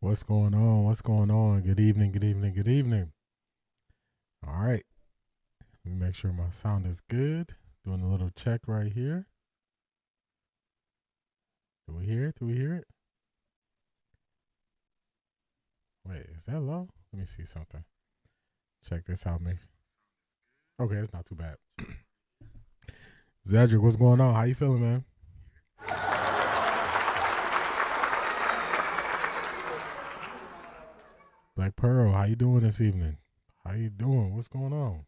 What's going on? What's going on? Good evening, good evening, good evening. All right. Let me make sure my sound is good. Doing a little check right here. Do we hear it? Do we hear it? Wait, is that low? Let me see something. Check this out, me. Okay, it's not too bad. Zedric, what's going on? How you feeling, man? Black Pearl, how you doing this evening? How you doing? What's going on?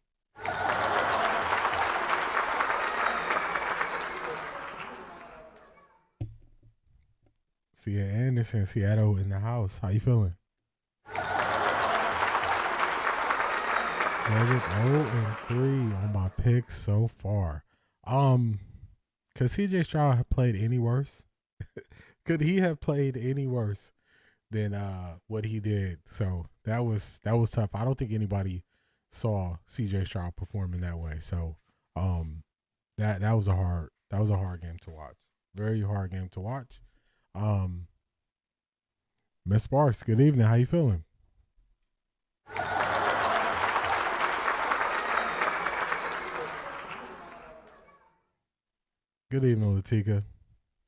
Sia Anderson, Seattle in the house. How you feeling? Credit 0-3 on my picks so far. Could CJ Stroud have played any worse? Could he have played any worse than what he did? So that was tough. I don't think anybody saw CJ Stroud perform in that way. So that was a hard game to watch. Very hard game to watch. Miss Sparks, good evening. How you feeling? Good evening, Latika.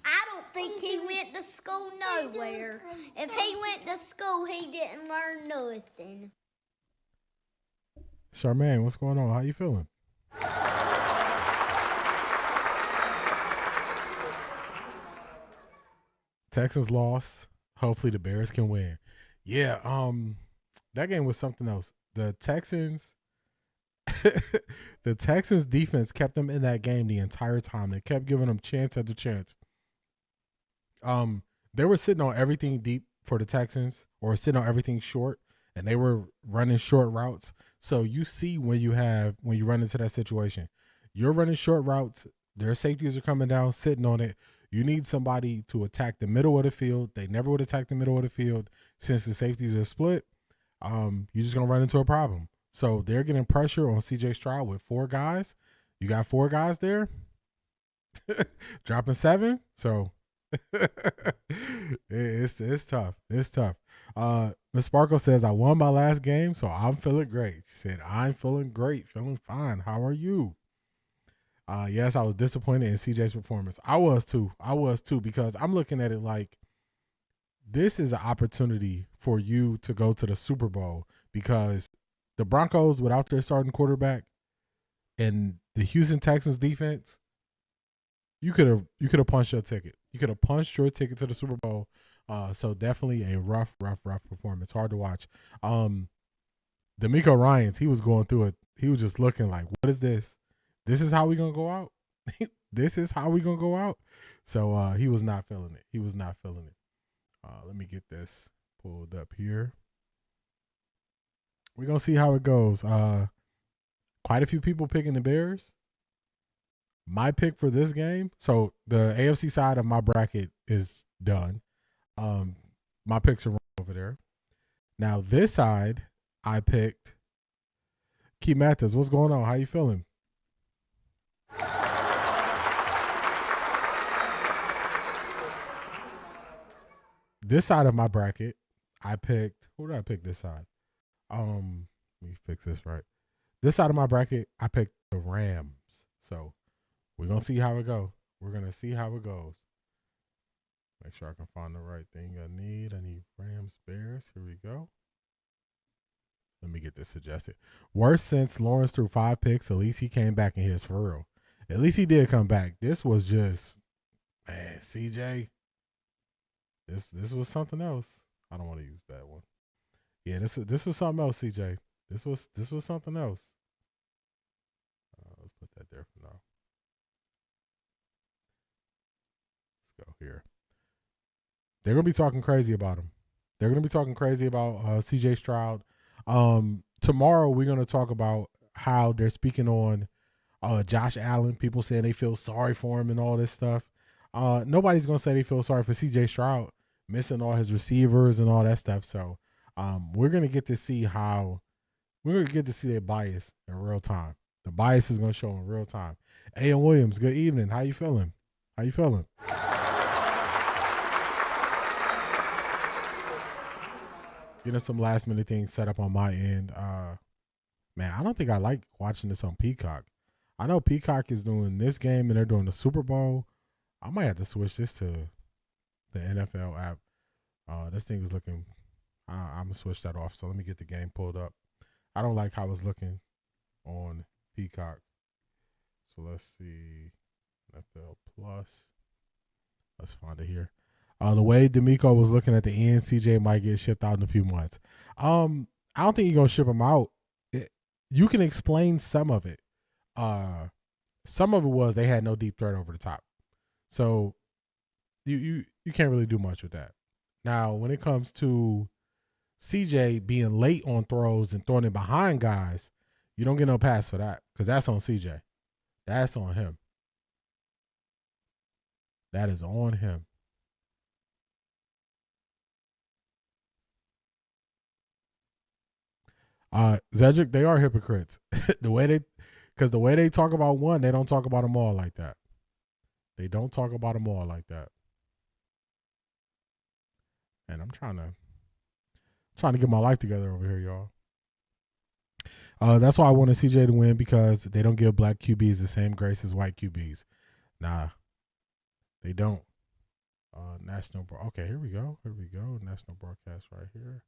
I don't think he went to school nowhere. If he went to school, he didn't learn nothing. Charmaine, what's going on? How you feeling? Texans lost. Hopefully the Bears can win. Yeah, that game was something else. The Texans defense kept them in that game the entire time. They kept giving them chance after chance. They were sitting on everything deep for the Texans, or sitting on everything short, and they were running short routes. So you see when you run into that situation, you're running short routes. Their safeties are coming down, sitting on it. You need somebody to attack the middle of the field. They never would attack the middle of the field since the safeties are split. You're just gonna run into a problem. So they're getting pressure on CJ Stroud with 4 guys. You got 4 guys there, dropping 7. So it's tough. It's tough. Miss Sparkle says, I won my last game, so I'm feeling great. She said, I'm feeling great, feeling fine. How are you? Yes, I was disappointed in CJ's performance. I was too, because I'm looking at it like this is an opportunity for you to go to the Super Bowl, because the Broncos, without their starting quarterback, and the Houston Texans defense, you could have punched your ticket. You could have punched your ticket to the Super Bowl. So definitely a rough performance. Hard to watch. D'Amico Ryans, he was going through it. He was just looking like, what is this? This is how we gonna go out? This is how we gonna go out? So he was not feeling it. He was not feeling it. Let me get this pulled up here. We're gonna see how it goes. Quite a few people picking the Bears. My pick for this game, so the AFC side of my bracket is done. My picks are over there. Now this side, I picked Key Mathis. What's going on? How you feeling? This side of my bracket, I picked. Who did I pick this side? Let me fix this right. This side of my bracket, I picked the Rams. So we're gonna see how it goes. We're gonna see how it goes. Make sure I can find the right thing I need. I need Rams, Bears. Here we go. Let me get this suggested. Worst since Lawrence threw 5 picks. At least he came back and hits for real. At least he did come back. This was just, man, CJ. This was something else. I don't want to use that one. Yeah, this was something else, CJ. This was something else. Let's put that there for now. Let's go here. They're gonna be talking crazy about him. They're gonna be talking crazy about CJ Stroud. Tomorrow we're gonna talk about how they're speaking on Josh Allen. People saying they feel sorry for him and all this stuff. Nobody's gonna say they feel sorry for CJ Stroud missing all his receivers and all that stuff. So we're gonna get to see their bias in real time. The bias is gonna show in real time. A.M. Williams, good evening. How you feeling? How you feeling? Getting some last minute things set up on my end. Man, I don't think I like watching this on Peacock. I know Peacock is doing this game and they're doing the Super Bowl. I might have to switch this to the NFL app. This thing is looking. I'm gonna switch that off. So let me get the game pulled up. I don't like how it's looking on Peacock. So let's see, NFL Plus. Let's find it here. The way D'Amico was looking at the end, CJ might get shipped out in a few months. I don't think you're gonna ship him out. You can explain some of it. Some of it was they had no deep threat over the top, so you can't really do much with that. Now, when it comes to CJ being late on throws and throwing it behind guys, you don't get no pass for that because that's on CJ. That's on him. That is on him. Zedric, they are hypocrites. the way they talk about one, they don't talk about them all like that. They don't talk about them all like that. And I'm trying to get my life together over here, y'all. That's why I wanted CJ to win because they don't give black QBs the same grace as white QBs. Nah, they don't. Okay, here we go. National broadcast right here.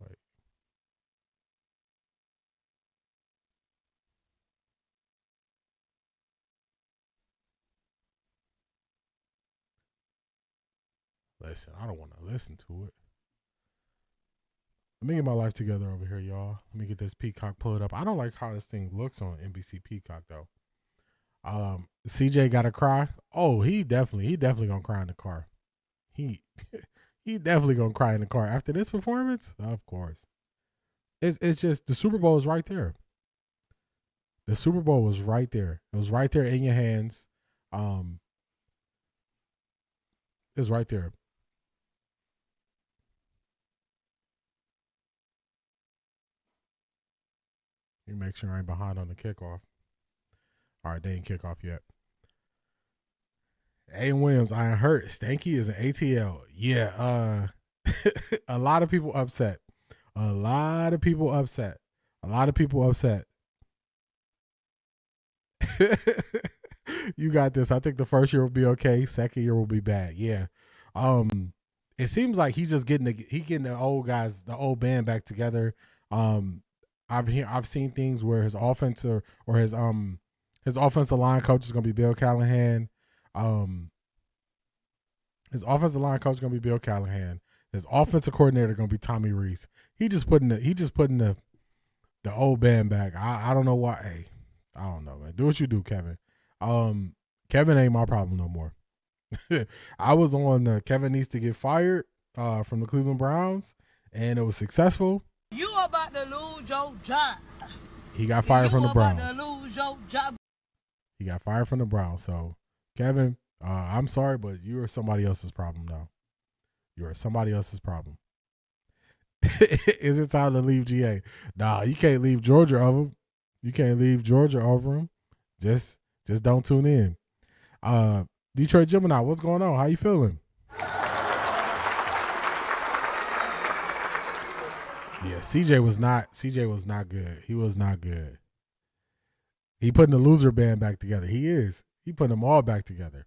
Wait. Listen, I don't want to listen to it. Let me get my life together over here, y'all. Let me get this Peacock pulled up. I don't like how this thing looks on NBC Peacock though. CJ got to cry. Oh, he definitely gonna cry in the car. He definitely gonna cry in the car after this performance. Of course, it's just the Super Bowl is right there. The Super Bowl was right there. It was right there in your hands. It's right there. You make sure I ain't behind on the kickoff. All right, they ain't kick off yet. A. Williams, Iron Hurt. Stanky is an ATL. Yeah, a lot of people upset. You got this. I think the first year will be okay. Second year will be bad. Yeah. It seems like he's just getting the old guys, the old band back together. I've seen things where his offensive or his offensive line coach is gonna be Bill Callahan. His offensive line coach is gonna be Bill Callahan. His offensive coordinator is gonna be Tommy Reese. He just putting the old band back. I don't know why. Hey, I don't know, man. Do what you do, Kevin. Kevin ain't my problem no more. I was on Kevin needs to get fired from the Cleveland Browns, and it was successful. You about to lose your job. He got fired from the Browns. You about to lose your job. He got fired from the Browns. So, Kevin, I'm sorry, but you are somebody else's problem now. You are somebody else's problem. Is it time to leave GA? Nah, you can't leave Georgia over him. You can't leave Georgia over him. Just don't tune in. Detroit Gemini, what's going on? How you feeling? Yeah, CJ was not good. He was not good. He putting the loser band back together. He is. He putting them all back together.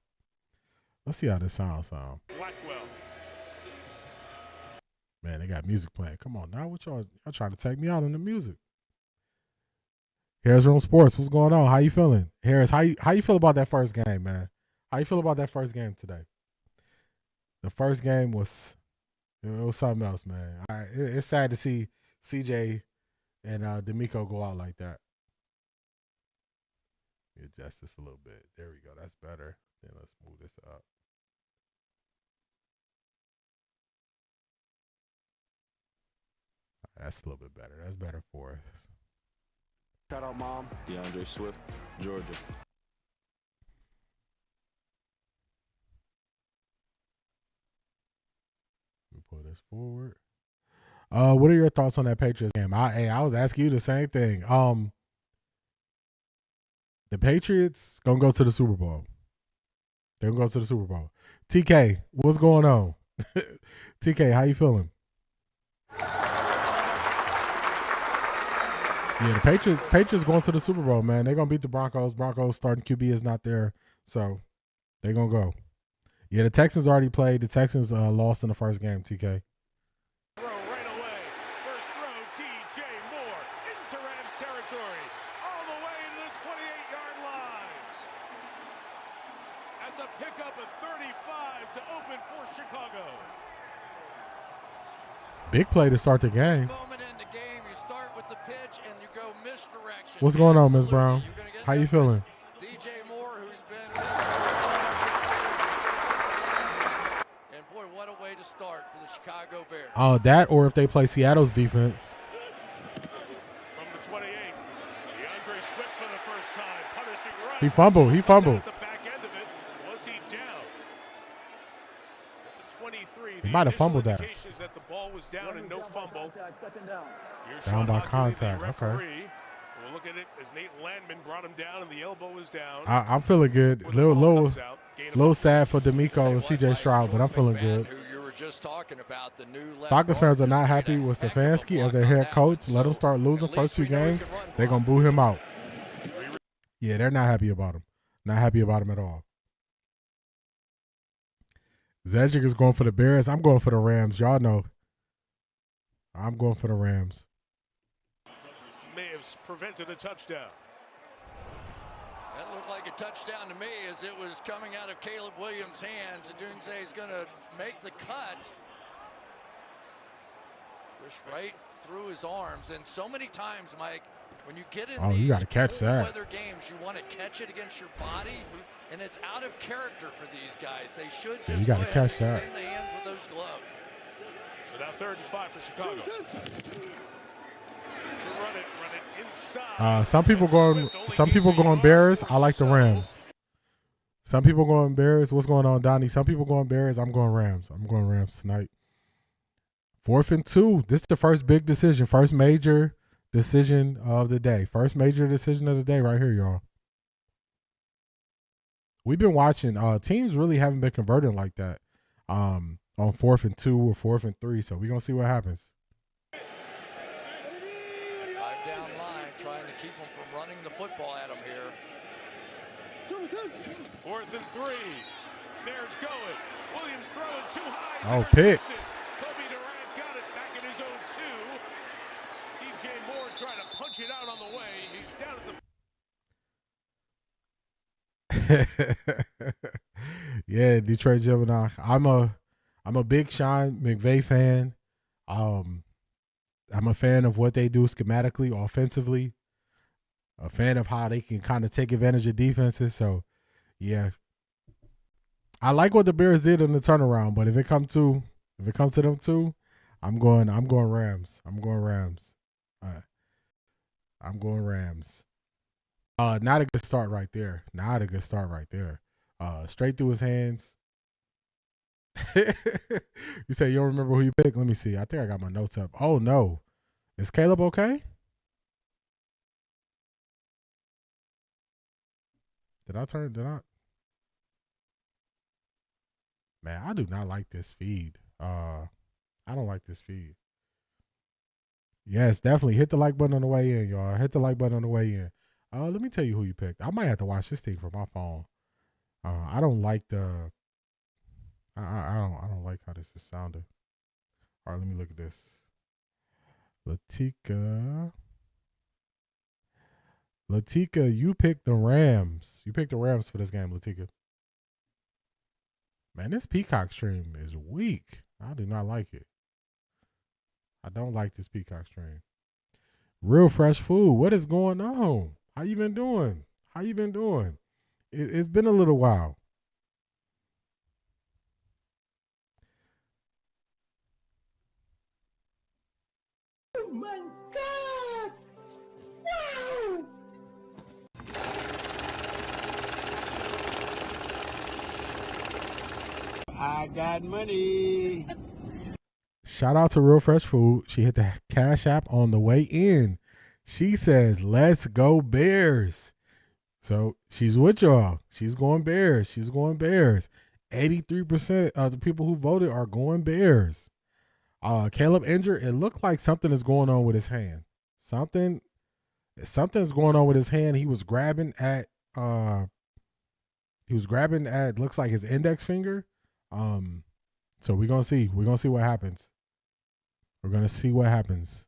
Let's see how this sounds. Blackwell. Man, they got music playing. Come on now. What y'all trying to take me out on the music? Harris Room Sports, what's going on? How you feeling? Harris, how you feel about that first game, man? How you feel about that first game today? The first game was something else, man. It's sad to see CJ and D'Amico go out like that. Adjust this a little bit. There we go. That's better. Then let's move this up. That's a little bit better. That's better for us. Shout out, Mom. DeAndre Swift, Georgia. Let me pull this forward. What are your thoughts on that Patriots game? I was asking you the same thing. The Patriots gonna go to the Super Bowl. They're gonna go to the Super Bowl. TK, what's going on? TK, how you feeling? Yeah, the Patriots going to the Super Bowl, man. They're going to beat the Broncos. Broncos starting QB is not there, so they're going to go. Yeah, the Texans already played. The Texans lost in the first game, TK. Throw right away. First throw, DJ Moore into Rams territory. All the way to the 28-yard line. That's a pickup of 35 to open for Chicago. Big play to start the game. Moment in the game, you start with the pitch and you go misdirection. What's going on, Ms. Brown? How you feeling? DJ Moore, who's been and boy, what a way to start for the Chicago Bears. That or if they play Seattle's defense. From the 28, DeAndre Swift for the first time, punishing run. He fumbled. At the back end of it, was he down? At the 23, He might have fumbled that. indications that the ball was down and no fumble. Here's Down Sean by Hodgley, the contact, okay. referee. We'll look at it as Nate Landman brought him down and the elbow was down. I'm feeling good. Little sad for D'Amico and CJ Stroud, but I'm feeling good. Who you were just talking about, the new left Falcons fans are guard, not just happy made a with heck of a Stefanski as block their on head that coach. one. Let him So start losing at first least two we know he games. can run They're block. going to boo him out. Yeah, they're not happy about him. Not happy about him at all. Zedrick is going for the Bears. I'm going for the Rams. Y'all know. I'm going for the Rams. May have prevented a touchdown. That looked like a touchdown to me as it was coming out of Caleb Williams' hands. Adunze is going to make the cut. Just right through his arms. And so many times, Mike, when you get in You these got to catch cold that. weather games, you want to catch it against your body, and it's out of character for these guys. They should Yeah, just you go gotta ahead catch and that. extend the hands with those gloves. So now 3rd and 5 for Chicago. To run it inside. Some people going Bears. I like the Rams. Some people going Bears. What's going on, Donnie? Some people going Bears. I'm going Rams. I'm going Rams tonight. 4th and 2. This is the first big decision. First major decision of the day. First major decision of the day right here, y'all. We've been watching. Teams really haven't been converting like that on 4th and 2 or 4th and 3. So we're going to see what happens. 5 down line, trying to keep them from running the football at them here. 4th and 3. Bears going. Williams throwing too high. Oh, pick. Kobe Durant got it back in his own 2. DJ Moore trying to punch it out on the way. He's down at the Yeah, Detroit Gemini. I'm a big Sean McVay fan. I'm a fan of what they do schematically, offensively. A fan of how they can kind of take advantage of defenses. So, yeah, I like what the Bears did in the turnaround. But if it comes to them too, I'm going Rams. I'm going Rams. I'm going Rams. Not a good start right there. Straight through his hands. You say you don't remember who you picked? Let me see. I think I got my notes up. Oh, no. Is Caleb okay? Did I? Man, I do not like this feed. I don't like this feed. Yes, definitely. Hit the like button on the way in, y'all. Hit the like button on the way in. Let me tell you who you picked. I might have to watch this thing from my phone. I don't like the. I don't like how this is sounding. All right, let me look at this. Latika, you picked the Rams. You picked the Rams for this game, Latika. Man, this Peacock stream is weak. I do not like it. I don't like this Peacock stream. Real Fresh Food. What is going on? How you been doing? It's been a little while. Oh my God! Wow! I got money. Shout out to Real Fresh Food. She hit the Cash App on the way in. She says, "Let's go Bears." So she's with y'all. She's going Bears. 83% of the people who voted are going Bears. Caleb injured. It looked like something is going on with his hand. Something's going on with his hand. He was grabbing at looks like his index finger. So we're gonna see. We're gonna see what happens. We're gonna see what happens.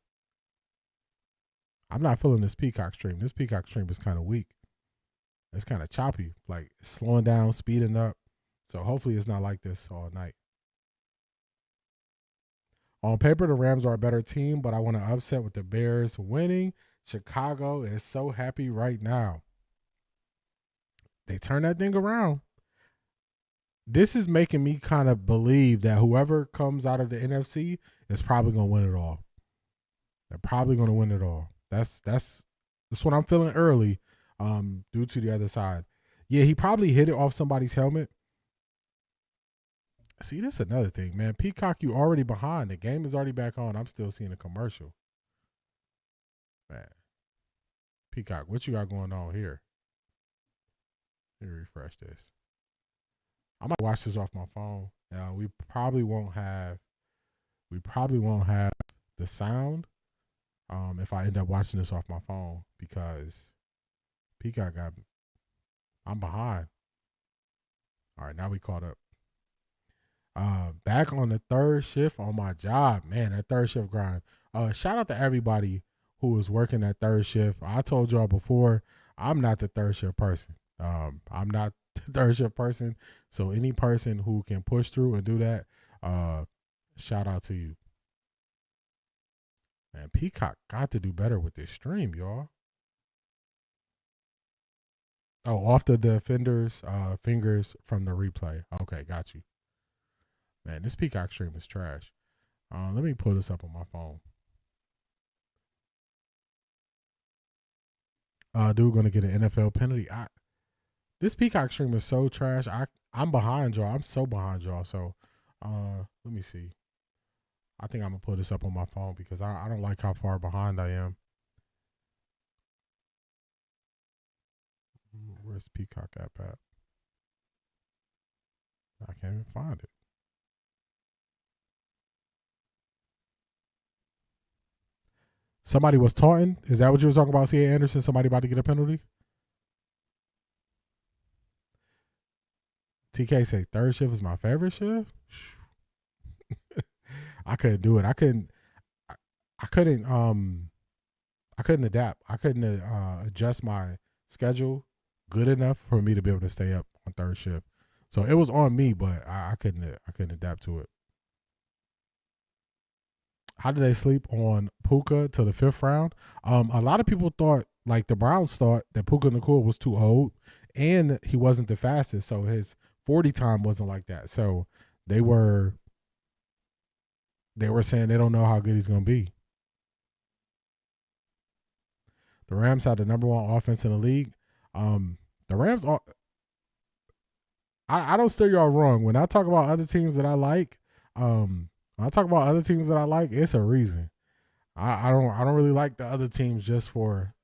I'm not feeling this Peacock stream. This Peacock stream is kind of weak. It's kind of choppy, like slowing down, speeding up. So hopefully it's not like this all night. On paper, the Rams are a better team, but I want to upset with the Bears winning. Chicago is so happy right now. They turn that thing around. This is making me kind of believe that whoever comes out of the NFC is probably going to win it all. They're probably going to win it all. That's what I'm feeling early due to the other side. Yeah, he probably hit it off somebody's helmet. See, this is another thing, man. Peacock, you already behind. The game is already back on. I'm still seeing a commercial. Man. Peacock, what you got going on here? Let me refresh this. I might watch this off my phone. We probably won't have the sound if I end up watching this off my phone because Peacock I'm behind. All right, now we caught up. Back on the third shift on my job. Man, that third shift grind. Shout out to everybody who was working that third shift. I told y'all before, I'm not the third shift person. I'm not the third shift person. So any person who can push through and do that, shout out to you. Man, Peacock got to do better with this stream, y'all. Oh, off the defender's fingers from the replay. Okay, got you. Man, this Peacock stream is trash. Let me pull this up on my phone. Dude gonna get an NFL penalty. This Peacock stream is so trash. I'm behind y'all. I'm so behind y'all. So let me see. I think I'm gonna put this up on my phone because I don't like how far behind I am. Where's Peacock app at? I can't even find it. Somebody was taunting. Is that what you were talking about, C.A. Anderson? Somebody about to get a penalty? TK say third shift is my favorite shift. I couldn't do it. I couldn't adapt. I couldn't adjust my schedule good enough for me to be able to stay up on third shift. So it was on me, but I couldn't adapt to it. How did they sleep on Puka to the 5th round? A lot of people thought, like the Browns thought, that Puka Nacua was too old and he wasn't the fastest. So his 40 time wasn't like that. So they were saying they don't know how good he's going to be. The Rams had the number 1 offense in the league. The Rams are. I don't steer y'all wrong. When I talk about other teams that I like, it's a reason. I don't really like the other teams just for,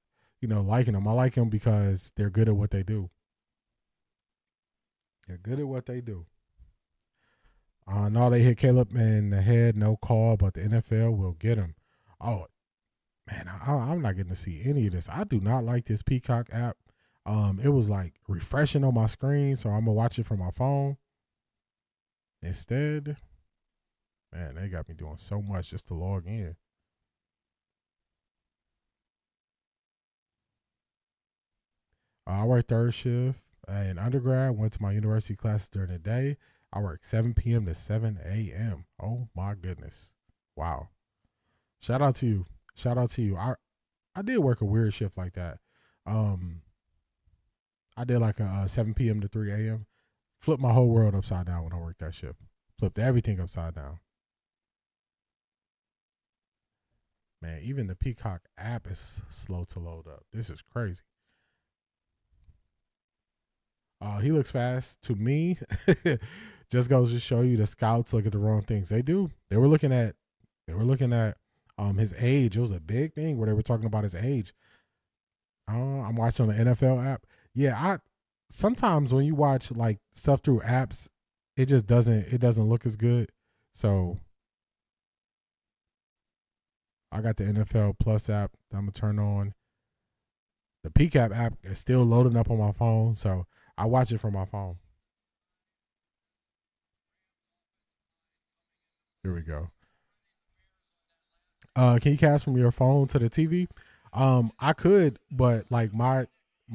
liking them. I like them because they're good at what they do. They're good at what they do. No, they hit Caleb in the head, no call, but the NFL will get him. Oh, man, I'm not getting to see any of this. I do not like this Peacock app. It was like refreshing on my screen, so I'm gonna watch it from my phone instead. Man, they got me doing so much just to log in. I work third shift in undergrad, went to my university classes during the day. I work 7 p.m. to 7 a.m. Oh, my goodness. Wow. Shout out to you. I did work a weird shift like that. I did like a 7 p.m. to 3 a.m. Flipped my whole world upside down when I worked that shift. Flipped everything upside down. Man, even the Peacock app is slow to load up. This is crazy. He looks fast to me. Just goes to show you the scouts look at the wrong things. They do. They were looking at his age. It was a big thing where they were talking about his age. I'm watching on the NFL app. Yeah, sometimes when you watch like stuff through apps, it just doesn't look as good. So I got the NFL Plus app that I'm gonna turn on. The PCAP app is still loading up on my phone, so I watch it from my phone. Here we go. Can you cast from your phone to the TV? I could, but like my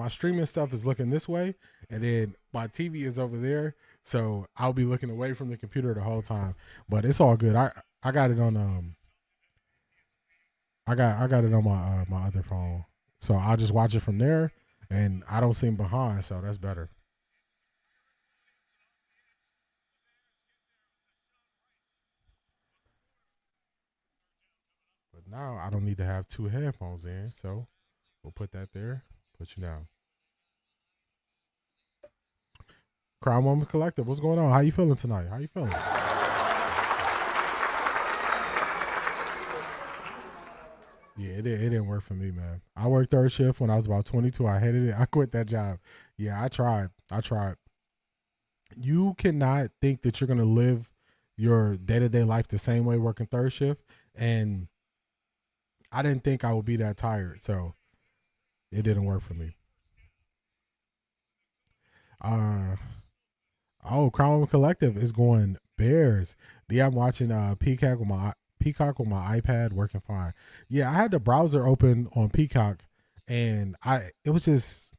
streaming stuff is looking this way, and then my TV is over there, so I'll be looking away from the computer the whole time. But it's all good. I got it on I got it on my my other phone, so I'll just watch it from there, and I don't seem behind, so that's better. But now I don't need to have two headphones in, so we'll put that there. Put you down. Crown Moment Collective, what's going on? How you feeling tonight? How you feeling? Yeah, it didn't work for me, man. I worked third shift when I was about 22. I hated it. I quit that job. Yeah, I tried. You cannot think that you're going to live your day-to-day life the same way working third shift. And I didn't think I would be that tired. So it didn't work for me. Crown Collective is going Bears. Yeah, I'm watching Peacock with my iPad, working fine. Yeah, I had the browser open on Peacock, and it was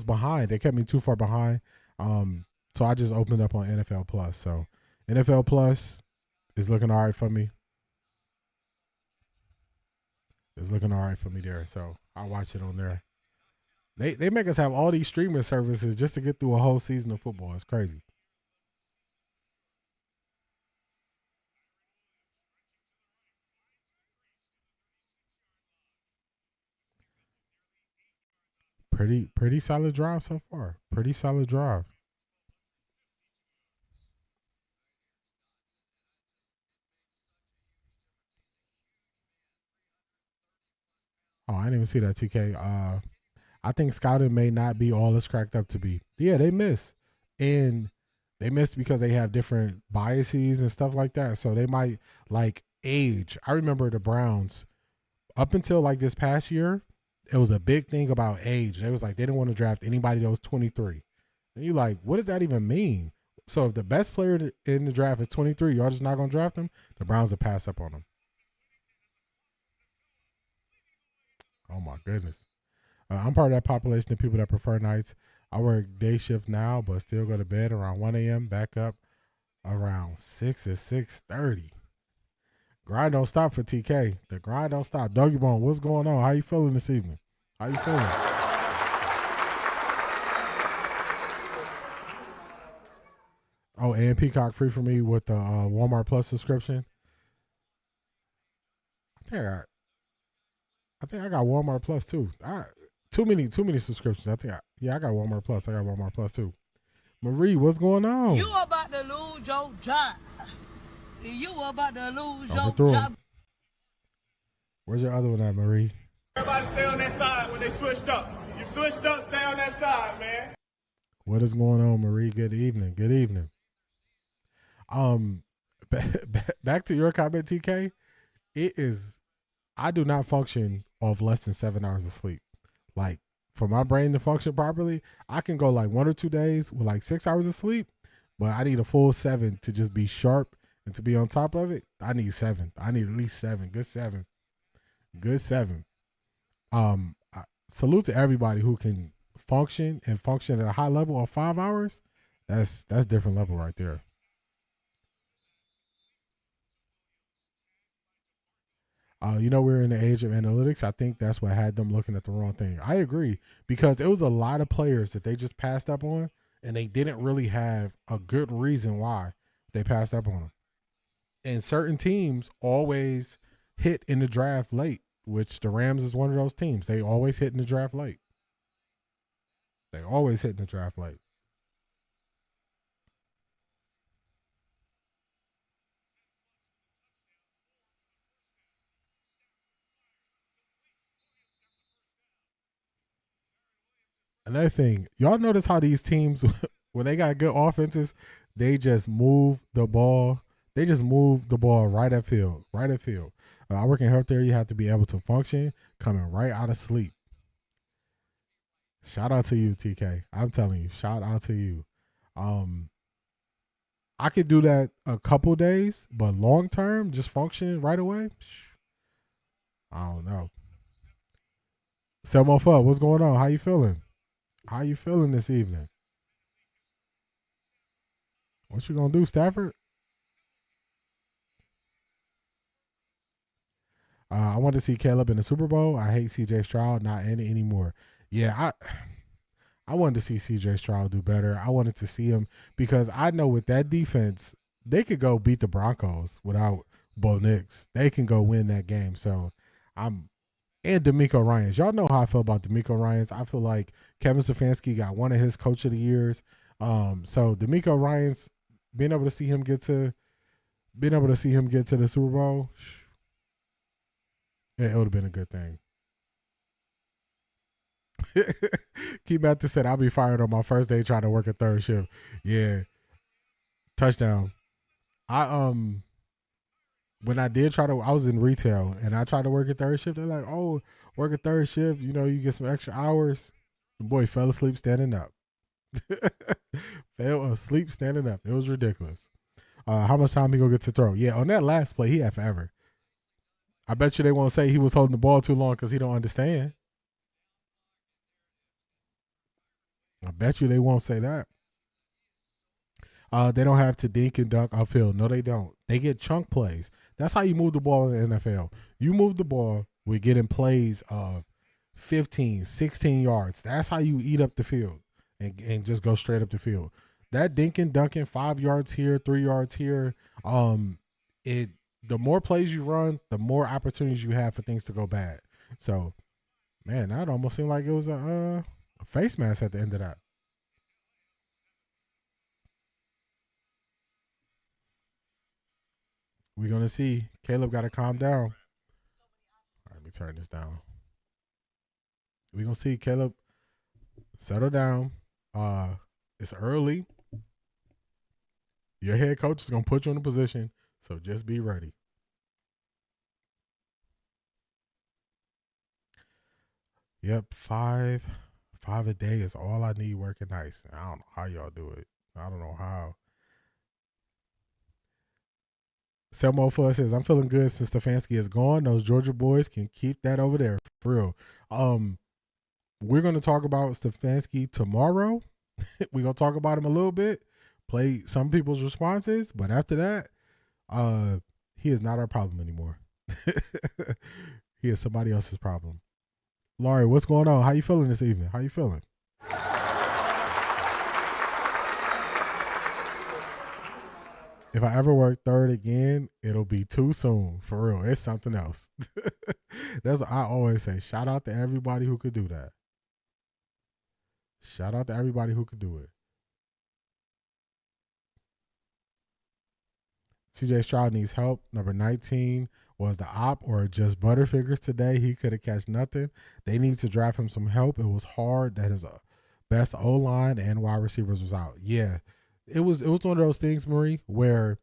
behind. They kept me too far behind. So I just opened up on NFL Plus. So NFL Plus is looking all right for me. It's looking all right for me there. So I'll watch it on there. They make us have all these streaming services just to get through a whole season of football. It's crazy. Pretty solid drive so far. Pretty solid drive. Oh, I didn't even see that, TK. I think scouting may not be all it's cracked up to be. Yeah, they miss. And they miss because they have different biases and stuff like that. So they might like age. I remember the Browns up until like this past year, it was a big thing about age. They was like, they didn't want to draft anybody that was 23. And you're like, what does that even mean? So if the best player in the draft is 23, y'all just not going to draft him? The Browns will pass up on him. Oh, my goodness. I'm part of that population of people that prefer nights. I work day shift now, but still go to bed around 1 a.m., back up around 6 or 6:30. Grind don't stop for TK. The grind don't stop. Doggy Bone, what's going on? How you feeling this evening? How you feeling? Oh, and Peacock free for me with the Walmart Plus subscription. I think I got Walmart Plus too. Too many subscriptions. I got Walmart Plus. I got Walmart Plus too. Marie, what's going on? You about to lose your job. You about to lose Overthrew your him. job. Where's your other one at, Marie? Everybody stay on that side when they switched up. You switched up, stay on that side, man. What is going on, Marie? Good evening. Good evening. Back to your comment, TK. I do not function off less than 7 hours of sleep. Like, for my brain to function properly, I can go like 1 or 2 days with like 6 hours of sleep, but I need a full 7 to just be sharp and to be on top of it. I need 7. I need at least 7. Good 7. Good 7. Salute to everybody who can function at a high level of 5 hours. That's different level right there. We're in the age of analytics. I think that's what had them looking at the wrong thing. I agree, because there was a lot of players that they just passed up on, and they didn't really have a good reason why they passed up on them. And certain teams always hit in the draft late, which the Rams is one of those teams. They always hit in the draft late. Another thing, y'all notice how these teams, when they got good offenses, They just move the ball. They just move the ball right at field. Right at field. I work in health there. You have to be able to function coming right out of sleep. Shout out to you, TK. I'm telling you, shout out to you. I could do that a couple days, but long term, just functioning right away, I don't know. Selmo Fudd, what's going on? How you feeling? How you feeling this evening? What you gonna do, Stafford? I want to see Caleb in the Super Bowl. I hate CJ Stroud not in it anymore. Yeah, I wanted to see CJ Stroud do better. I wanted to see him because I know with that defense, they could go beat the Broncos without Bo Nix. They can go win that game. So and D'Amico Ryans. Y'all know how I feel about D'Amico Ryans. I feel like Kevin Stefanski got one of his coach of the years. So D'Amico Ryans, being able to see him get to the Super Bowl, it would have been a good thing. Keep back to said I'll be fired on my first day trying to work a third shift. Yeah. Touchdown. When I did I was in retail and I tried to work a third shift. They're like, oh, work a third shift, you get some extra hours. The boy fell asleep standing up. Fell asleep standing up. It was ridiculous. How much time he gonna get to throw? Yeah, on that last play, he had forever. I bet you they won't say he was holding the ball too long because he don't understand. I bet you they won't say that. They don't have to dink and dunk upfield. No, they don't. They get chunk plays. That's how you move the ball in the NFL. You move the ball, we get in plays of 15, 16 yards. That's how you eat up the field and just go straight up the field. That dink and dunking 5 yards here, 3 yards here, the more plays you run, the more opportunities you have for things to go bad. So, man, that almost seemed like it was a face mask at the end of that. We're going to see. Caleb got to calm down. All right, let me turn this down. We're going to see Caleb settle down. It's early. Your head coach is going to put you in a position, so just be ready. Yep, five a day is all I need working nights. I don't know how y'all do it. I don't know how. Selmo Fudd says, I'm feeling good since Stefanski is gone. Those Georgia boys can keep that over there. For real. We're going to talk about Stefanski tomorrow. We're going to talk about him a little bit, play some people's responses. But after that, he is not our problem anymore. He is somebody else's problem. Laurie, what's going on? How you feeling this evening? How you feeling? If I ever work third again, it'll be too soon. For real. It's something else. That's what I always say. Shout out to everybody who could do that. Shout out to everybody who could do it. CJ Stroud needs help. Number 19 was the op or just Butterfingers today. He could have catch nothing. They need to draft him some help. It was hard that his best O-line and wide receivers was out. Yeah. It was one of those things, Marie, where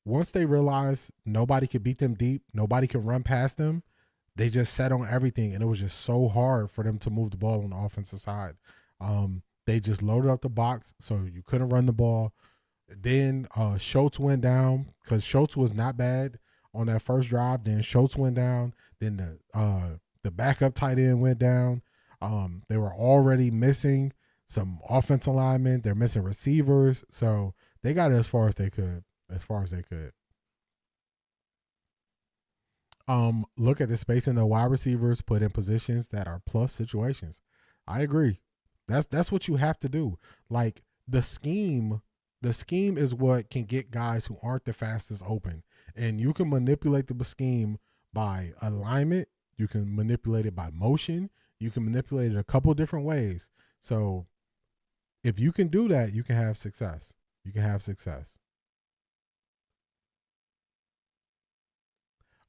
once they realized nobody could beat them deep, nobody could run past them, they just sat on everything, and it was just so hard for them to move the ball on the offensive side. They just loaded up the box, so you couldn't run the ball. Then Schultz went down because Schultz was not bad on that first drive. Then Schultz went down. Then the backup tight end went down. They were already missing some offensive linemen. They're missing receivers. So they got it as far as they could. Look at the spacing the wide receivers put in positions that are plus situations. I agree. That's what you have to do. Like the scheme is what can get guys who aren't the fastest open. And you can manipulate the scheme by alignment. You can manipulate it by motion. You can manipulate it a couple different ways. So if you can do that, you can have success.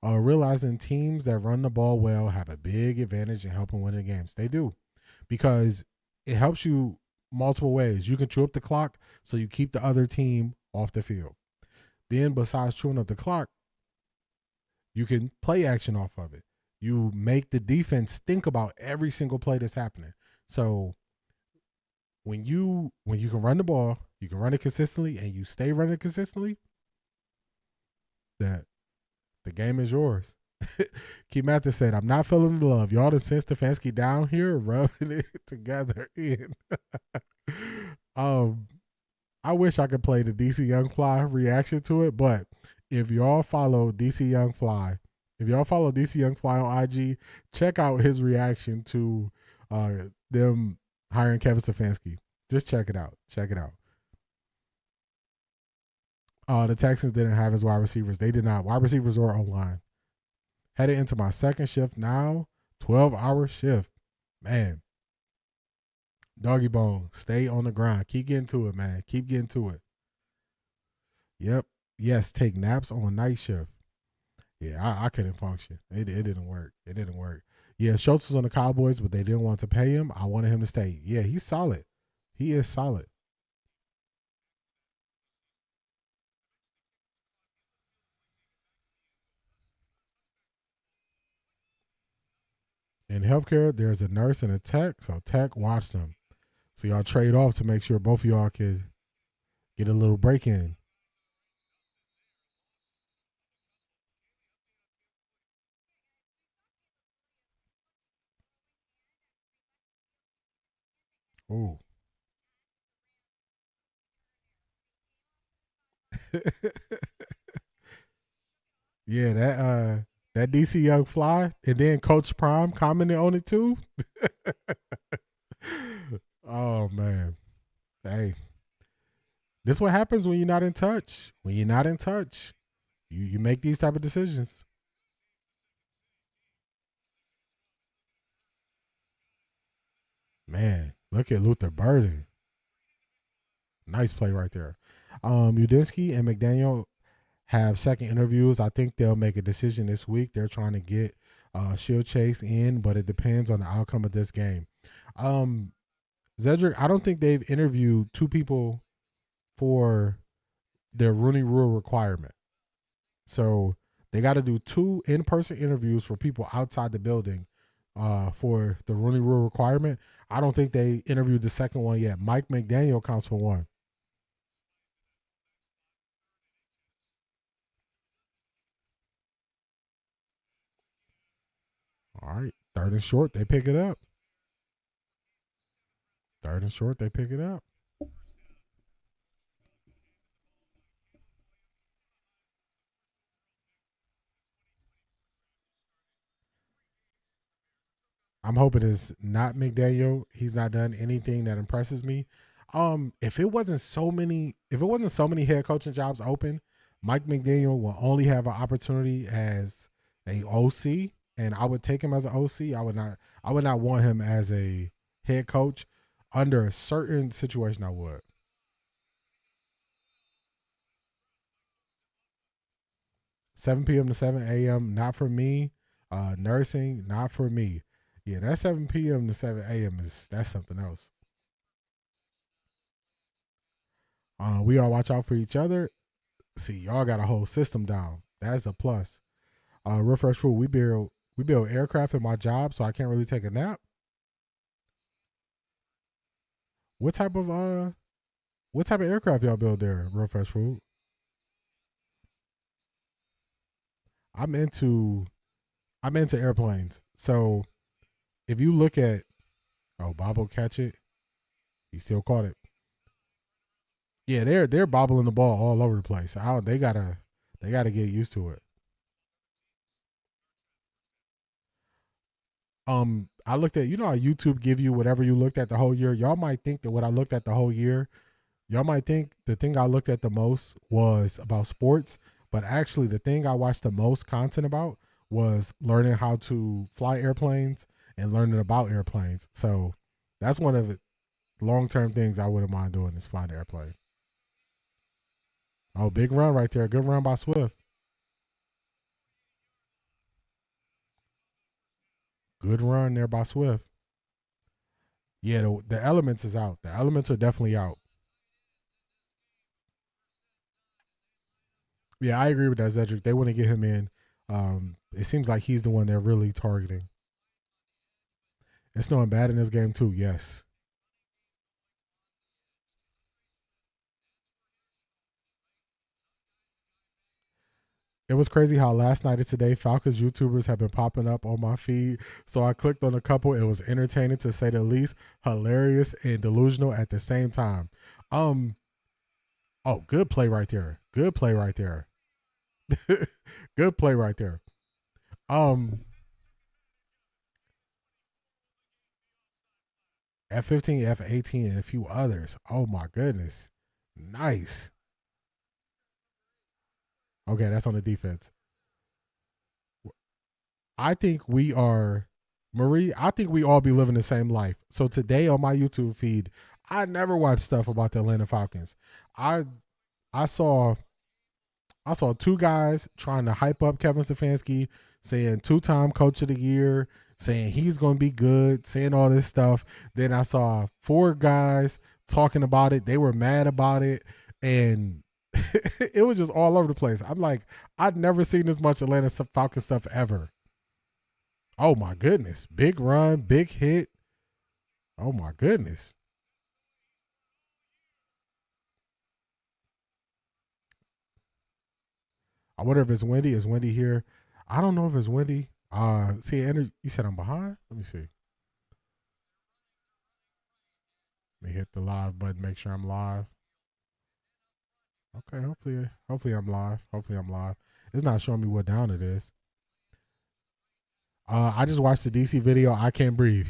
Realizing teams that run the ball well have a big advantage in helping win the games. They do, because it helps you multiple ways. You can chew up the clock so you keep the other team off the field. Then besides chewing up the clock, you can play action off of it. You make the defense think about every single play that's happening. So when you can run the ball, you can run it consistently, and you stay running consistently, that the game is yours. Keith Mathis said, I'm not feeling the love. Y'all done sent Stefanski down here rubbing it together in. I wish I could play the DC Young Fly reaction to it, but if y'all follow DC Young Fly on IG, check out his reaction to them hiring Kevin Stefanski. Just check it out. The Texans didn't have his wide receivers. They did not. Wide receivers or online. Headed into my second shift now, 12-hour shift. Man. Doggy bone, stay on the grind. Keep getting to it, man. Keep getting to it. Yep. Yes, take naps on night shift. Yeah, I couldn't function. It didn't work. Yeah, Schultz was on the Cowboys, but they didn't want to pay him. I wanted him to stay. Yeah, he's solid. He is solid. In healthcare, there's a nurse and a tech, so tech watch them. So y'all trade off to make sure both of y'all can get a little break in. Ooh. Yeah, that DC Young Fly, and then Coach Prime commented on it too. Oh man. Hey. This is what happens when you're not in touch. You make these type of decisions. Man, look at Luther Burden. Nice play right there. Udinski and McDaniel have second interviews. I think they'll make a decision this week. They're trying to get Shield Chase in, but it depends on the outcome of this game. Zedric, I don't think they've interviewed two people for their Rooney Rule requirement. So they got to do 2 in-person interviews for people outside the building for the Rooney Rule requirement. I don't think they interviewed the second one yet. Mike McDaniel counts for 1. All right. 3rd and short, they pick it up. I'm hoping it's not McDaniel. He's not done anything that impresses me. If it wasn't so many head coaching jobs open, Mike McDaniel will only have an opportunity as a OC, and I would take him as an OC. I would not want him as a head coach. Under a certain situation, I would. $7 p.m. to 7 a.m. not for me. Nursing, not for me. Yeah, that 7 p.m. to 7 a.m. that's something else. We all watch out for each other. See, y'all got a whole system down. That's a plus. Refresh Food, we build aircraft in my job, so I can't really take a nap. What type of aircraft y'all build there, Refresh Food? I'm into airplanes. So if you look at, Bob will catch it. He still caught it. Yeah, they're bobbling the ball all over the place. They gotta get used to it. I looked at, how YouTube give you whatever you looked at the whole year. Y'all might think that what I looked at the whole year, y'all might think the thing I looked at the most was about sports, but actually the thing I watched the most content about was learning how to fly airplanes and learning about airplanes. So that's one of the long-term things I wouldn't mind doing is flying an airplane. Oh, big run right there. Good run by Swift. Good run there by Swift. Yeah, the elements is out. The elements are definitely out. Yeah, I agree with that, Zedric. They want to get him in. It seems like he's the one they're really targeting. It's snowing bad in this game too. Yes. It was crazy how last night and today Falcons YouTubers have been popping up on my feed. So I clicked on a couple. It was entertaining to say the least, hilarious and delusional at the same time. Oh, good play right there. Good play right there. Good play right there. F15, F18, and a few others. Oh my goodness. Nice. Okay, that's on the defense. I think we are, Marie, I think we all be living the same life. So today on my YouTube feed, I never watched stuff about the Atlanta Falcons. I saw two guys trying to hype up Kevin Stefanski, saying 2-time coach of the year, saying he's going to be good, saying all this stuff. Then I saw 4 guys talking about it. They were mad about it. And it was just all over the place. I'm like, I'd never seen this much Atlanta Falcons stuff ever. Oh my goodness. Big run, big hit. Oh my goodness. I wonder if it's windy. Is windy here? I don't know if it's windy. See, Andrew, you said I'm behind? Let me see. Let me hit the live button, make sure I'm live. Okay, hopefully I'm live. Hopefully I'm live. It's not showing me what down it is. I just watched the DC video. I can't breathe.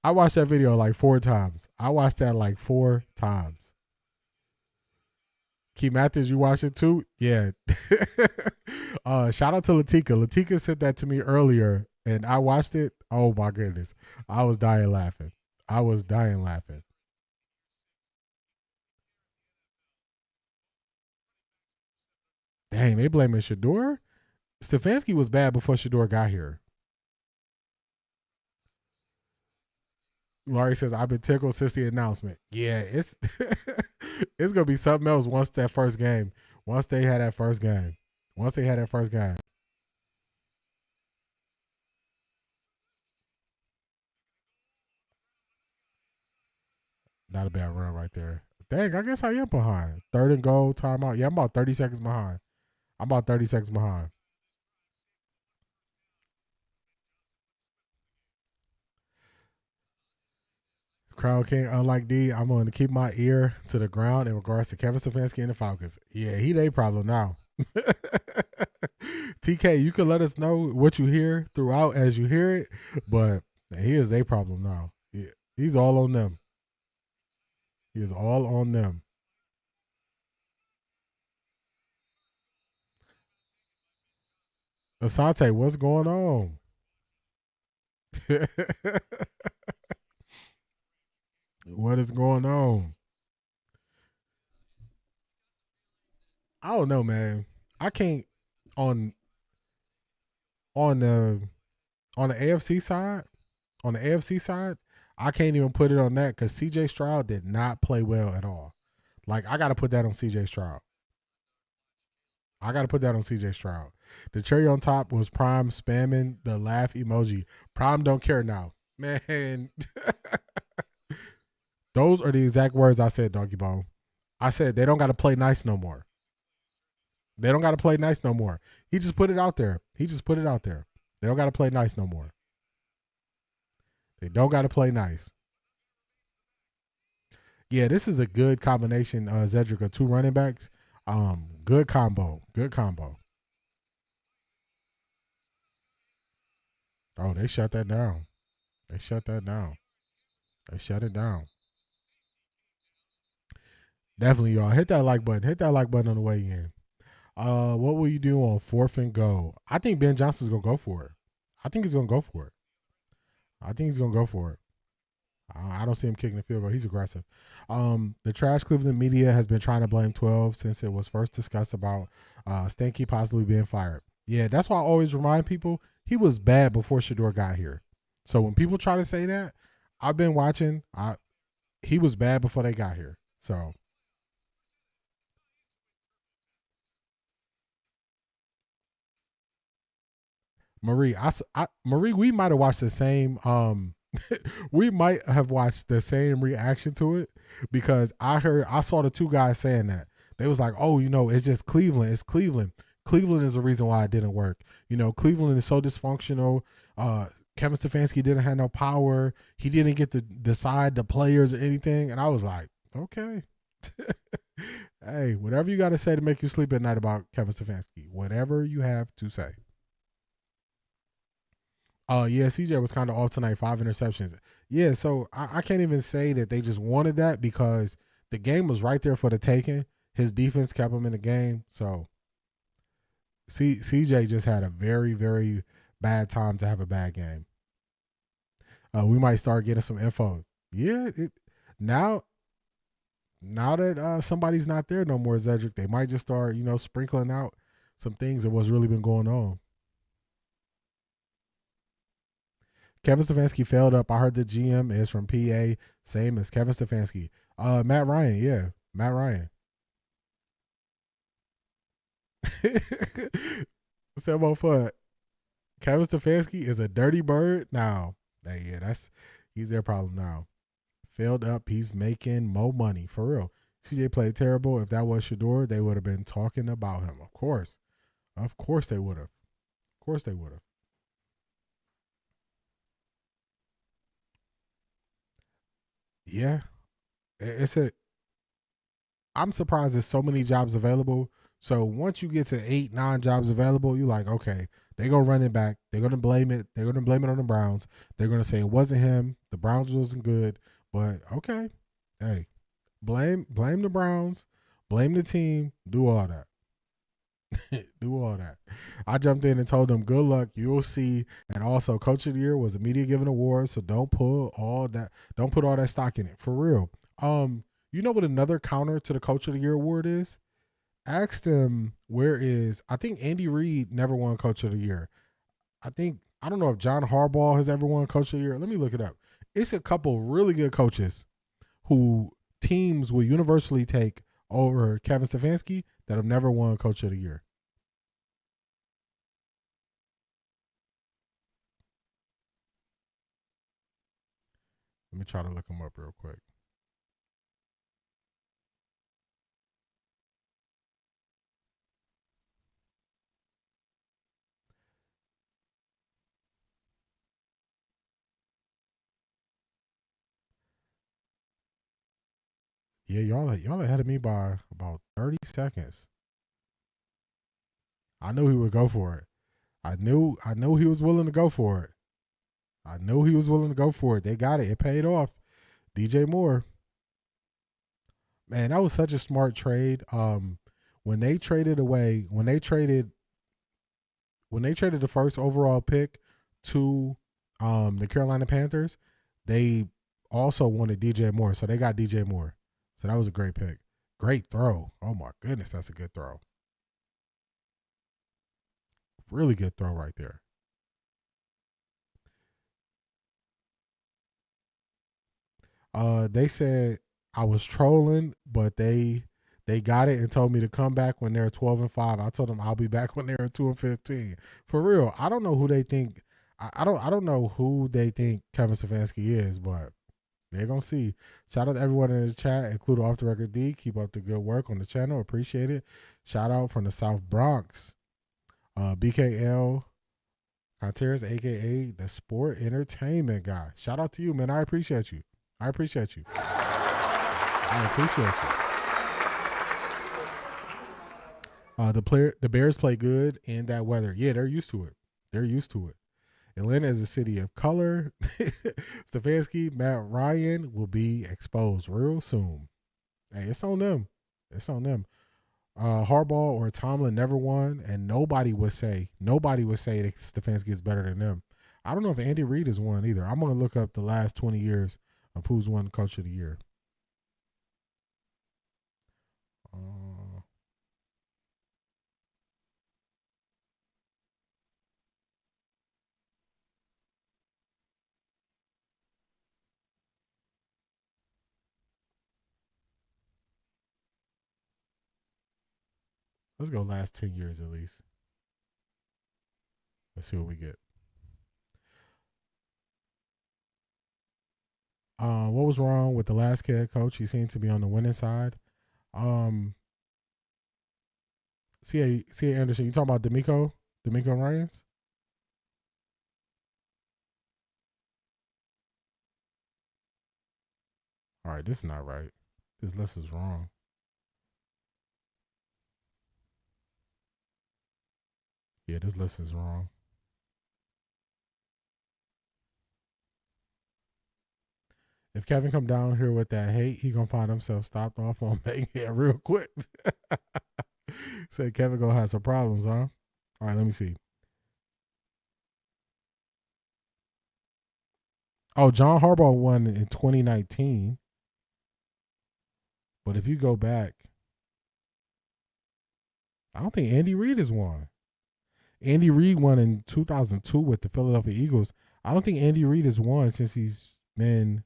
I watched that video like 4 times. I watched that like 4 times. Key Matthews, you watched it too? Yeah. Shout out to Latika. Latika sent that to me earlier, and I watched it. Oh my goodness, I was dying laughing. Dang, they blaming Shador? Stefanski was bad before Shador got here. Laurie says, I've been tickled since the announcement. Yeah, it's it's going to be something else once they had that first game. Not a bad run right there. Dang, I guess I am behind. 3rd and goal, timeout. Yeah, I'm about 30 seconds behind. Crown King, unlike D, I'm going to keep my ear to the ground in regards to Kevin Stefanski and the Falcons. Yeah, he their problem now. TK, you can let us know what you hear throughout as you hear it, but he is their problem now. Yeah, he's all on them. He is all on them. Asante, what's going on? What is going on? I don't know, man. I can't on the AFC side. On the AFC side, I can't even put it on that because CJ Stroud did not play well at all. Like, I got to put that on CJ Stroud. The cherry on top was Prime spamming the laugh emoji. Prime don't care now. Man. Those are the exact words I said, Doggy Bone. I said they don't got to play nice no more. He just put it out there. They don't got to play nice no more. Yeah, this is a good combination, Zedric, of 2 running backs. Good combo. Oh, they shut that down. They shut it down. Definitely, y'all. Hit that like button. On the way in. What will you do on 4th and goal? I think Ben Johnson's going to go for it. I think he's going to go for it. I don't see him kicking the field goal. He's aggressive. The trash Cleveland media has been trying to blame 12 since it was first discussed about Stanky possibly being fired. Yeah, that's why I always remind people he was bad before Shador got here. So when people try to say that, I've been watching. He was bad before they got here. So Marie, Marie, we might have watched the same. We might have watched the same reaction to it because I saw the two guys saying that they was like, oh, it's just Cleveland. It's Cleveland. Cleveland is the reason why it didn't work. Cleveland is so dysfunctional. Kevin Stefanski didn't have no power. He didn't get to decide the players or anything. And I was like, okay. Hey, whatever you got to say to make you sleep at night about Kevin Stefanski, whatever you have to say. Yeah, CJ was kind of off tonight, 5 interceptions. Yeah, so I can't even say that they just wanted that because the game was right there for the taking. His defense kept him in the game. So CJ just had a very, very bad time to have a bad game. We might start getting some info. Yeah, now that somebody's not there no more, Zedric, they might just start, sprinkling out some things of what's really been going on. Kevin Stefanski failed up. I heard the GM is from PA, same as Kevin Stefanski. Matt Ryan, yeah, Matt Ryan. Samo Fudd. Kevin Stefanski is a dirty bird now. Yeah, he's their problem now. Failed up. He's making more money for real. CJ played terrible. If that was Shador, they would have been talking about him. Of course they would have. Of course they would have. Yeah, I'm surprised there's so many jobs available. So once you get to 8, 9 jobs available, you're like, okay, they're going to run it back. They're going to blame it. They're going to blame it on the Browns. They're going to say it wasn't him. The Browns wasn't good. But okay, hey, blame the Browns. Blame the team. Do all that. Do all that. I jumped in and told them, good luck. You'll see. And also, Coach of the Year was a media given award. So don't put all that stock in it. For real. You know what another counter to the Coach of the Year award is? Ask them I think Andy Reid never won Coach of the Year. I don't know if John Harbaugh has ever won Coach of the Year. Let me look it up. It's a couple really good coaches who teams will universally take over Kevin Stefanski that have never won Coach of the Year. Let me try to look them up real quick. Yeah, y'all ahead of me by about 30 seconds. I knew he would go for it. I knew he was willing to go for it. They got it. It paid off. DJ Moore. Man, that was such a smart trade. When they traded the first overall pick to the Carolina Panthers, they also wanted DJ Moore. So they got DJ Moore. So that was a great pick. Great throw. Oh my goodness, that's a good throw. Really good throw right there. They said I was trolling, but they got it and told me to come back when they're 12-5. I told them I'll be back when they're 2-15. For real, I don't know who they think. I don't know who they think Kevin Stefanski is, but they're gonna see. Shout out to everyone in the chat, including Offtharecorddee. Keep up the good work on the channel. Appreciate it. Shout out from the South Bronx. BKL Contreras, aka the Sport Entertainment Guy. Shout out to you, man. I appreciate you. The Bears play good in that weather. Yeah, they're used to it. Atlanta is a city of color. Stefanski, Matt Ryan will be exposed real soon. Hey, it's on them. Harbaugh or Tomlin never won, and nobody would say that Stefanski is better than them. I don't know if Andy Reid has won either. I'm going to look up the last 20 years of who's won Coach of the Year. Let's go last 10 years at least. Let's see what we get. What was wrong with the last head coach? He seemed to be on the winning side. C.A. Anderson, you talking about D'Amico Ryans? All right, this is not right. This list is wrong. Yeah, this list is wrong. If Kevin come down here with that hate, he gonna find himself stopped off on Bankhead real quick. Said Kevin gonna have some problems, huh? All right, let me see. Oh, John Harbaugh won in 2019. But if you go back, I don't think Andy Reid has won. Andy Reid won in 2002 with the Philadelphia Eagles. I don't think Andy Reid has won since he's been.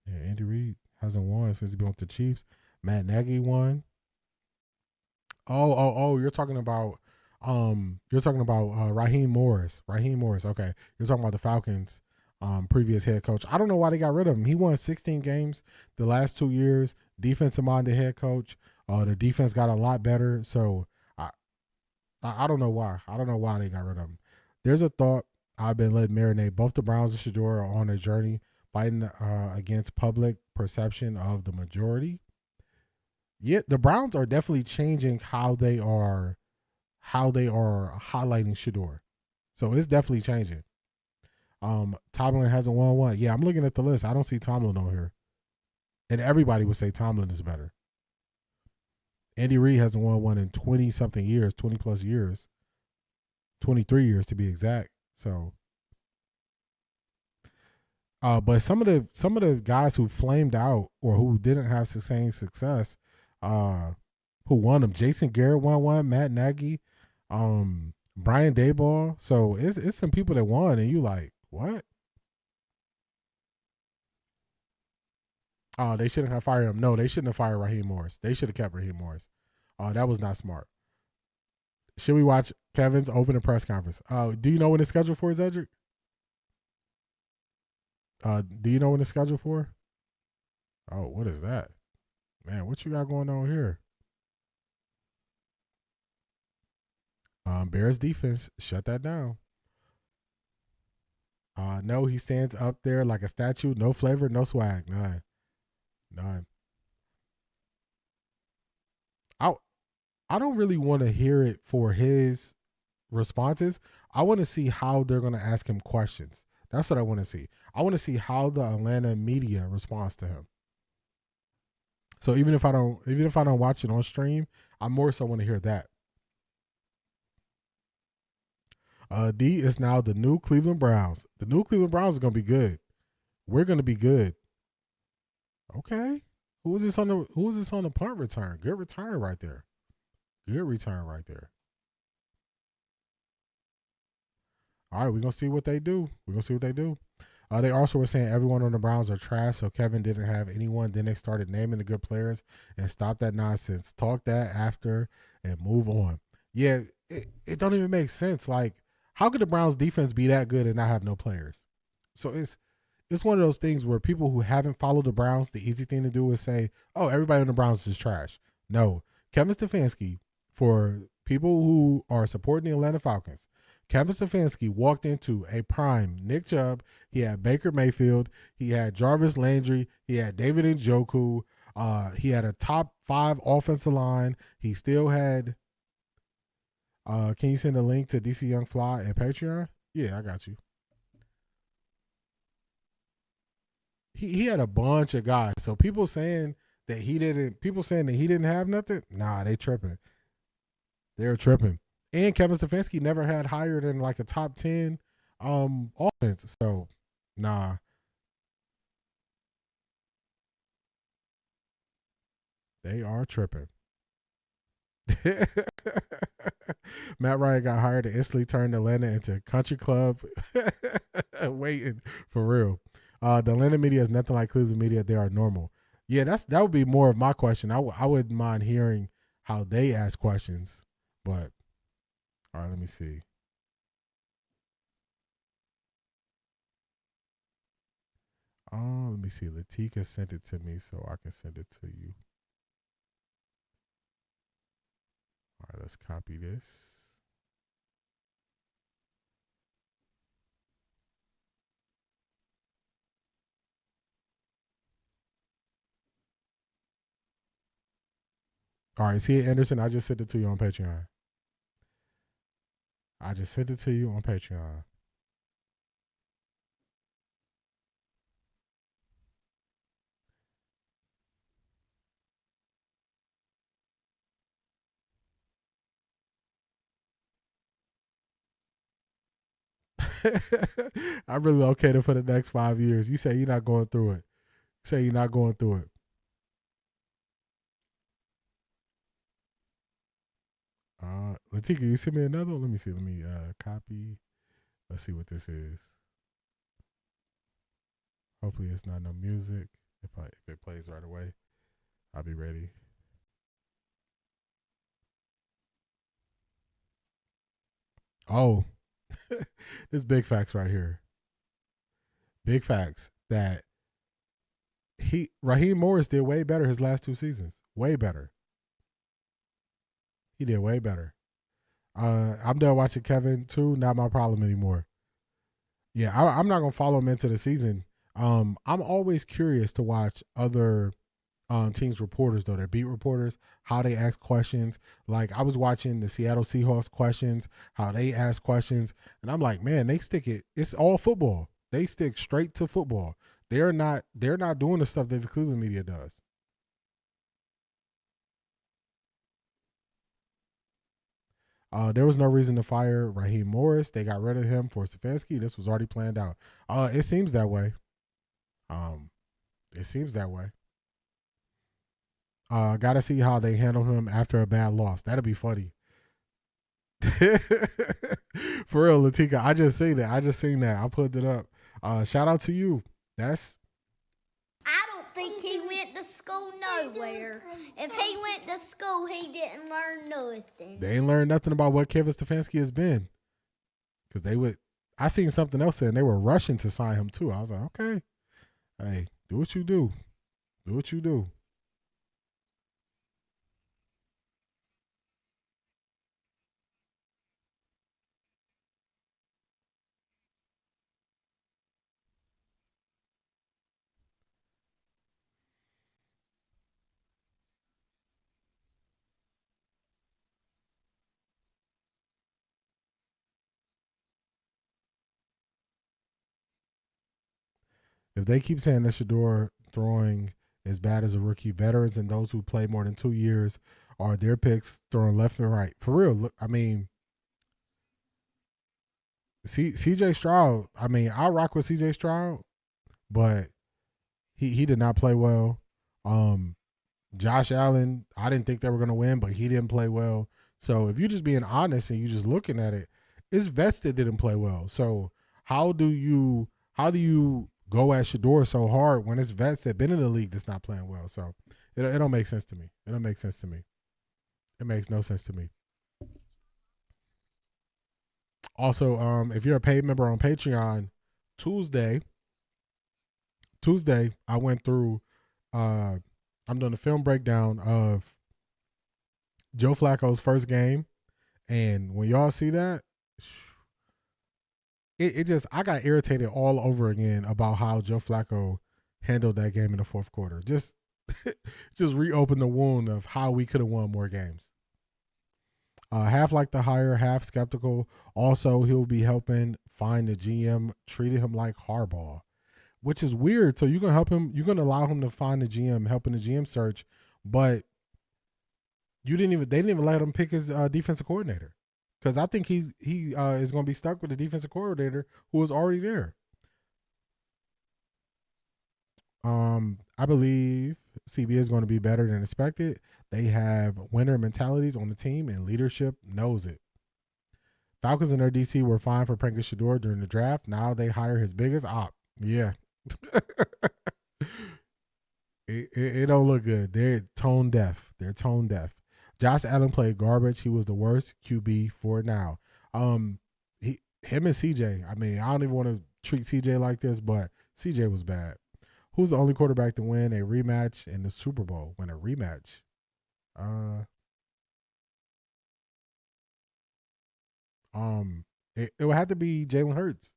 Yeah, Andy Reid hasn't won since he's been with the Chiefs. Matt Nagy won. Oh, you're talking about Raheem Morris. Raheem Morris, okay. You're talking about the Falcons previous head coach. I don't know why they got rid of him. He won 16 games the last 2 years. Defensive minded head coach. The defense got a lot better. So I don't know why. I don't know why they got rid of him. There's a thought I've been letting marinate. Both the Browns and Shador are on a journey fighting against public perception of the majority. Yeah, the Browns are definitely changing how they are highlighting Shador. So it's definitely changing. Tomlin hasn't won one. Yeah, I'm looking at the list. I don't see Tomlin on here. And everybody would say Tomlin is better. Andy Reid hasn't won one in 20-something years, 20-plus years. 23 years to be exact. So but some of the guys who flamed out or who didn't have sustained success, who won them. Jason Garrett won one, Matt Nagy, Brian Daboll. So it's some people that won, and you like, what? Oh, they shouldn't have fired him. No, they shouldn't have fired Raheem Morris. They should have kept Raheem Morris. That was not smart. Should we watch Kevin's opening press conference? Do you know when it's scheduled for, Zedric? Do you know when it's scheduled for? Oh, what is that? Man, what you got going on here? Bears defense, shut that down. No, he stands up there like a statue. No flavor, no swag. None. I don't really want to hear it for his responses. I want to see how they're going to ask him questions. That's what I want to see. I want to see how the Atlanta media responds to him. So even if I don't watch it on stream, I more so want to hear that. D is now the new Cleveland Browns. The new Cleveland Browns is going to be good. We're going to be good. Okay. Who is this on the punt return? Good return right there. Good return right there. All right, we're going to see what they do. They also were saying everyone on the Browns are trash, so Kevin didn't have anyone. Then they started naming the good players and stop that nonsense. Talk that after and move on. Yeah, it don't even make sense. Like, how could the Browns defense be that good and not have no players? So it's one of those things where people who haven't followed the Browns, the easy thing to do is say, oh, everybody on the Browns is trash. No, Kevin Stefanski, for people who are supporting the Atlanta Falcons, Kevin Stefanski walked into a prime Nick Chubb. He had Baker Mayfield. He had Jarvis Landry. He had David Njoku. He had a top 5 offensive line. He still had can you send a link to DC Young Fly and Patreon? Yeah, I got you. He had a bunch of guys. So people saying that he didn't have nothing, nah, they tripping. They're tripping. And Kevin Stefanski never had higher than like a top 10 offense. So, nah. They are tripping. Matt Ryan got hired and instantly turned Atlanta into a country club. Waiting for real. The Atlanta media is nothing like Cleveland media. They are normal. Yeah, that would be more of my question. I wouldn't mind hearing how they ask questions, but all right, let me see. Oh, let me see. Latika sent it to me, so I can send it to you. All right, let's copy this. All right, see it, Anderson? I just sent it to you on Patreon. I just sent it to you on Patreon. I relocated for the next 5 years. You say you're not going through it. You say you're not going through it. Latika, you send me another one? Let me see. Let me copy. Let's see what this is. Hopefully it's not no music. If it plays right away, I'll be ready. Oh, this big facts right here. Big facts that Raheem Morris did way better his last 2 seasons. Way better. He did way better. I'm done watching Kevin too. Not my problem anymore. Yeah, I'm not gonna follow him into the season. I'm always curious to watch other teams' reporters, though, their beat reporters, how they ask questions. Like I was watching the Seattle Seahawks questions, how they ask questions, and I'm like, man, they stick it. It's all football. They stick straight to football. They're not doing the stuff that the Cleveland media does. There was no reason to fire Raheem Morris. They got rid of him for Stefanski. This was already planned out. It seems that way. It seems that way. Got to see how they handle him after a bad loss. That'll be funny. For real, Latika. I just seen that. I put it up. Shout out to you. I don't think he went to school nowhere. If he went to school, he didn't learn nothing. They ain't learned nothing about what Kevin Stefanski has been. Because I seen something else saying they were rushing to sign him too. I was like, okay. Hey, do what you do. Do what you do. If they keep saying that Shador throwing as bad as a rookie, veterans and those who play more than 2 years are their picks throwing left and right. For real, look, I mean, CJ Stroud, I mean, I rock with CJ Stroud, but he did not play well. Josh Allen, I didn't think they were going to win, but he didn't play well. So if you're just being honest and you're just looking at it, it's vets that didn't play well. So how do you go at Shador so hard when it's vets that been in the league that's not playing well? So it don't make sense to me. It don't make sense to me. It makes no sense to me. Also, if you're a paid member on Patreon, Tuesday, I went through. I'm doing a film breakdown of Joe Flacco's first game, and when y'all see that, it just I got irritated all over again about how Joe Flacco handled that game in the fourth quarter. Just reopened the wound of how we could have won more games. Half like the hire, half skeptical. Also, he'll be helping find the GM, treating him like Harbaugh, which is weird. So you're gonna help him. You're gonna allow him to find the GM, helping the GM search, but they didn't even let him pick his defensive coordinator, because I think he is gonna be stuck with the defensive coordinator who was already there. I believe CB is going to be better than expected. They have winner mentalities on the team, and leadership knows it. Falcons and their DC were fine for pranking Shador during the draft. Now they hire his biggest op. Yeah. It don't look good. They're tone deaf. Josh Allen played garbage. He was the worst QB for now. Him and CJ. I mean, I don't even want to treat CJ like this, but CJ was bad. Who's the only quarterback to win a rematch in the Super Bowl? Win a rematch? It would have to be Jalen Hurts.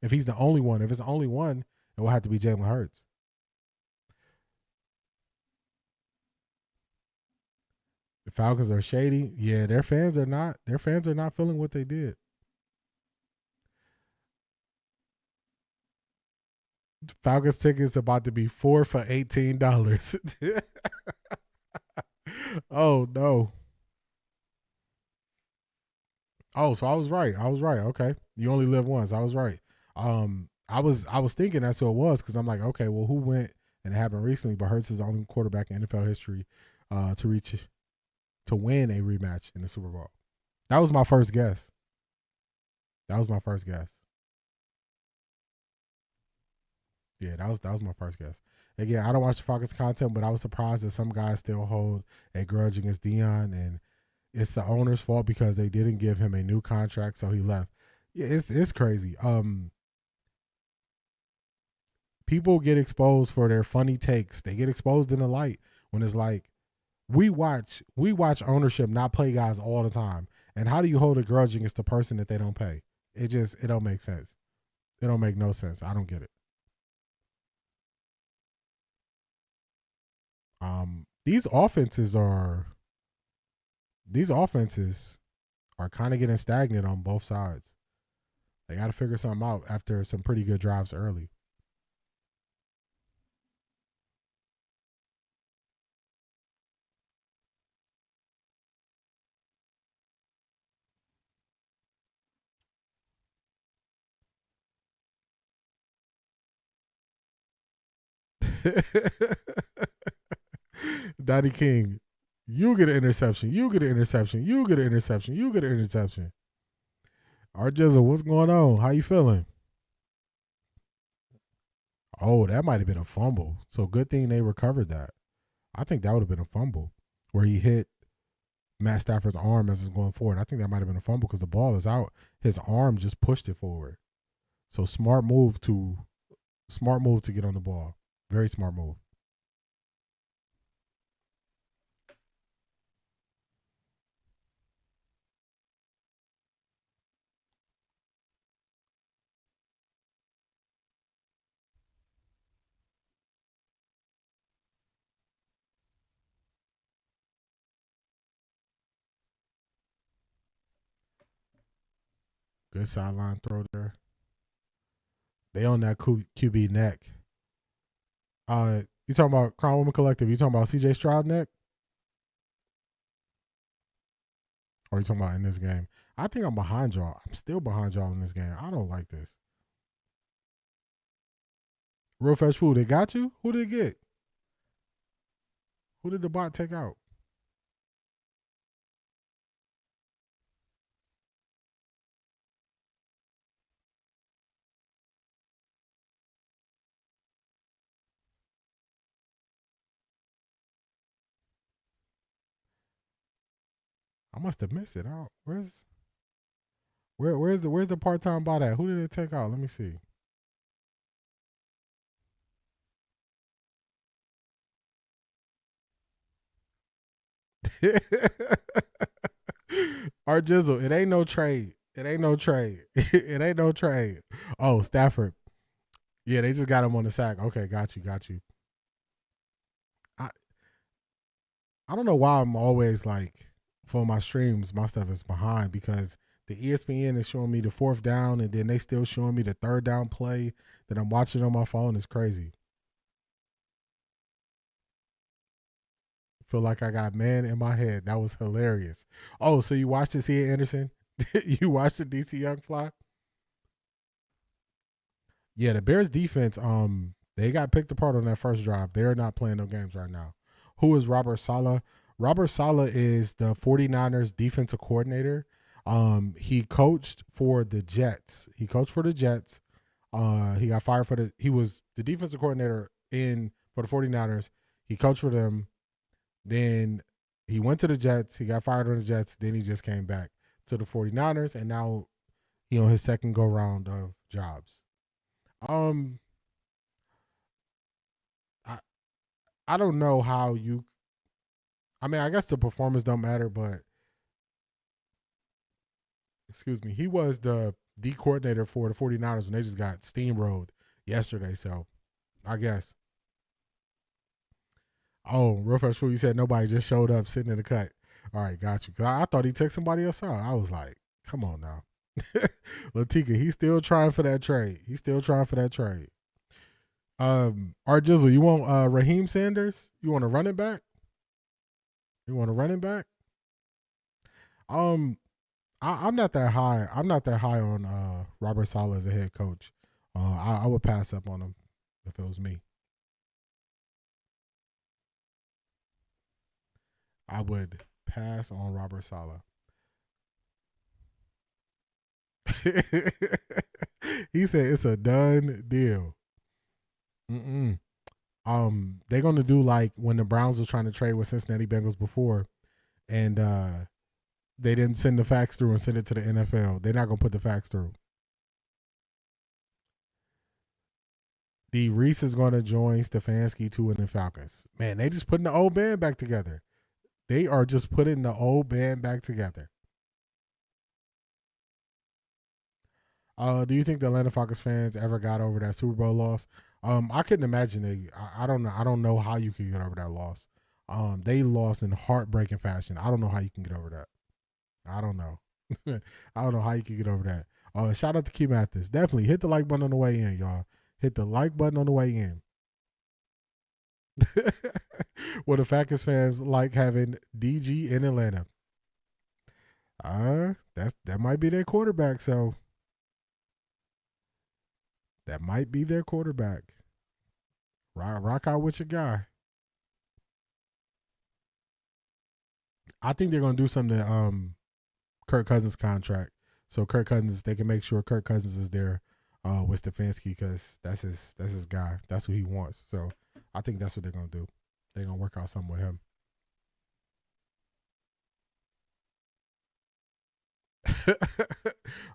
If he's the only one, if it's the only one, it will have to be Jalen Hurts. The Falcons are shady. Yeah, their fans are not. Their fans are not feeling what they did. Falcons tickets about to be 4 for $18. Oh no. Oh, so I was right. Okay, you only live once. I was right. I was thinking that's who it was because I'm like, okay, well, who went and it happened recently? But Hurts is the only quarterback in NFL history to win a rematch in the Super Bowl. That was my first guess. Yeah, that was my first guess. Again, I don't watch the Falcons content, but I was surprised that some guys still hold a grudge against Dion, and it's the owner's fault because they didn't give him a new contract, so he left. Yeah, it's crazy. People get exposed for their funny takes. They get exposed in the light when it's like we watch ownership not play guys all the time. And how do you hold a grudge against the person that they don't pay? It don't make sense. It don't make no sense. I don't get it. These offenses are kind of getting stagnant on both sides. They got to figure something out after some pretty good drives early. Donnie King, you get an interception. You get an interception. You get an interception. You get an interception. Art Jizzle, what's going on? How you feeling? Oh, that might have been a fumble. So good thing they recovered that. I think that would have been a fumble where he hit Matt Stafford's arm as it's going forward. I think that might have been a fumble because the ball is out. His arm just pushed it forward. So smart move to get on the ball. Very smart move. Good sideline throw there. They on that QB neck. You talking about Crown Woman Collective? You talking about CJ Stroud neck? Or you talking about in this game? I think I'm behind y'all. I'm still behind y'all in this game. I don't like this. Real Fresh Food, they got you? Who did they get? Who did the bot take out? I must have missed it. Where's the part-time bot at? Who did it take out? Let me see. Art Jizzle, it ain't no trade. It ain't no trade. Oh, Stafford. Yeah, they just got him on the sack. Okay, got you. I don't know why I'm always like, for my streams, my stuff is behind because the ESPN is showing me the 4th down and then they still showing me the 3rd down play that I'm watching on my phone. Is crazy. Feel like I got man in my head. That was hilarious. Oh, so you watched this here, Anderson? You watched the DC Young fly? Yeah, the Bears defense, they got picked apart on that first drive. They're not playing no games right now. Who is Robert Saleh? Robert Saleh is the 49ers defensive coordinator. He coached for the Jets. He got fired he was the defensive coordinator for the 49ers. He coached for them. Then he went to the Jets. He got fired on the Jets. Then he just came back to the 49ers, and now he on his second go round of jobs. I don't know how you. I mean, I guess the performance don't matter, but excuse me, he was the D coordinator for the 49ers when they just got steamrolled yesterday. So I guess. Oh, real fast food, you said nobody just showed up sitting in the cut. All right, got you. 'Cause I thought he took somebody else out. I was like, come on now. Latika, he's still trying for that trade. Art Jizzle, you want Raheem Sanders? You want a running back? I'm not that high. I'm not that high on Robert Saleh as a head coach. I would pass up on him if it was me. I would pass on Robert Saleh. He said it's a done deal. They're gonna do like when the Browns was trying to trade with Cincinnati Bengals before, and they didn't send the fax through and send it to the NFL. They're not gonna put the fax through. D. Reese is gonna join Stefanski too in the Falcons. Man, they just putting the old band back together. They are just putting the old band back together. Do you think the Atlanta Falcons fans ever got over that Super Bowl loss? I couldn't imagine I don't know. I don't know how you could get over that loss. They lost in heartbreaking fashion. I don't know how you can get over that. I don't know. I don't know how you can get over that. Shout out to Key Mathis. Definitely hit the like button on the way in, y'all. Hit the like button on the way in. Well, the Falcons fans like having DG in Atlanta. That might be their quarterback. So that might be their quarterback. Rock out with your guy. I think they're gonna do something to Kirk Cousins' contract. So Kirk Cousins, they can make sure Kirk Cousins is there with Stefanski because that's his guy. That's who he wants. So I think that's what they're gonna do. They're gonna work out something with him.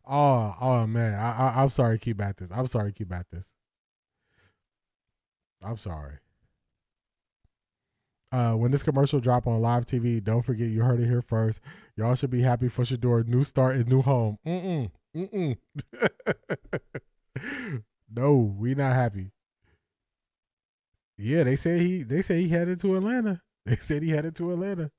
oh man, I'm sorry. Keep at this. I'm sorry. When this commercial drop on live TV, don't forget you heard it here first. Y'all should be happy for Shador. New start and new home. No, we not happy. Yeah, they say he headed to Atlanta. They said he headed to Atlanta.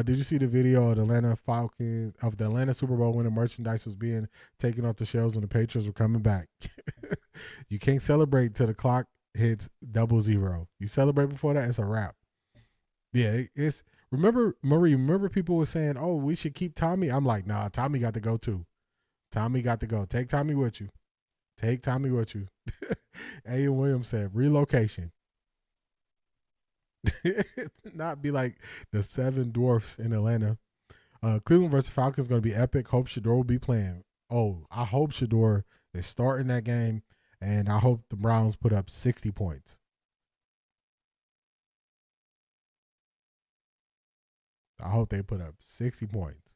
Did you see the video of the Atlanta Falcons of the Atlanta Super Bowl when the merchandise was being taken off the shelves when the Patriots were coming back? You can't celebrate till the clock hits 00. You celebrate before that, it's a wrap. Yeah, it's remember people were saying, "Oh, we should keep Tommy." I'm like, "Nah, Tommy got to go too. Tommy got to go. Take Tommy with you. A. Williams said, "Relocation." Not be like the Seven Dwarfs in Atlanta. Cleveland versus Falcons is going to be epic. Hope Shador will be playing. Oh, I hope Shador is starting that game, and I hope the Browns put up 60 points. I hope they put up 60 points.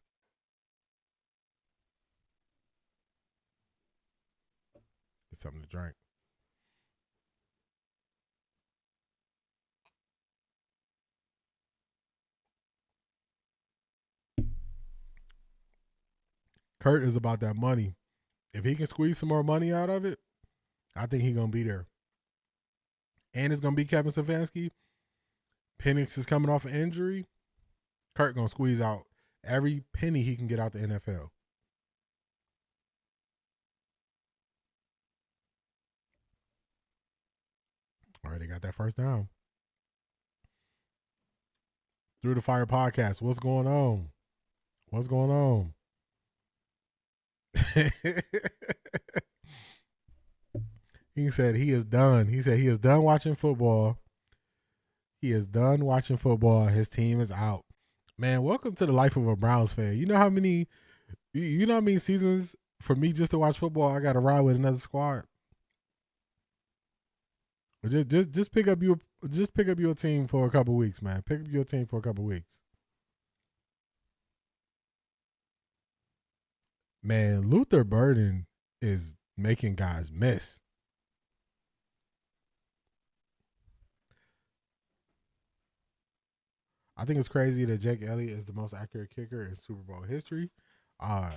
Get something to drink. Kurt is about that money. If he can squeeze some more money out of it, I think he's going to be there. And it's going to be Kevin Stefanski. Penix is coming off an injury. Kurt going to squeeze out every penny he can get out the NFL. All right, they got that first down. Through the Fire podcast. What's going on? He said he is done. He said he is done watching football. His team is out. Man, welcome to the life of a Browns fan. You know how many seasons for me just to watch football I got to ride with another squad? Just pick up your team for a couple weeks, man. Pick up your team for a couple weeks. Man, Luther Burden is making guys miss. I think it's crazy that Jake Elliott is the most accurate kicker in Super Bowl history. I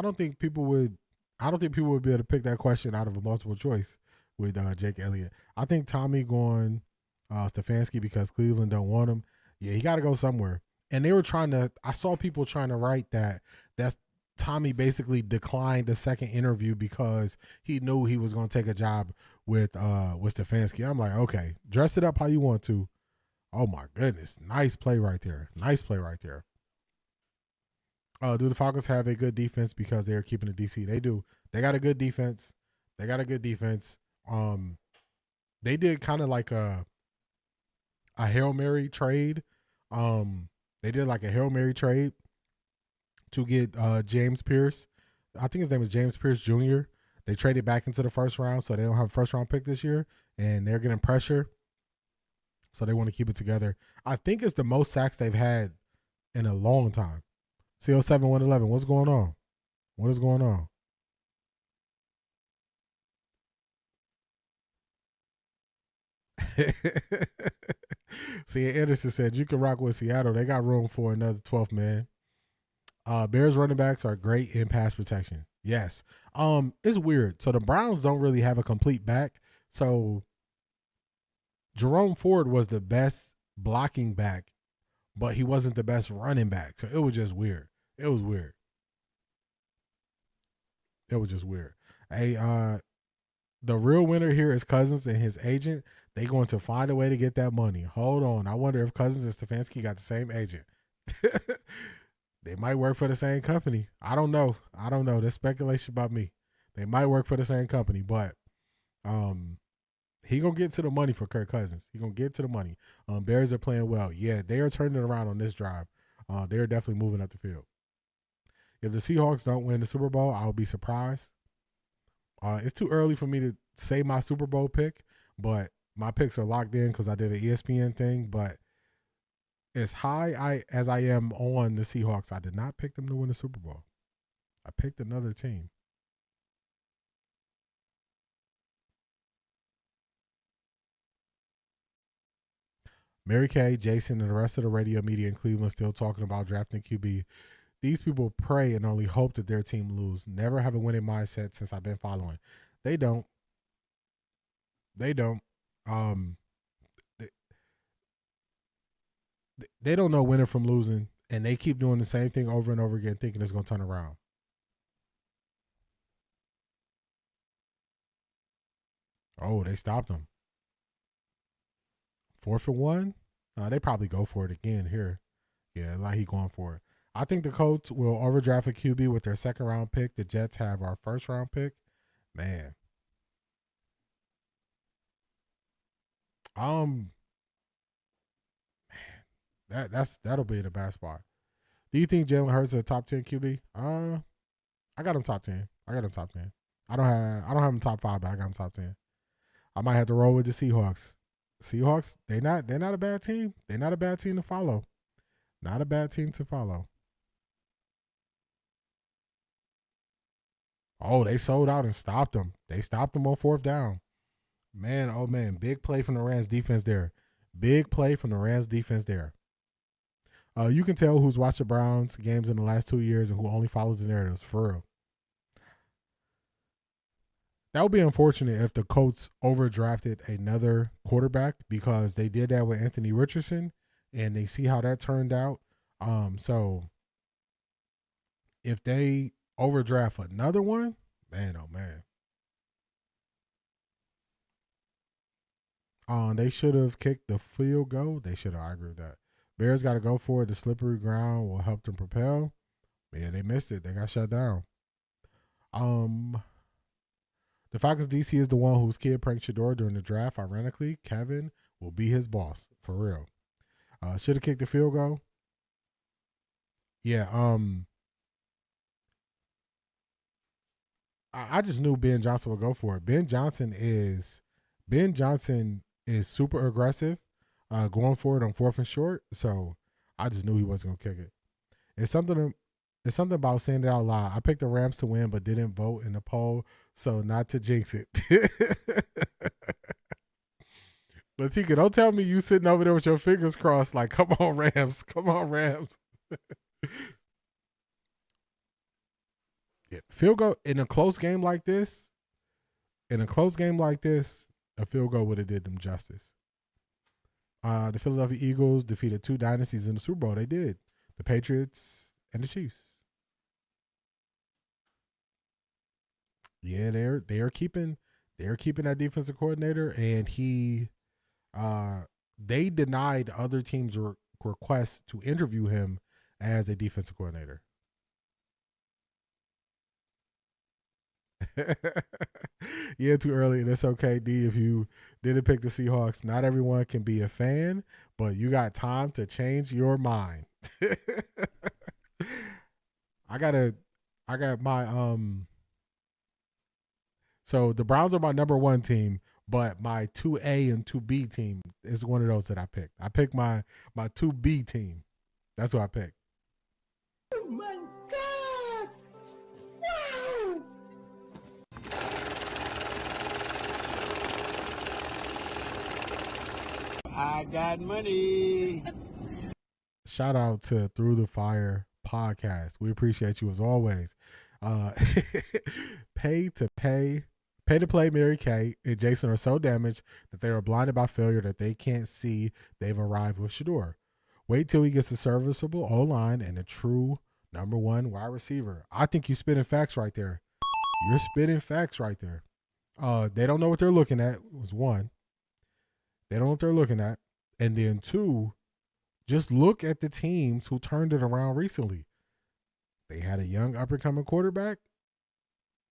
don't think people would be able to pick that question out of a multiple choice with Jake Elliott. I think Tommy going Stefanski because Cleveland don't want him. Yeah, he got to go somewhere. And they were I saw people trying to write that's Tommy basically declined the second interview because he knew he was going to take a job with Stefanski. I'm like, okay, dress it up how you want to. Oh my goodness, nice play right there. Nice play right there. Do the Falcons have a good defense because they're keeping the DC? They do. They got a good defense. They did kind of like a Hail Mary trade. They did like a Hail Mary trade to get James Pierce. I think his name is James Pierce Jr. They traded back into the first round, so they don't have a first round pick this year, and they're getting pressure. So they want to keep it together. I think it's the most sacks they've had in a long time. CO7 111. What's going on? What is going on? See, Anderson said you can rock with Seattle. They got room for another 12th man. Bears running backs are great in pass protection. Yes. It's weird. So the Browns don't really have a complete back. So Jerome Ford was the best blocking back, but he wasn't the best running back. So it was just weird. It was weird. It was just weird. Hey, the real winner here is Cousins and his agent. They going to find a way to get that money. Hold on. I wonder if Cousins and Stefanski got the same agent. They might work for the same company. I don't know. There's speculation about me. They might work for the same company, but he gonna get to the money for Kirk Cousins. He gonna get to the money. Bears are playing well. Yeah, they are turning it around on this drive. They're definitely moving up the field. If the Seahawks don't win the Super Bowl, I'll be surprised. It's too early for me to say my Super Bowl pick, but my picks are locked in because I did an ESPN thing. But as high as I am on the Seahawks, I did not pick them to win the Super Bowl. I picked another team. Mary Kay, Jason, and the rest of the radio media in Cleveland still talking about drafting QB. These people pray and only hope that their team lose. Never have a winning mindset since I've been following. They don't. They don't. They don't know winning from losing, and they keep doing the same thing over and over again, thinking it's going to turn around. Oh, they stopped him. 4th and 1? They probably go for it again here. Yeah, like he going for it. I think the Colts will overdraft a QB with their second round pick. The Jets have our first round pick. Man. That'll be in the bad spot. Do you think Jalen Hurts is a top 10 QB? I got him top 10. I don't have him top 5, but I got him top 10. I might have to roll with the Seahawks. Seahawks, they're not a bad team. They're not a bad team to follow. Not a bad team to follow. Oh, they sold out and stopped them. They stopped them on 4th down. Man, oh man, big play from the Rams defense there. Big play from the Rams defense there. You can tell who's watched the Browns games in the last 2 years and who only follows the narratives, for real. That would be unfortunate if the Colts overdrafted another quarterback because they did that with Anthony Richardson and they see how that turned out. So if they overdraft another one, man, oh man. They should have kicked the field goal. They should have. I agree with that. Bears got to go for it. The slippery ground will help them propel. Man, they missed it. They got shut down. The Falcons DC is the one whose kid pranked Shador during the draft. Ironically, Kevin will be his boss. For real. Should have kicked the field goal. Yeah. I just knew Ben Johnson would go for it. Ben Johnson is Ben Johnson is super aggressive, going for it on 4th and short. So I just knew he wasn't gonna kick it. It's something about saying it out loud. I picked the Rams to win, but didn't vote in the poll, so not to jinx it. Latika, don't tell me you sitting over there with your fingers crossed like, come on, Rams. Come on, Rams. Yeah, field goal in a close game like this, a field goal would have did them justice. The Philadelphia Eagles defeated 2 dynasties in the Super Bowl. They did. The Patriots and the Chiefs. Yeah, they're keeping that defensive coordinator, and they denied other teams' requests to interview him as a defensive coordinator. Yeah, too early, and it's okay, D, if you didn't pick the Seahawks. Not everyone can be a fan, but you got time to change your mind. I got my so the Browns are my number 1 team, but my 2A and 2B team is one of those that I picked. I picked my 2B team. That's what I picked. Oh my God! Wow! I got money. Shout out to Through the Fire podcast. We appreciate you as always. Pay to play Mary Kay and Jason are so damaged that they are blinded by failure that they can't see they've arrived with Shador. Wait till he gets a serviceable O-line and a true number 1 wide receiver. I think you're spitting facts right there. You're spitting facts right there. They don't know what they're looking at, was 1. They don't know what they're looking at. And then 2, just look at the teams who turned it around recently. They had a young up-and-coming quarterback.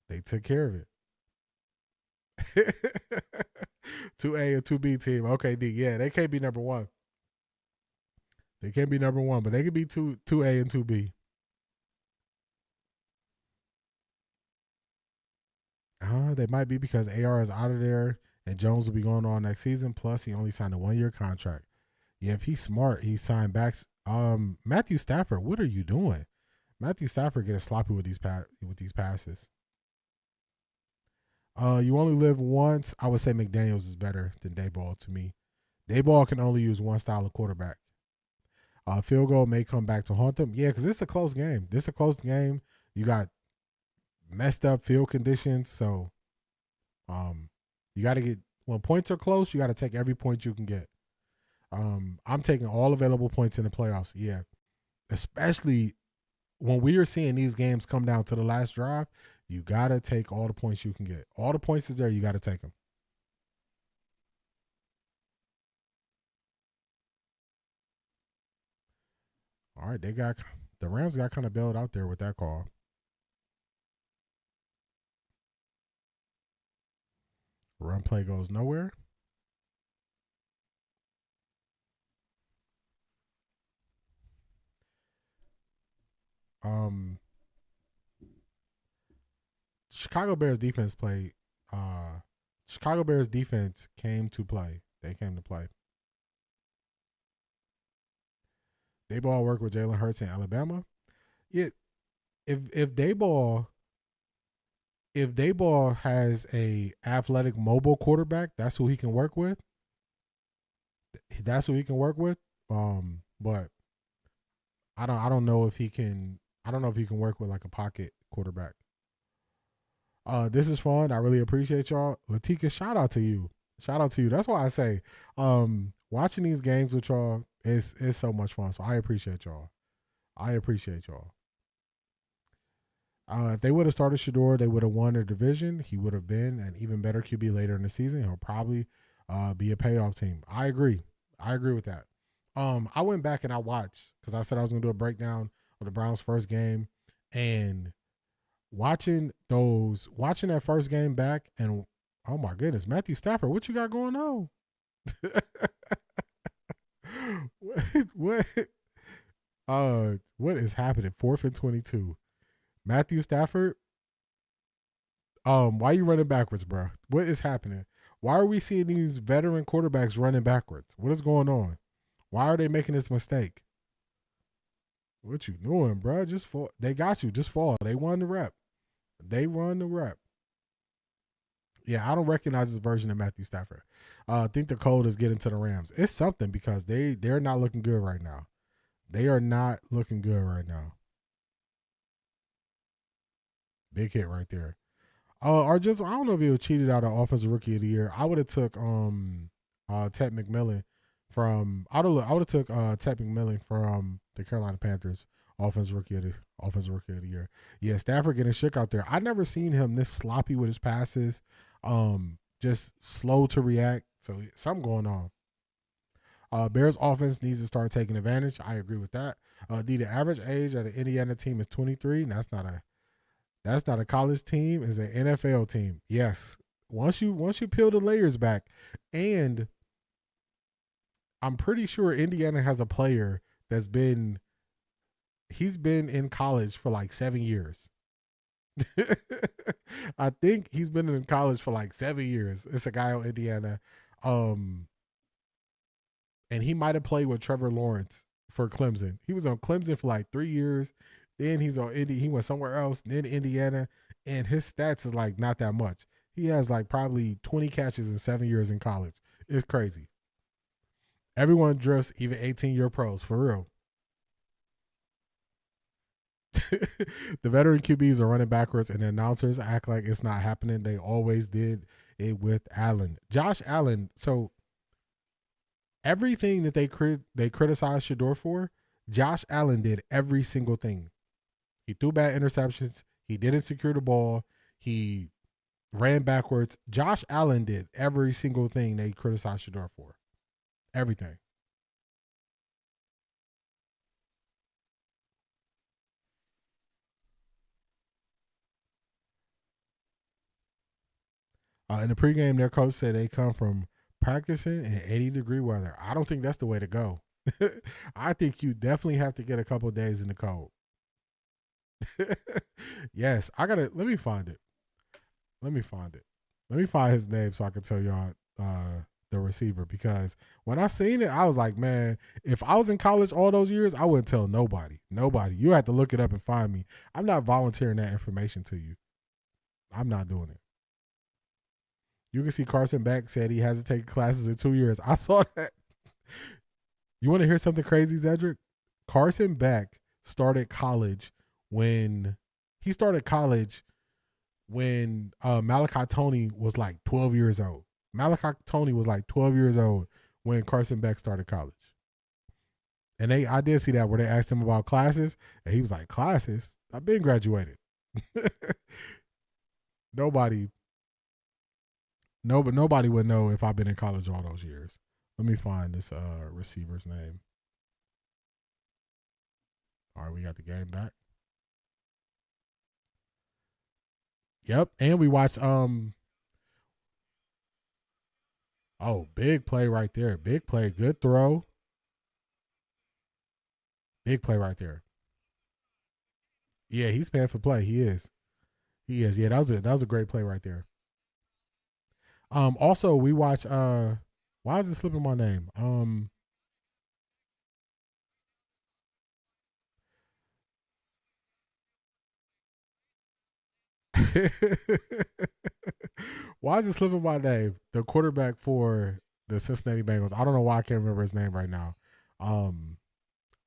They took care of it. 2A and 2B team. Okay, D. Yeah, they can't be number 1. They can't be number 1, but they could be 2A and 2B. They might be because AR is out of there and Jones will be going on next season. Plus, he only signed a 1-year contract. Yeah, if he's smart, he signed back. Matthew Stafford, what are you doing? Matthew Stafford getting sloppy with these passes. You only live once. I would say McDaniels is better than Daboll to me. Daboll can only use one style of quarterback. Field goal may come back to haunt them. Yeah, because it's a close game. You got messed up field conditions. So you got to get, when points are close, you got to take every point you can get. I'm taking all available points in the playoffs. Yeah, especially when we are seeing these games come down to the last drive, you got to take all the points you can get. All the points is there, you got to take them. All right, the Rams got kind of bailed out there with that call. Run play goes nowhere. Chicago Bears defense came to play. They came to play. Daboll worked with Jalen Hurts in Alabama. Yeah, if Daboll has a athletic, mobile quarterback, that's who he can work with. But I don't know if he can. I don't know if he can work with like a pocket quarterback. This is fun. I really appreciate y'all. Latika, shout out to you. That's why I say, watching these games with y'all is so much fun. So I appreciate y'all. If they would have started Shador, they would have won their division. He would have been an even better QB later in the season. He'll probably be a payoff team. I agree with that. I went back and I watched because I said I was going to do a breakdown of the Browns' first game, and watching that first game back, and oh my goodness, Matthew Stafford, what you got going on? What is happening? 4th and 22. Matthew Stafford, why you running backwards, bro? What is happening? Why are we seeing these veteran quarterbacks running backwards? What is going on? Why are they making this mistake? What you doing, bro? Just fall. They got you. Just fall. They won the rep. They run the rep. Yeah, I don't recognize this version of Matthew Stafford. I think the code is getting to the Rams. It's something because they're not looking good right now. They are not looking good right now. Big hit right there. I don't know if he was cheated out of Offensive Rookie of the Year. I would have took Ted McMillan from I would have took Ted McMillan from the Carolina Panthers Offensive Rookie of the Year. Yeah, Stafford getting shook out there. I never seen him this sloppy with his passes. Just slow to react. So something going on. Bears offense needs to start taking advantage. I agree with that. The average age of the Indiana team is 23. And that's not a college team. It's an NFL team. Yes. Once you peel the layers back, and I'm pretty sure Indiana has a player he's been in college for like 7 years. I think he's been in college for like 7 years. It's a guy on Indiana. And he might have played with Trevor Lawrence for Clemson. He was on Clemson for like 3 years. Then he's on Indy. He went somewhere else, then Indiana, and his stats is like not that much. He has like probably 20 catches in 7 years in college. It's crazy. Everyone drifts, even 18-year pros, for real. The veteran QBs are running backwards, and the announcers act like it's not happening. They always did it with Allen. Josh Allen, so everything that they criticized Shador for, Josh Allen did every single thing. He threw bad interceptions. He didn't secure the ball. He ran backwards. Josh Allen did every single thing they criticized Shador for. Everything. In the pregame, their coach said they come from practicing in 80-degree weather. I don't think that's the way to go. I think you definitely have to get a couple of days in the cold. Yes, let me find it. Let me find his name so I can tell y'all the receiver, because when I seen it, I was like, man, if I was in college all those years, I wouldn't tell nobody. You have to look it up and find me. I'm not volunteering that information to you. I'm not doing it. You can see Carson Beck said he hasn't taken classes in 2 years. I saw that. You want to hear something crazy, Zedric? Carson Beck started college when Malachi Tony was like 12 years old. Malachi Tony was like 12 years old when Carson Beck started college. And I did see that where they asked him about classes, and he was like, classes? I've been graduated. Nobody would know if I've been in college all those years. Let me find this receiver's name. All right, we got the game back. Yep, and we watched big play right there. Big play, good throw. Big play right there. Yeah, he's paying for play. He is. Yeah, that was a great play right there. Also we watch why is it slipping my name? Why is it slipping my name? The quarterback for the Cincinnati Bengals. I don't know why I can't remember his name right now.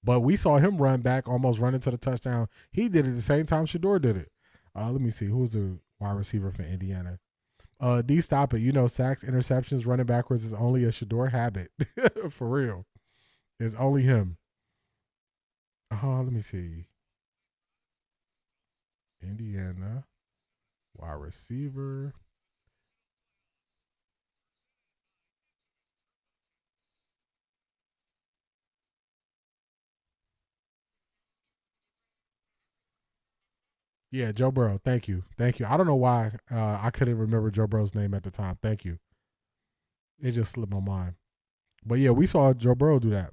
But we saw him run back, almost run into the touchdown. He did it at the same time Shador did it. Let me see. Who's the wide receiver for Indiana? D, stop it. You know, sacks, interceptions, running backwards is only a Shador habit. For real. It's only him. Let me see. Indiana. Wide receiver. Yeah, Joe Burrow. Thank you. I don't know why I couldn't remember Joe Burrow's name at the time. Thank you. It just slipped my mind. But yeah, we saw Joe Burrow do that.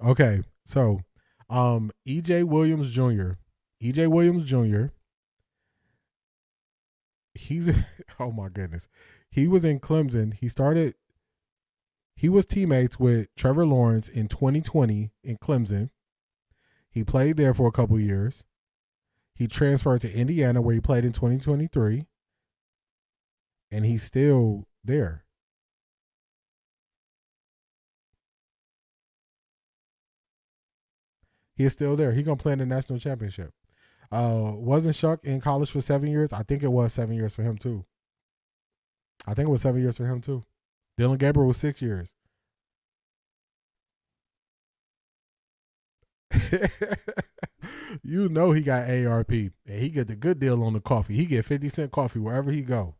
Okay, so EJ Williams Jr. EJ Williams Jr. He's oh my goodness. He was in Clemson. He was teammates with Trevor Lawrence in 2020 in Clemson. He played there for a couple years. He transferred to Indiana where he played in 2023. And he's still there. He is still there. He's going to play in the national championship. Wasn't Shuck in college for 7 years? I think it was 7 years for him too. Dylan Gabriel was 6 years. You know he got ARP. And he get the good deal on the coffee. He get 50-cent coffee wherever he go.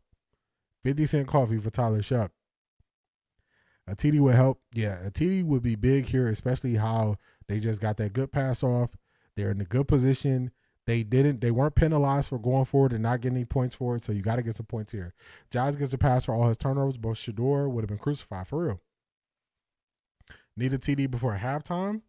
50-cent coffee for Tyler Shuck. A TD would help. Yeah, a TD would be big here, especially how they just got that good pass off. They're in a good position. They weren't penalized for going forward and not getting any points for it, so you got to get some points here. Giles gets a pass for all his turnovers, but Shador would have been crucified for real. Need a TD before halftime.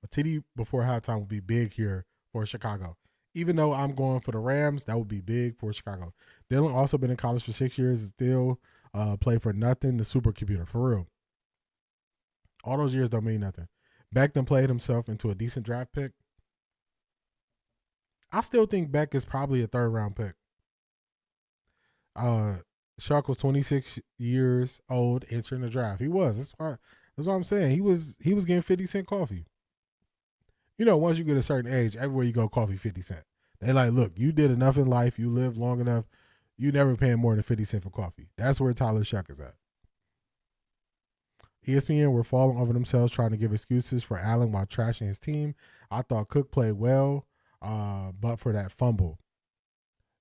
A TD before halftime would be big here for Chicago. Even though I'm going for the Rams, that would be big for Chicago. Dylan also been in college for 6 years and still play for nothing, the supercomputer, for real. All those years don't mean nothing. Beckton played himself into a decent draft pick. I still think Beck is probably a third-round pick. Shark was 26 years old entering the draft. He was. That's what I'm saying. He was getting 50-cent coffee. You know, once you get a certain age, everywhere you go, coffee 50 cents. They like, look, you did enough in life. You lived long enough. You never paying more than 50 cents for coffee. That's where Tyler Shuck is at. ESPN were falling over themselves trying to give excuses for Allen while trashing his team. I thought Cook played well, but for that fumble.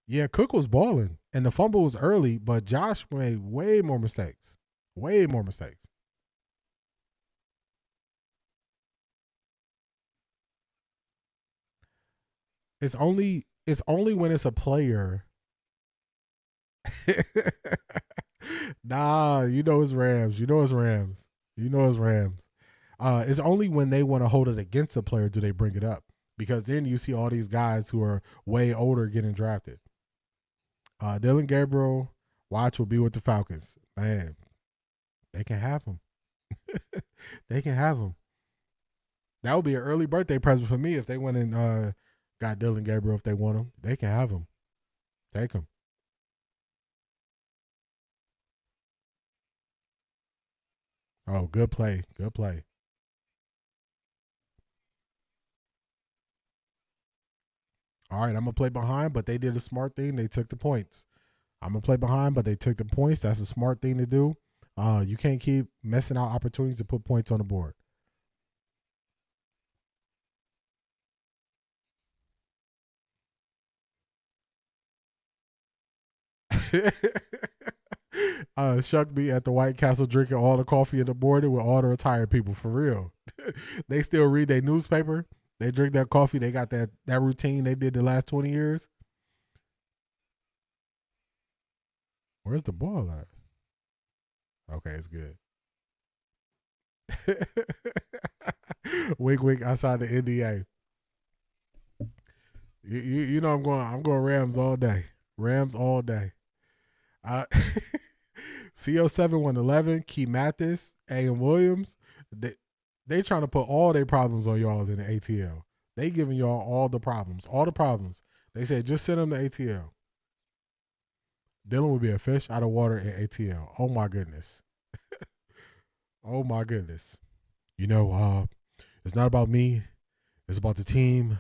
Yeah, Cook was balling, and the fumble was early, but Josh made way more mistakes. Way more mistakes. It's only when it's a player. Nah, you know it's Rams. It's only when they want to hold it against a player do they bring it up, because then you see all these guys who are way older getting drafted. Dylan Gabriel, watch, will be with the Falcons. Man, they can have him. They can have him. That would be an early birthday present for me if they went and got Dylan Gabriel. If they want him, they can have him. Take him. Oh, good play. Good play. All right, I'm going to play behind, but they did a smart thing. They took the points. I'm going to play behind, but they took the points. That's a smart thing to do. You can't keep messing out opportunities to put points on the board. Shuck be at the White Castle drinking all the coffee in the morning with all the retired people, for real. They still read their newspaper. They drink their coffee. They got that routine they did the last 20 years. Where's the ball at? Okay, it's good. Wink, wink, outside the NDA. You know I'm going Rams all day. Rams all day. CO7-111, Key Mathis, A.M. Williams, they trying to put all their problems on y'all in the ATL. They giving y'all all the problems. They said just send them to ATL. Dylan would be a fish out of water in ATL. Oh my goodness. Oh my goodness. You know, it's not about me. It's about the team,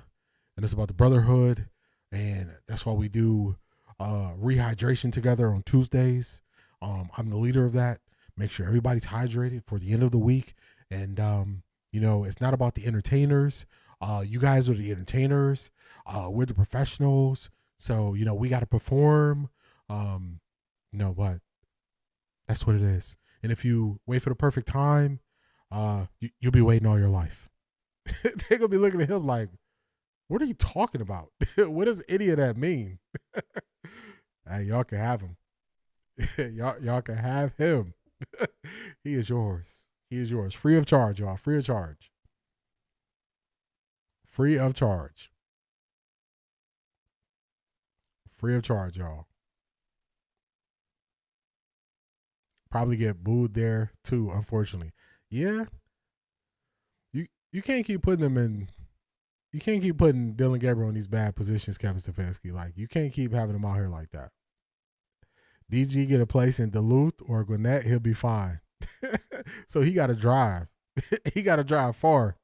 and it's about the brotherhood, and that's why we do rehydration together on Tuesdays. I'm the leader of that. Make sure everybody's hydrated for the end of the week. And, you know, it's not about the entertainers. You guys are the entertainers. We're the professionals. So, you know, we got to perform. You know, but that's what it is. And if you wait for the perfect time, you'll be waiting all your life. They're going to be looking at him like, what are you talking about? What does any of that mean? Hey, y'all can have him. y'all can have him. He is yours. He is yours. Free of charge, y'all. Free of charge. Free of charge. Free of charge, y'all. Probably get booed there too, unfortunately. Yeah. You can't keep putting them in. You can't keep putting Dylan Gabriel in these bad positions, Kevin Stefanski. Like, you can't keep having him out here like that. DG get a place in Duluth or Gwinnett, he'll be fine. So he got to drive. He got to drive far.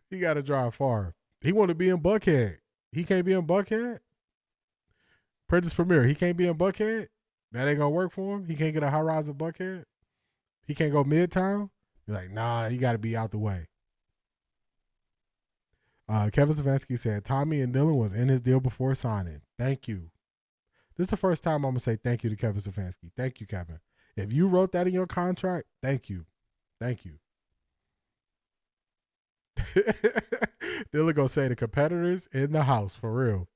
He got to drive far. He want to be in Buckhead. He can't be in Buckhead. Prentice Premier, he can't be in Buckhead. That ain't going to work for him. He can't get a high rise in Buckhead. He can't go Midtown. You're like, nah, he got to be out the way. Kevin Stefanski said Tommy and Dylan was in his deal before signing. Thank you. This is the first time I'm going to say thank you to Kevin Stefanski. Thank you, Kevin. If you wrote that in your contract, thank you. Thank you. Dylan going to say the competitors in the house, for real.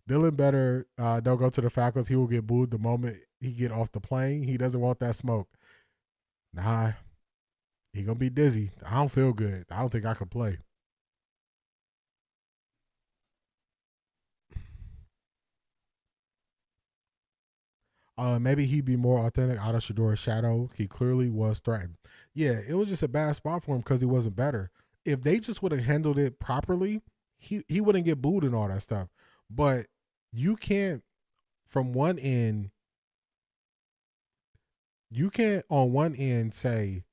Dylan better don't go to the Falcons. He will get booed the moment he get off the plane. He doesn't want that smoke. Nah, he going to be dizzy. I don't feel good. I don't think I could play. Maybe he'd be more authentic out of Shadour's shadow. He clearly was threatened. Yeah, it was just a bad spot for him because he wasn't better. If they just would have handled it properly, he wouldn't get booed and all that stuff. But you can't, from one end, you can't on one end say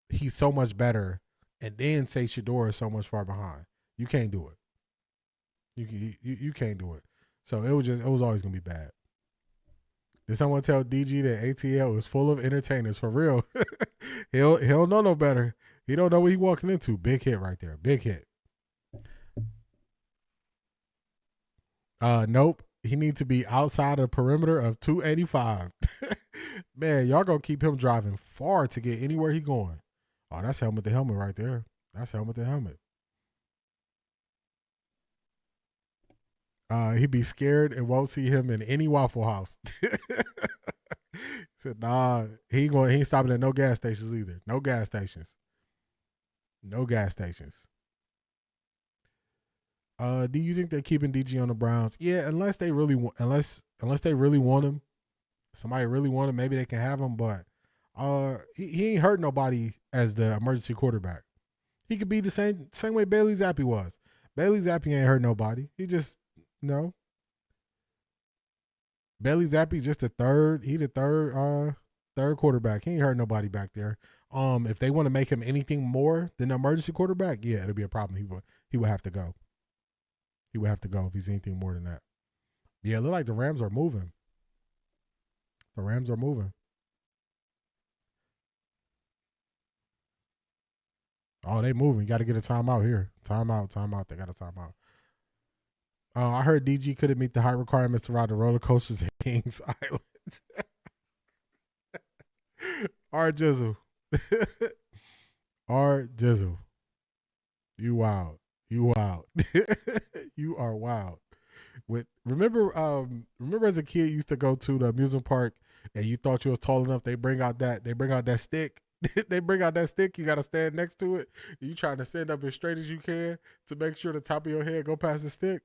he's so much better and then say Shador is so much far behind. You can't do it. You can't do it. So it was always gonna be bad. Did someone tell DG that ATL is full of entertainers? For real. He'll know no better. He don't know what he walking into. Big hit right there. Big hit. Nope. He needs to be outside of the perimeter of 285. Man, y'all gonna keep him driving far to get anywhere he going. Oh, that's helmet to helmet right there. That's helmet to helmet. He'd be scared and won't see him in any Waffle House. He said, nah, he ain't stopping at no gas stations either. No gas stations. No gas stations. Do you think they're keeping DG on the Browns? Yeah, unless they really want him. Somebody really want him, maybe they can have him, but he ain't hurt nobody as the emergency quarterback. He could be the same way Bailey Zappi was. Bailey Zappi ain't hurt nobody. He just Bailey Zappi just the third. He the third quarterback. He ain't hurt nobody back there. If they want to make him anything more than an emergency quarterback, yeah, it'll be a problem. He would have to go. He would have to go if he's anything more than that. Yeah, it look like the Rams are moving. The Rams are moving. Oh, they moving. You got to get a timeout here. Timeout. They got a timeout. I heard DG couldn't meet the height requirements to ride the roller coasters at Kings Island. Art Jizzle. Art Jizzle. You wild. You wild. You are wild. Remember as a kid you used to go to the amusement park and you thought you was tall enough, they bring out that stick. They bring out that stick, you gotta stand next to it. You trying to stand up as straight as you can to make sure the top of your head go past the stick.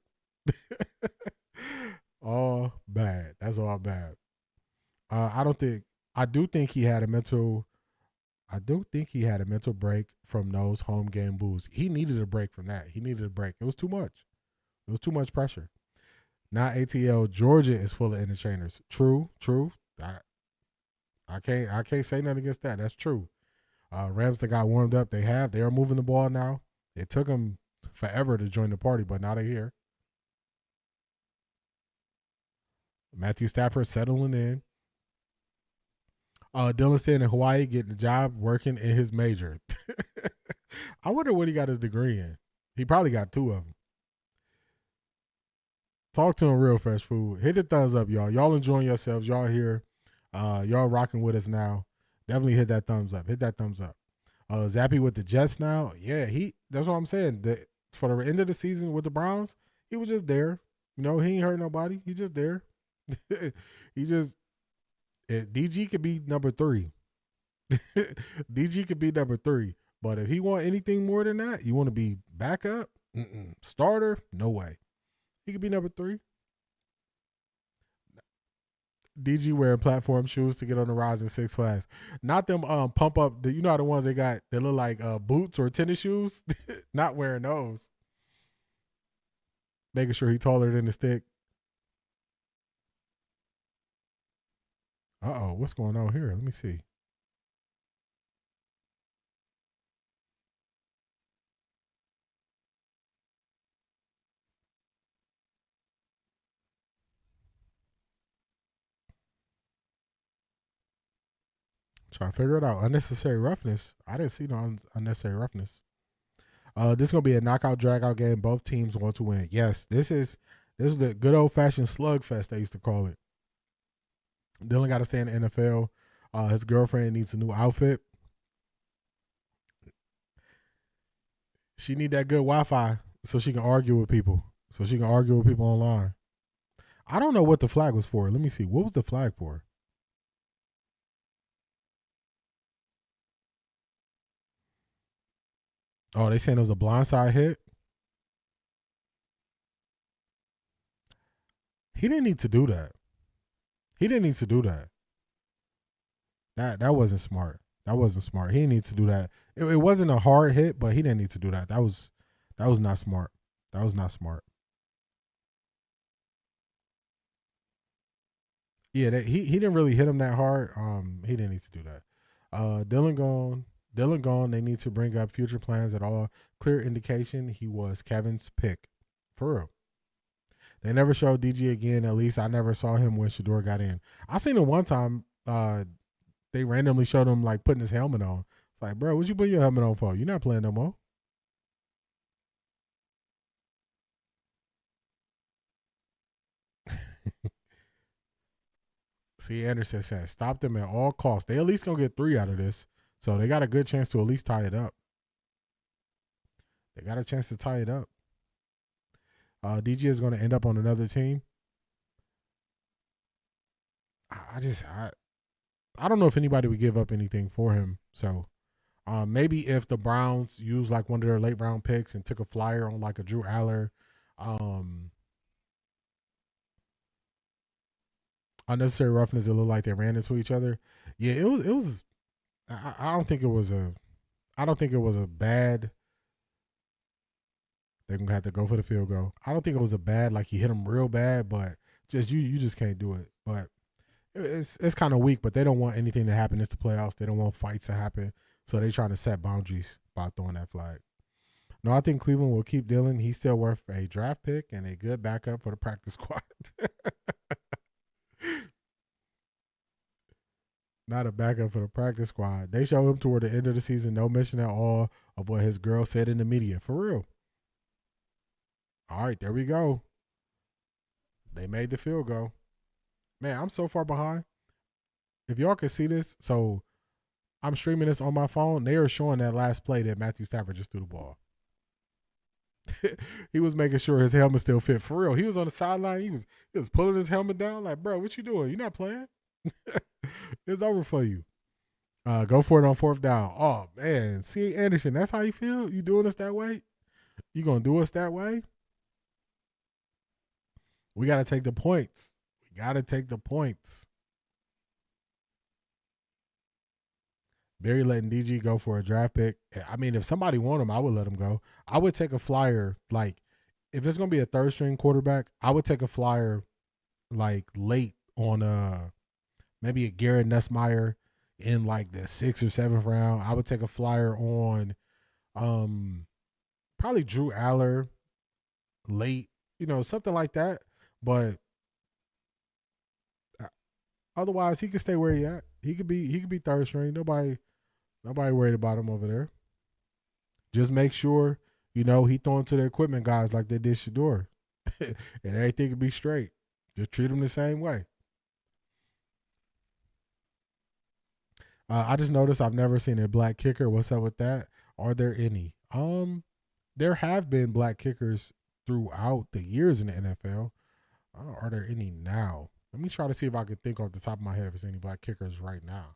All bad. That's all bad. I do think he had a mental break from those home game boos. He needed a break from that. He needed a break. It was too much. It was too much pressure. Now ATL, Georgia is full of entertainers. True. I can't say nothing against that. That's true. Rams that got warmed up, they are moving the ball now. It took them forever to join the party, but now they're here. Matthew Stafford settling in. Dylan staying in Hawaii, getting a job, working in his major. I wonder what he got his degree in. He probably got 2 of them. Talk to him real fresh food. Hit the thumbs up, y'all. Y'all enjoying yourselves. Y'all here. Y'all rocking with us now. Definitely hit that thumbs up. Hit that thumbs up. Zappy with the Jets now. Yeah, that's what I'm saying. For the end of the season with the Browns, he was just there. He ain't hurt nobody. He just there. DG could be number 3. DG could be number 3, but if he want anything more than that, you want to be backup, starter, no way. He could be number 3. DG wearing platform shoes to get on the rise in Six Flags. Not them pump up, you know the ones they got that look like boots or tennis shoes? Not wearing those. Making sure he's taller than the stick. Uh-oh, what's going on here? Let me see. Trying to figure it out. Unnecessary roughness. I didn't see no unnecessary roughness. This is gonna be a knockout dragout game. Both teams want to win. Yes, this is the good old fashioned slugfest they used to call it. Dylan got to stay in the NFL. His girlfriend needs a new outfit. She need that good Wi-Fi so she can argue with people. So she can argue with people online. I don't know what the flag was for. Let me see. What was the flag for? Oh, they saying it was a blindside hit. He didn't need to do that. He didn't need to do that. That wasn't smart. That wasn't smart. He didn't need to do that. It wasn't a hard hit, but he didn't need to do that. That was not smart. That was not smart. Yeah, he didn't really hit him that hard. He didn't need to do that. Dylan gone. Dylan gone. They need to bring up future plans at all. Clear indication he was Kevin's pick. For real. They never showed DG again. At least I never saw him when Shador got in. I seen him one time. They randomly showed him like putting his helmet on. It's like, bro, what you put your helmet on for? You're not playing no more. See, Anderson said, stop them at all costs. They at least gonna get 3 out of this. So they got a good chance to at least tie it up. They got a chance to tie it up. DG is going to end up on another team. I don't know if anybody would give up anything for him. So maybe if the Browns used like one of their late round picks and took a flyer on like a Drew Aller, unnecessary roughness, it looked like they ran into each other. Yeah, it was. I don't think it was a bad. They're gonna have to go for the field goal. I don't think it was a bad, like he hit him real bad, but just you just can't do it. But it's kind of weak. But they don't want anything to happen. It's the playoffs. They don't want fights to happen. So they're trying to set boundaries by throwing that flag. No, I think Cleveland will keep Dylan. He's still worth a draft pick and a good backup for the practice squad. Not a backup for the practice squad. They show him toward the end of the season. No mention at all of what his girl said in the media. For real. All right, there we go. They made the field goal. Man, I'm so far behind. If y'all can see this, so I'm streaming this on my phone. They are showing that last play that Matthew Stafford just threw the ball. He was making sure his helmet still fit. For real. He was on the sideline. He was pulling his helmet down like, bro, what you doing? You're not playing? It's over for you. Go for it on 4th down. Oh, man. See, Anderson, that's how you feel? You doing us that way? You going to do us that way? We got to take the points. We got to take the points. Barry letting DG go for a draft pick. I mean, if somebody want him, I would let him go. I would take a flyer. Like, if it's going to be a 3rd-string quarterback, I would take a flyer, like, late on maybe a Garrett Nussmeier in, like, the 6th or 7th round. I would take a flyer on probably Drew Aller late, something like that. But otherwise, he could stay where he at. He could be 3rd string. Nobody worried about him over there. Just make sure, he throwing to the equipment guys like they did Shador. And everything could be straight. Just treat him the same way. I just noticed I've never seen a black kicker. What's up with that? Are there any? There have been black kickers throughout the years in the NFL. Are there any now? Let me try to see if I can think off the top of my head if there's any black kickers right now.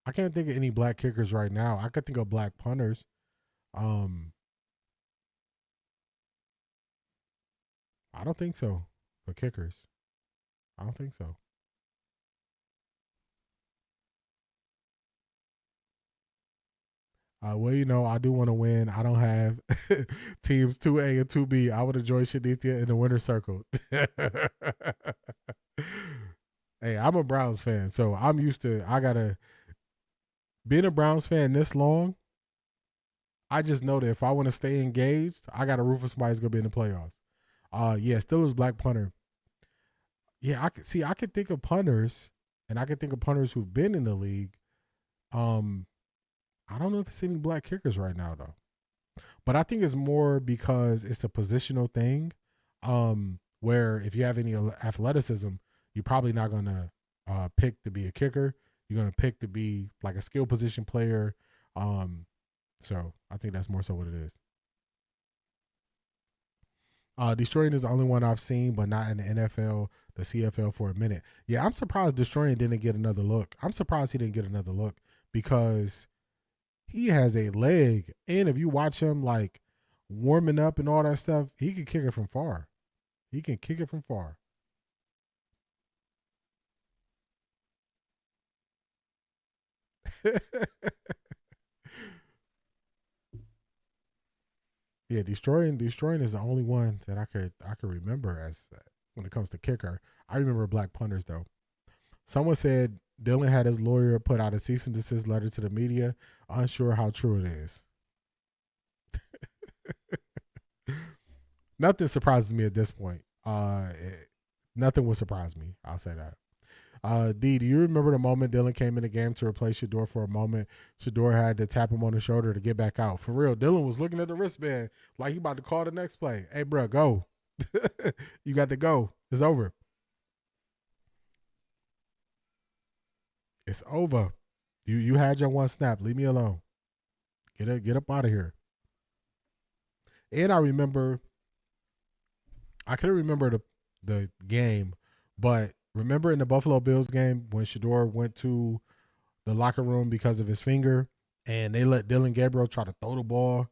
I can't think of any black kickers right now. I could think of black punters. I don't think so for kickers. I don't think so. Well, you know, I do want to win. I don't have teams 2A and 2B. I would enjoy Shadithia in the winner's circle. Hey, I'm a Browns fan, so I'm used to, being a Browns fan this long, I just know that if I want to stay engaged, I got to root for somebody who's going to be in the playoffs. Yeah, Steelers black punter. Yeah, I could think of punters, and I could think of punters who've been in the league. I don't know if it's any black kickers right now though, but I think it's more because it's a positional thing. Where if you have any athleticism, you're probably not gonna pick to be a kicker. You're gonna pick to be like a skill position player. So I think that's more so what it is. Destroying is the only one I've seen, but not in the NFL, the CFL for a minute. Yeah, I'm surprised Destroying didn't get another look. I'm surprised he didn't get another look because he has a leg, and if you watch him like warming up and all that stuff, he can kick it from far. He can kick it from far. Yeah, destroying is the only one that I could remember as when it comes to kicker. I remember black punters though. Someone said Dylan had his lawyer put out a cease and desist letter to the media. Unsure how true it is. Nothing surprises me at this point. Nothing would surprise me. I'll say that. D, do you remember the moment Dylan came in the game to replace Shador for a moment? Shador had to tap him on the shoulder to get back out. For real, Dylan was looking at the wristband like he about to call the next play. Hey, bro, go. You got to go. It's over. It's over. You had your one snap. Leave me alone. Get up out of here. And I remember, I couldn't remember the game, but remember in the Buffalo Bills game when Shador went to the locker room because of his finger and they let Dylan Gabriel try to throw the ball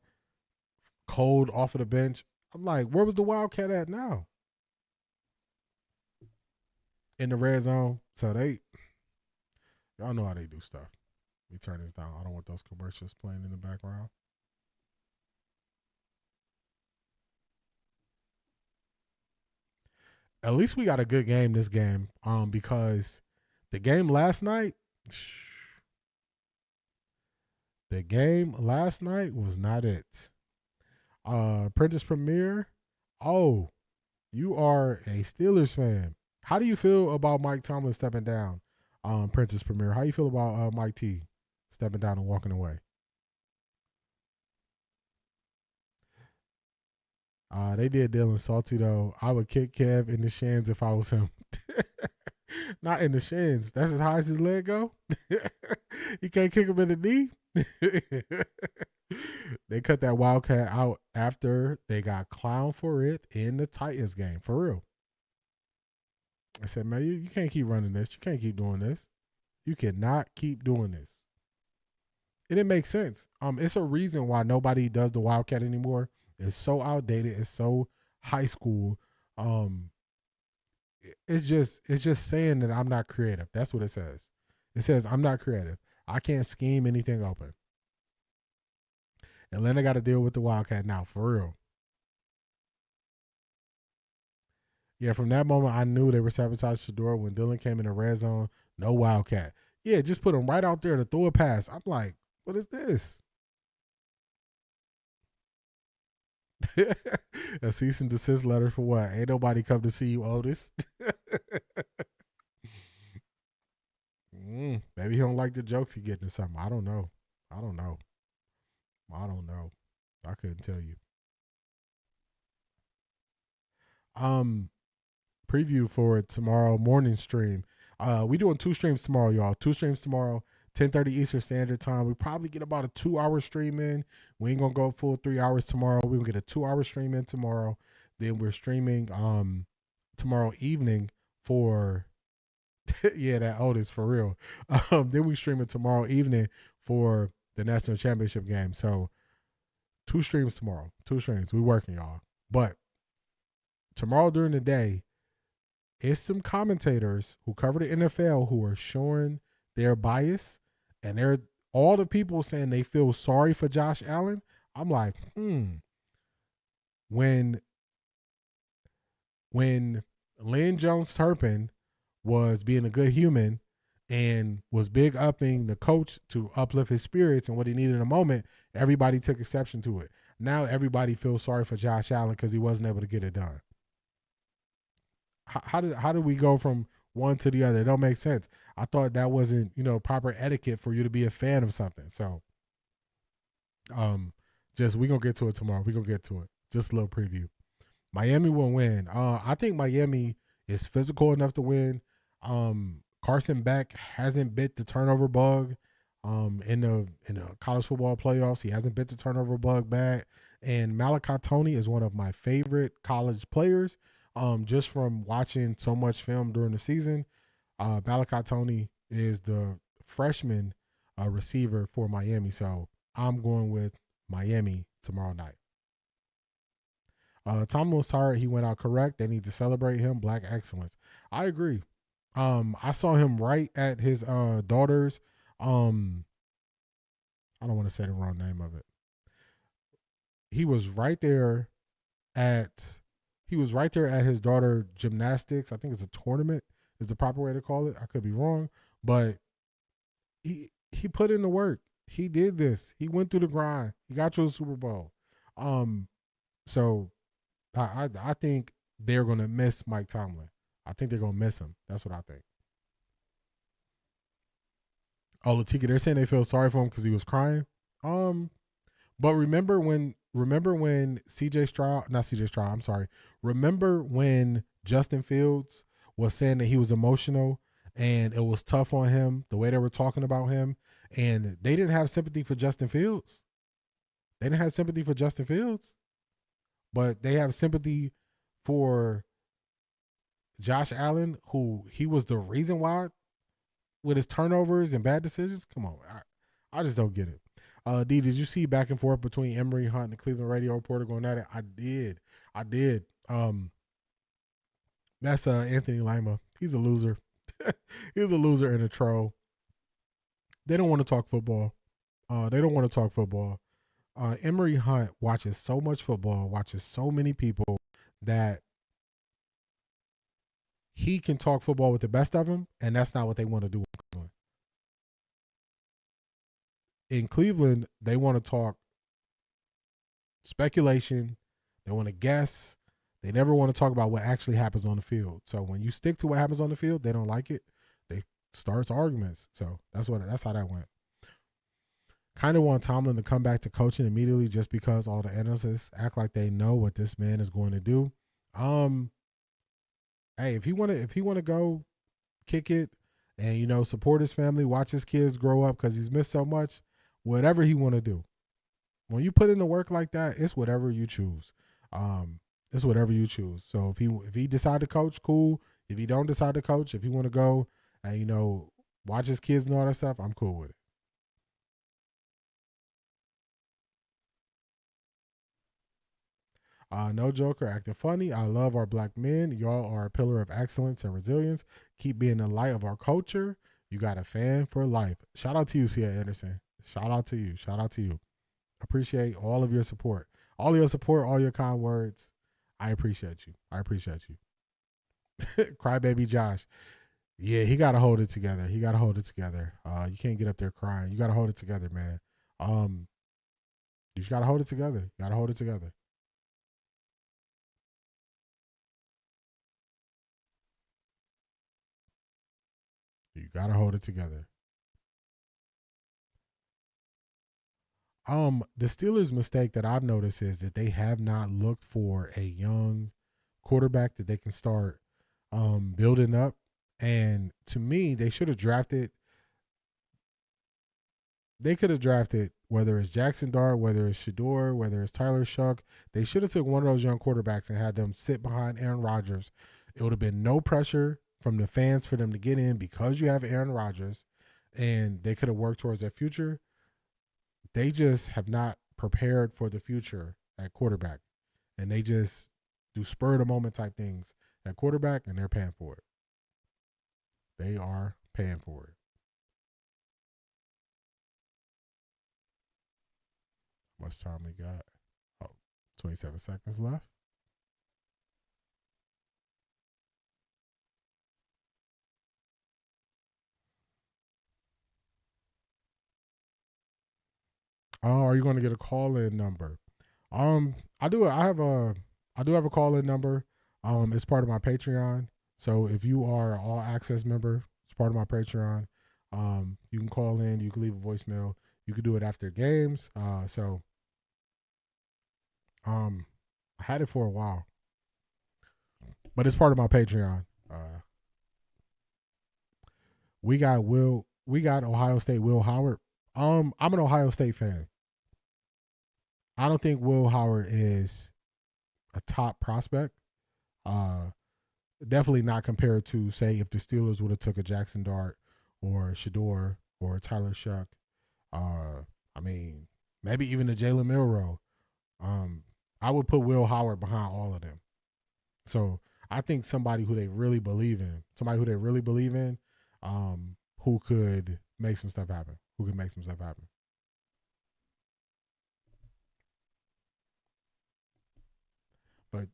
cold off of the bench? I'm like, where was the Wildcat at now? In the red zone. So y'all know how they do stuff. Let me turn this down. I don't want those commercials playing in the background. At least we got a good game this game, because the game last night was not it. Prentice Premier, oh, you are a Steelers fan. How do you feel about Mike Tomlin stepping down? Prentice Premier, how you feel about Mike T stepping down and walking away? They did Dylan salty though. I would kick Kev in the shins if I was him. Not in the shins. That's as high as his leg go. You can't kick him in the knee. They cut that Wildcat out after they got clowned for it in the Titans game. For real. I said, man, you can't keep running this. You can't keep doing this. You cannot keep doing this. And it makes sense. It's a reason why nobody does the Wildcat anymore. It's so outdated. It's so high school. It's just saying that I'm not creative. That's what it says. It says I'm not creative. I can't scheme anything open. Atlanta got to deal with the Wildcat now, for real. Yeah, from that moment, I knew they were sabotaging Shador when Dylan came in the red zone. No Wildcat. Yeah, just put him right out there to throw a pass. I'm like, what is this? A cease and desist letter for what? Ain't nobody come to see you, Otis. Maybe he don't like the jokes he getting or something. I don't know. I couldn't tell you. Preview for tomorrow morning stream. We doing 2 streams tomorrow, y'all. 2 streams tomorrow. 10:30 Eastern Standard Time. We probably get about a 2-hour stream in. We ain't gonna go full 3 hours tomorrow. We're gonna get a 2-hour stream in tomorrow. Then we're streaming tomorrow evening for Yeah, that Otis for real. Then we stream it tomorrow evening for the national championship game. So 2 streams tomorrow. 2 streams. We working, y'all. But tomorrow during the day, it's some commentators who cover the NFL who are showing their bias, and they're all the people saying they feel sorry for Josh Allen. I'm like, when Lynn Jones Turpin was being a good human and was big upping the coach to uplift his spirits and what he needed in a moment, everybody took exception to it. Now everybody feels sorry for Josh Allen because he wasn't able to get it done. How did we go from one to the other? It don't make sense. I thought that wasn't, proper etiquette for you to be a fan of something. So just we gonna get to it tomorrow. We gonna get to it. Just a little preview. Miami will win. I think Miami is physical enough to win. Carson Beck hasn't bit the turnover bug in the college football playoffs. He hasn't bit the turnover bug back. And Malachi Toney is one of my favorite college players. Just from watching so much film during the season, Malachi Toney is the freshman receiver for Miami. So I'm going with Miami tomorrow night. Tom was tired. He went out correct. They need to celebrate him. Black excellence. I agree. I saw him right at his daughter's. I don't want to say the wrong name of it. He was right there at his daughter gymnastics. I think it's a tournament is the proper way to call it. I could be wrong, but he put in the work. He did this. He went through the grind. He got you a Super Bowl. So I think they're gonna miss Mike Tomlin. I think they're gonna miss him. That's what I think. Oh, Latika, they're saying they feel sorry for him because he was crying. But remember when Remember when Justin Fields was saying that he was emotional and it was tough on him, the way they were talking about him, and they didn't have sympathy for Justin Fields. They didn't have sympathy for Justin Fields, but they have sympathy for Josh Allen, who he was the reason why with his turnovers and bad decisions. Come on, I just don't get it. D, did you see back and forth between Emory Hunt and the Cleveland radio reporter going at it? I did. That's Anthony Lima. He's a loser. He's a loser and a troll. They don't want to talk football. Emory Hunt watches so much football, watches so many people that he can talk football with the best of them, and that's not what they want to do. In Cleveland, they want to talk speculation. They want to guess. They never want to talk about what actually happens on the field. So when you stick to what happens on the field, they don't like it. They starts arguments. So that's how that went. Kind of want Tomlin to come back to coaching immediately just because all the analysts act like they know what this man is going to do. Hey, if he wanna go kick it and support his family, watch his kids grow up because he's missed so much, whatever he want to do. When you put in the work like that, it's whatever you choose. It's whatever you choose. So if he decide to coach, cool. If he don't decide to coach, if he want to go and watch his kids and all that stuff, I'm cool with it. No Joker acting funny. I love our black men. Y'all are a pillar of excellence and resilience. Keep being the light of our culture. You got a fan for life. Shout out to you, Cia Anderson. Shout out to you. Appreciate all of your support. All your kind words. I appreciate you. Crybaby Josh. Yeah, he got to hold it together. You can't get up there crying. You got to hold it together, man. You just got to hold it together. You got to hold it together. The Steelers' mistake that I've noticed is that they have not looked for a young quarterback that they can start building up. And to me, they should have drafted. They could have drafted, whether it's Jackson Dart, whether it's Shador, whether it's Tyler Shuck. They should have took one of those young quarterbacks and had them sit behind Aaron Rodgers. It would have been no pressure from the fans for them to get in because you have Aaron Rodgers, and they could have worked towards their future. They just have not prepared for the future at quarterback, and they just do spur of the moment type things at quarterback, and they're paying for it. They are paying for it. How much time we got? 27 seconds left. Are you going to get a call-in number? I do. I do have a call-in number. It's part of my Patreon. So if you are an all access member, it's part of my Patreon. You can call in. You can leave a voicemail. You can do it after games. I had it for a while, but it's part of my Patreon. We got Ohio State Will Howard. I'm an Ohio State fan. I don't think Will Howard is a top prospect. Definitely not compared to, say, if the Steelers would have took a Jackson Dart or a Shador or a Tyler Shuck. Maybe even a Jalen Milroe. I would put Will Howard behind all of them. So I think somebody who they really believe in, who could make some stuff happen. But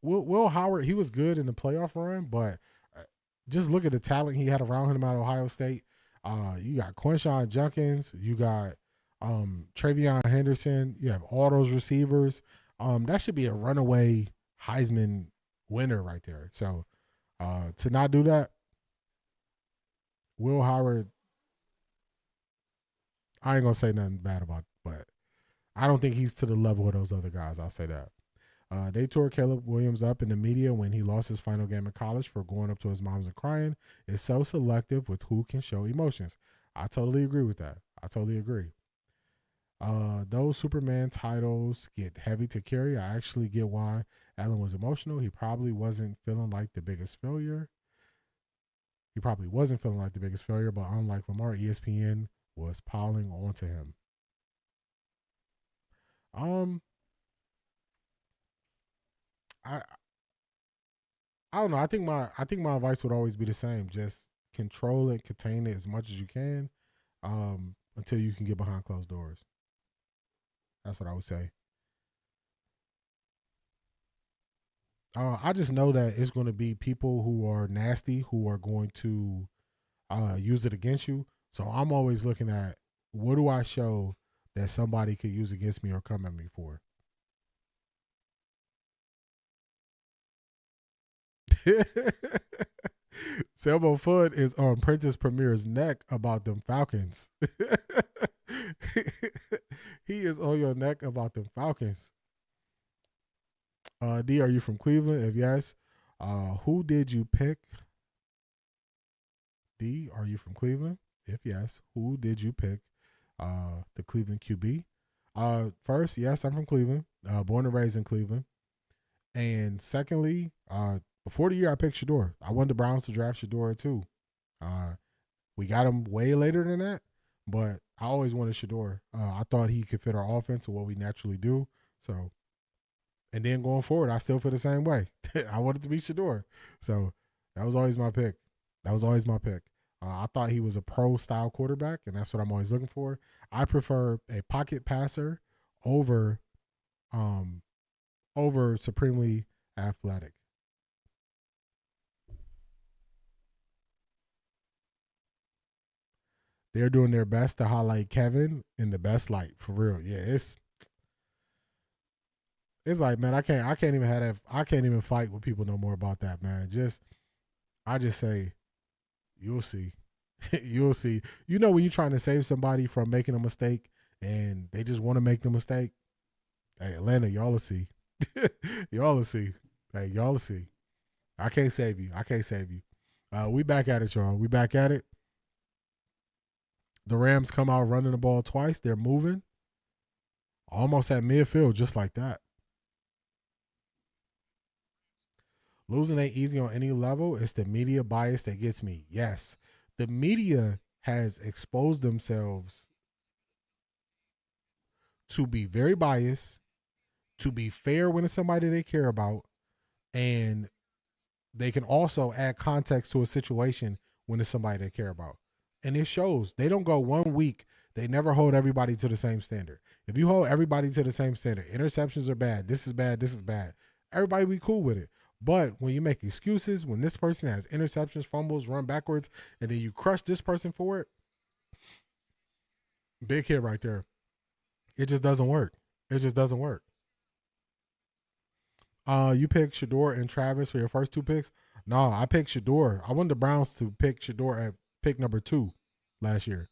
Will Howard, he was good in the playoff run, but just look at the talent he had around him at Ohio State. You got Quinshon Judkins, you got Travion Henderson, you have all those receivers. That should be a runaway Heisman winner right there. So to not do that, Will Howard, I ain't gonna say nothing bad about it, but I don't think he's to the level of those other guys. I'll say that. They tore Caleb Williams up in the media when he lost his final game in college for going up to his moms and crying. It's so selective with who can show emotions. I totally agree with that. I totally agree. Those Superman titles get heavy to carry. I actually get why Allen was emotional. He probably wasn't feeling like the biggest failure. But unlike Lamar, ESPN was piling onto him. I don't know. I think my advice would always be the same. Just control it, contain it as much as you can, until you can get behind closed doors. That's what I would say. I just know that it's going to be people who are nasty who are going to use it against you. So I'm always looking at, what do I show that somebody could use against me or come at me for? Selmo Fudd is on Princess Premier's neck about them Falcons. He is on your neck about them Falcons. D, are you from Cleveland? If yes, who did you pick? D, are you from Cleveland? If yes, who did you pick? The Cleveland QB. First, yes, I'm from Cleveland. Born and raised in Cleveland. And secondly, before the year I picked Shador. I wanted the Browns to draft Shador too. We got him way later than that, but I always wanted Shador. I thought he could fit our offense and what we naturally do. So, and then going forward, I still feel the same way. I wanted to be Shador. So that was always my pick. I thought he was a pro-style quarterback, and that's what I'm always looking for. I prefer a pocket passer over supremely athletic. They're doing their best to highlight Kevin in the best light, for real. Yeah, it's like, man, I can't even fight with people no more about that, man. I just say, you'll see. You'll see. You know, when you're trying to save somebody from making a mistake and they just want to make the mistake. Hey, Atlanta, y'all will see. Y'all will see. Hey, y'all will see. I can't save you. We back at it, y'all. We back at it. The Rams come out running the ball twice. They're moving. Almost at midfield, just like that. Losing ain't easy on any level. It's the media bias that gets me. Yes, the media has exposed themselves to be very biased, to be fair when it's somebody they care about, and they can also add context to a situation when it's somebody they care about. And it shows. They don't go 1 week. They never hold everybody to the same standard. If you hold everybody to the same standard, interceptions are bad, this is bad, this is bad, everybody be cool with it. But when you make excuses, when this person has interceptions, fumbles, run backwards, and then you crush this person for it, big hit right there. It just doesn't work. It just doesn't work. You picked Shador and Travis for your first 2 picks? No, I picked Shador. I wanted the Browns to pick Shador at pick number 2 last year.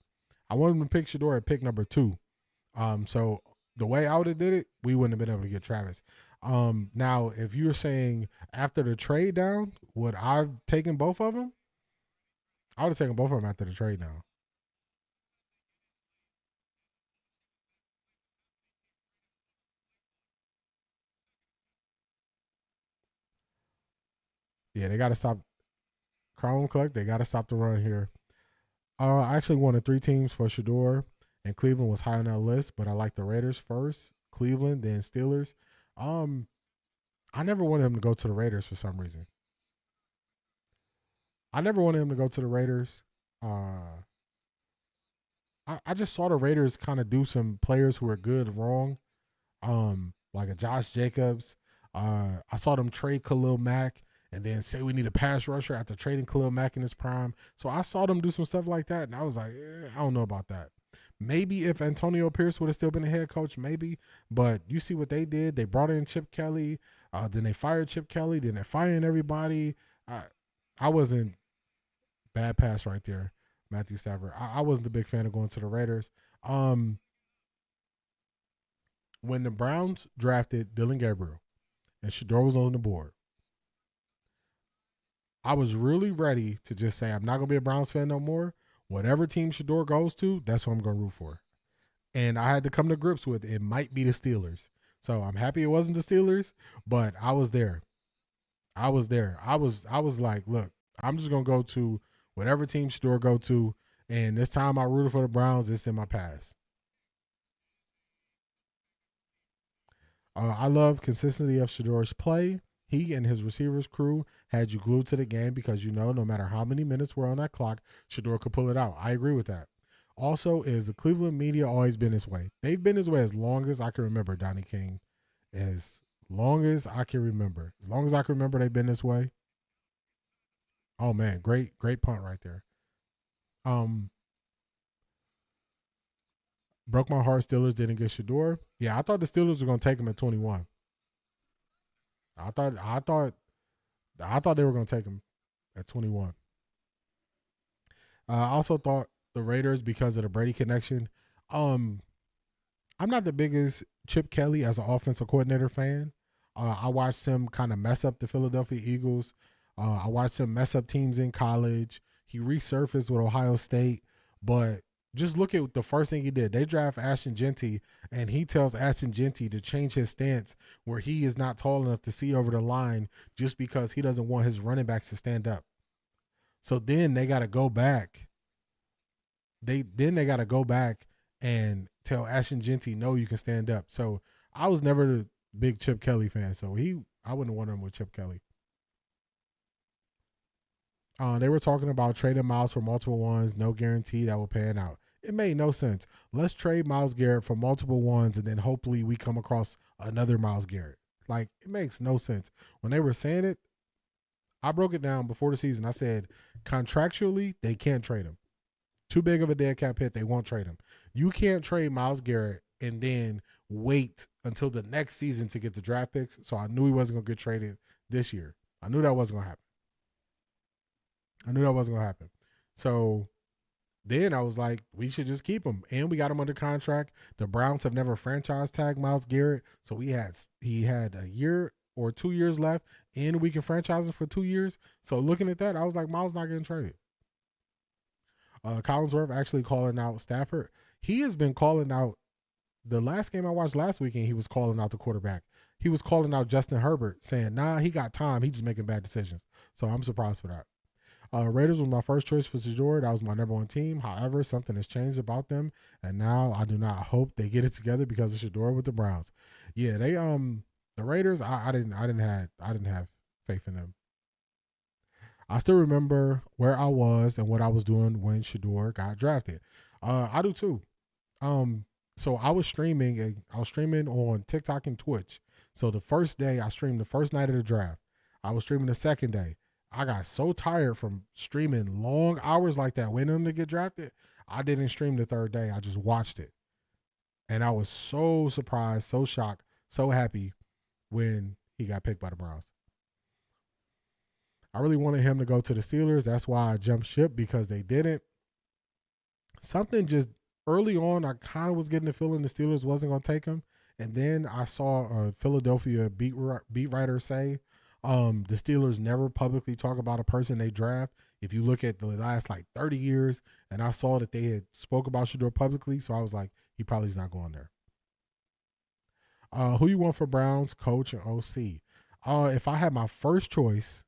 I wanted them to pick Shador at pick number 2. So the way I would have did it, we wouldn't have been able to get Travis. Now, if you're saying after the trade down, would I have taken both of them? I would have taken both of them after the trade down. Yeah, they got to stop. Crown Collect, they got to stop the run here. I actually wanted 3 teams for Shador, and Cleveland was high on that list, but I like the Raiders first, Cleveland, then Steelers. I never wanted him to go to the Raiders for some reason. I never wanted him to go to the Raiders. I just saw the Raiders kind of do some players who are good wrong, like a Josh Jacobs. I saw them trade Khalil Mack and then say we need a pass rusher after trading Khalil Mack in his prime. So I saw them do some stuff like that, and I was like, I don't know about that. Maybe if Antonio Pierce would have still been a head coach, maybe. But you see what they did. They brought in Chip Kelly. Then they fired Chip Kelly. Then they're firing everybody. I wasn't bad pass right there, Matthew Stafford. I wasn't a big fan of going to the Raiders. When the Browns drafted Dylan Gabriel and Shador was on the board, I was really ready to just say I'm not going to be a Browns fan no more. Whatever team Shador goes to, that's what I'm going to root for. And I had to come to grips with it might be the Steelers. So I'm happy it wasn't the Steelers, but I was there. I was like, look, I'm just going to go to whatever team Shador go to, and this time I rooted for the Browns. It's in my past. I love consistency of Shador's play. He and his receivers crew had you glued to the game because no matter how many minutes were on that clock, Shador could pull it out. I agree with that. Also, is the Cleveland media always been this way? They've been this way as long as I can remember, Donnie King. As long as I can remember. As long as I can remember, they've been this way. Oh, man. Great punt right there. Broke my heart Steelers didn't get Shador. Yeah, I thought the Steelers were going to take him at 21. I thought they were going to take him at 21. I also thought the Raiders, because of the Brady connection, I'm not the biggest Chip Kelly as an offensive coordinator fan. I watched him kind of mess up the Philadelphia Eagles. I watched him mess up teams in college. He resurfaced with Ohio State, but just look at the first thing he did. They draft Ashton Genty, and he tells Ashton Genty to change his stance where he is not tall enough to see over the line just because he doesn't want his running backs to stand up. So then they got to go back. They got to go back and tell Ashton Genty, no, you can stand up. So I was never the big Chip Kelly fan, so I wouldn't want him with Chip Kelly. They were talking about trading Miles for multiple ones, no guarantee that will pan out. It made no sense. Let's trade Myles Garrett for multiple ones, and then hopefully we come across another Myles Garrett. Like, it makes no sense. When they were saying it, I broke it down before the season. I said, contractually, they can't trade him. Too big of a dead cap hit, they won't trade him. You can't trade Myles Garrett and then wait until the next season to get the draft picks. So I knew he wasn't going to get traded this year. I knew that wasn't going to happen. So then I was like, we should just keep him. And we got him under contract. The Browns have never franchise tagged Myles Garrett. So he had a year or 2 years left, and we can franchise him for 2 years. So looking at that, I was like, Myles not getting traded. Collinsworth actually calling out Stafford. He has been calling out. The last game I watched last weekend, he was calling out the quarterback. he was calling out Justin Herbert, saying, nah, he got time. He just making bad decisions. So I'm surprised for that. Raiders was my first choice for Shador. That was my number one team. However, something has changed about them, and now I do not hope they get it together because of Shador with the Browns. Yeah, they the Raiders. I didn't have faith in them. I still remember where I was and what I was doing when Shador got drafted. I do too. So I was streaming on TikTok and Twitch. So the first day I streamed the first night of the draft. I was streaming the second day. I got so tired from streaming long hours like that, waiting for him to get drafted. I didn't stream the third day. I just watched it. And I was so surprised, so shocked, so happy when he got picked by the Browns. I really wanted him to go to the Steelers. That's why I jumped ship, because they didn't. Something just early on, I kind of was getting the feeling the Steelers wasn't going to take him. And then I saw a Philadelphia beat writer say, the Steelers never publicly talk about a person they draft. If you look at the last 30 years, and I saw that they had spoke about Shador publicly, so I was like, he probably is not going there. Who you want for Browns, coach and OC? If I had my first choice,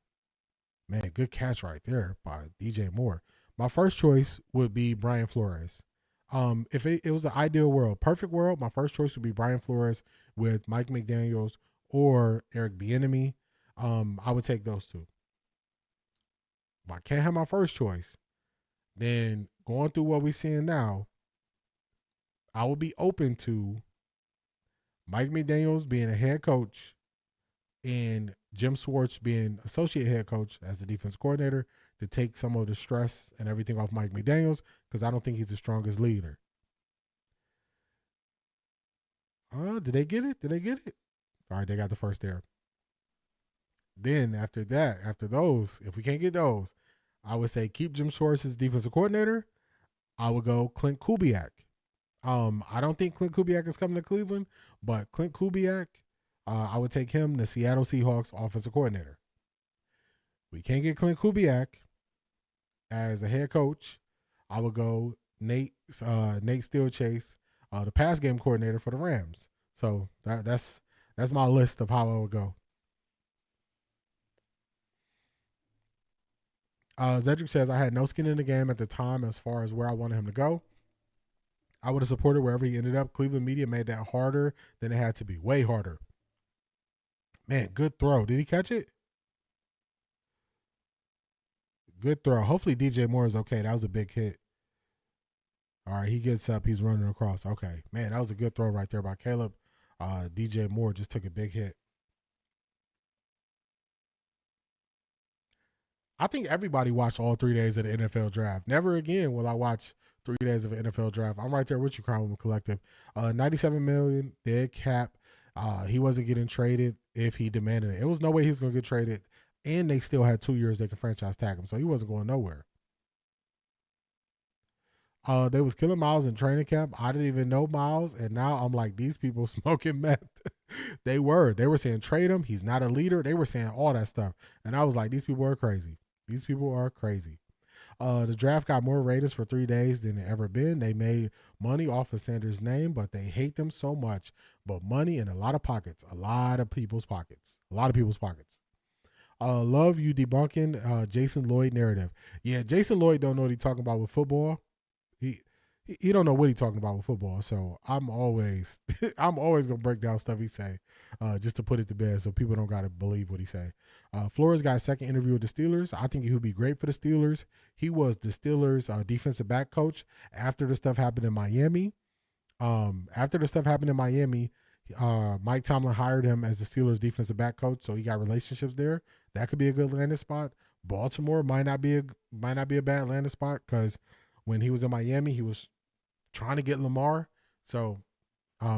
man, good catch right there by DJ Moore. My first choice would be Brian Flores. If it was the ideal world, perfect world, my first choice would be Brian Flores with Mike McDaniels or Eric Bieniemy. I would take those two. If I can't have my first choice, then going through what we're seeing now, I would be open to Mike McDaniels being a head coach and Jim Schwartz being associate head coach as the defense coordinator to take some of the stress and everything off Mike McDaniels, because I don't think he's the strongest leader. Did they get it? All right, they got the first there. Then after those, if we can't get those, I would say keep Jim Schwartz as defensive coordinator. I would go Clint Kubiak. I don't think Clint Kubiak is coming to Cleveland, but Clint Kubiak, I would take him, the Seattle Seahawks offensive coordinator. We can't get Clint Kubiak as a head coach. I would go Nate Steelchase, the pass game coordinator for the Rams. So that's my list of how I would go. Zedric says, I had no skin in the game at the time as far as where I wanted him to go. I would have supported wherever he ended up. Cleveland media made that harder than it had to be. Way harder. Man, good throw. Did he catch it? Good throw. Hopefully DJ Moore is okay. That was a big hit. All right, he gets up. He's running across. Okay. Man, that was a good throw right there by Caleb. DJ Moore just took a big hit. I think everybody watched all 3 days of the NFL draft. Never again will I watch 3 days of an NFL draft. I'm right there with you, Crown Woman Collective. $97 million, dead cap. He wasn't getting traded if he demanded it. It was no way he was going to get traded, and they still had 2 years they could franchise tag him, so he wasn't going nowhere. They was killing Miles in training camp. I didn't even know Miles, and now I'm like, these people smoking meth. They were saying trade him. He's not a leader. They were saying all that stuff, and I was like, these people are crazy. These people are crazy. The draft got more ratings for 3 days than it ever been. They made money off of Sanders' name, but they hate them so much. But money in a lot of pockets, a lot of people's pockets. Love you debunking Jason Lloyd narrative. Yeah, Jason Lloyd don't know what he's talking about with football. He don't know what he's talking about with football. So I'm always gonna break down stuff he say, just to put it to bed so people don't gotta believe what he say. Flores got a second interview with the Steelers. I think he would be great for the Steelers. He was the Steelers' defensive back coach after the stuff happened in Miami. Mike Tomlin hired him as the Steelers' defensive back coach, so he got relationships there. That could be a good landing spot. Baltimore might not be a bad landing spot, because when he was in Miami, he was trying to get Lamar. So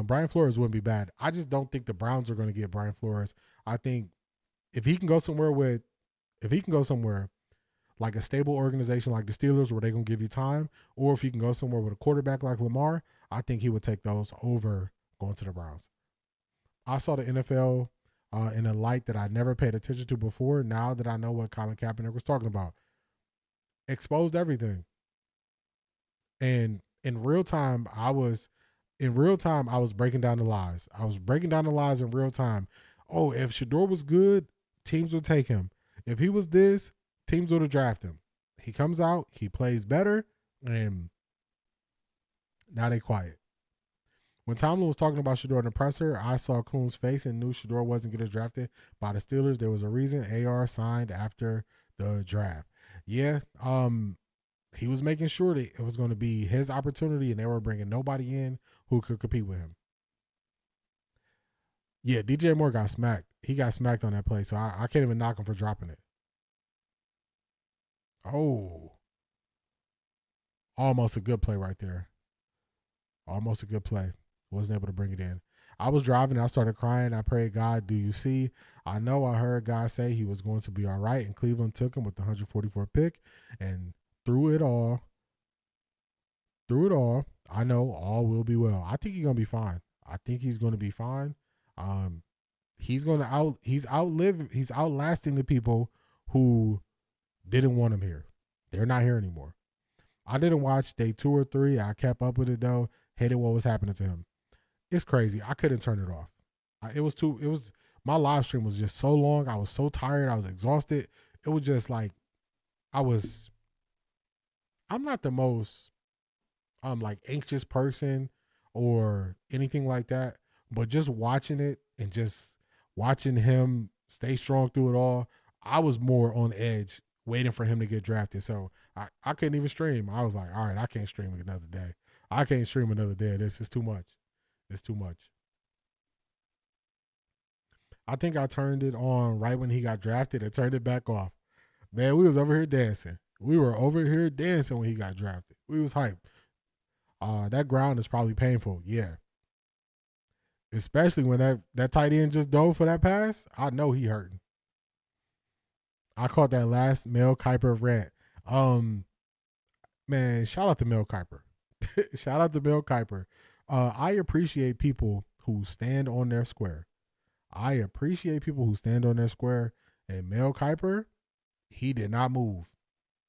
Brian Flores wouldn't be bad. I just don't think the Browns are going to get Brian Flores. I think if he can go somewhere like a stable organization like the Steelers where they're going to give you time, or if he can go somewhere with a quarterback like Lamar, I think he would take those over going to the Browns. I saw the NFL in a light that I never paid attention to before. Now that I know what Colin Kaepernick was talking about, exposed everything. And in real time, in real time, I was breaking down the lies. I was breaking down the lies in real time. Oh, if Shador was good, teams would take him. If he was this, teams would have drafted him. He comes out, he plays better, and now they quiet. When Tomlin was talking about Shador in the presser, I saw Kuhn's face and knew Shador wasn't getting drafted by the Steelers. There was a reason AR signed after the draft. Yeah, he was making sure that it was going to be his opportunity and they were bringing nobody in who could compete with him. Yeah, DJ Moore got smacked. He got smacked on that play, so I can't even knock him for dropping it. Oh. Almost a good play right there. Almost a good play. Wasn't able to bring it in. I was driving. I started crying. I prayed, God, do you see? I know I heard God say he was going to be all right, and Cleveland took him with the 144th pick, and through it all, I know all will be well. I think he's going to be fine. I think he's going to be fine. He's outlasting the people who didn't want him here. They're not here anymore. I didn't watch day 2 or 3. I kept up with it though. Hated what was happening to him. It's crazy. I couldn't turn it off. My live stream was just so long. I was so tired. I was exhausted. It was just like, I'm not the most, like anxious person or anything like that, but just watching it and just watching him stay strong through it all, I was more on edge waiting for him to get drafted. So I couldn't even stream. I was like, all right, I can't stream another day. I can't stream another day. This is too much. It's too much. I think I turned it on right when he got drafted and turned it back off. Man, we was over here dancing. We were over here dancing when he got drafted. We was hyped. That ground is probably painful. Yeah. Especially when that tight end just dove for that pass. I know he hurting. I caught that last Mel Kiper rant. Man, shout out to Mel Kiper. Shout out to Mel Kiper. I appreciate people who stand on their square. I appreciate people who stand on their square. And Mel Kiper, he did not move.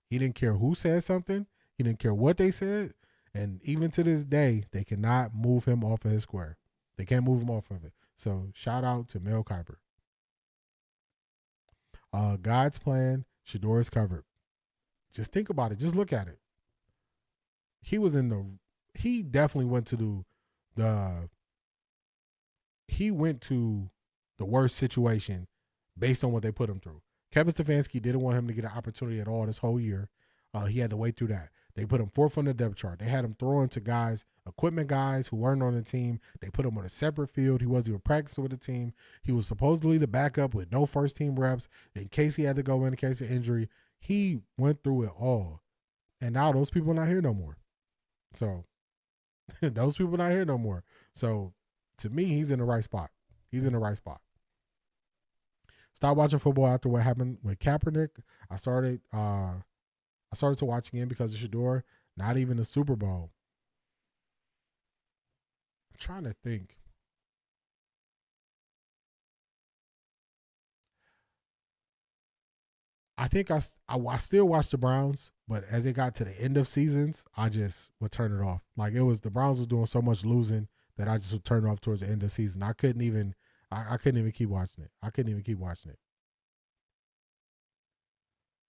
He didn't care who said something. He didn't care what they said. And even to this day, they cannot move him off of his square. They can't move him off of it. So shout out to Mel Kiper. God's plan, Shador is covered. Just think about it. Just look at it. He definitely went to the worst situation based on what they put him through. Kevin Stefanski didn't want him to get an opportunity at all this whole year. He had to wait through that. They put him 4th on the depth chart. They had him throwing to guys, equipment guys who weren't on the team. They put him on a separate field. He wasn't even practicing with the team. He was supposedly the backup with no first team reps in case he had to go in case of injury. He went through it all. And now those people are not here no more. So those people not here no more. So to me, he's in the right spot. He's in the right spot. Stop watching football after what happened with Kaepernick. I started to watch again because of Shador. Not even the Super Bowl. I'm trying to think. I think I still watch the Browns, but as it got to the end of seasons, I just would turn it off. Like the Browns was doing so much losing that I just would turn it off towards the end of the season. I couldn't even keep watching it.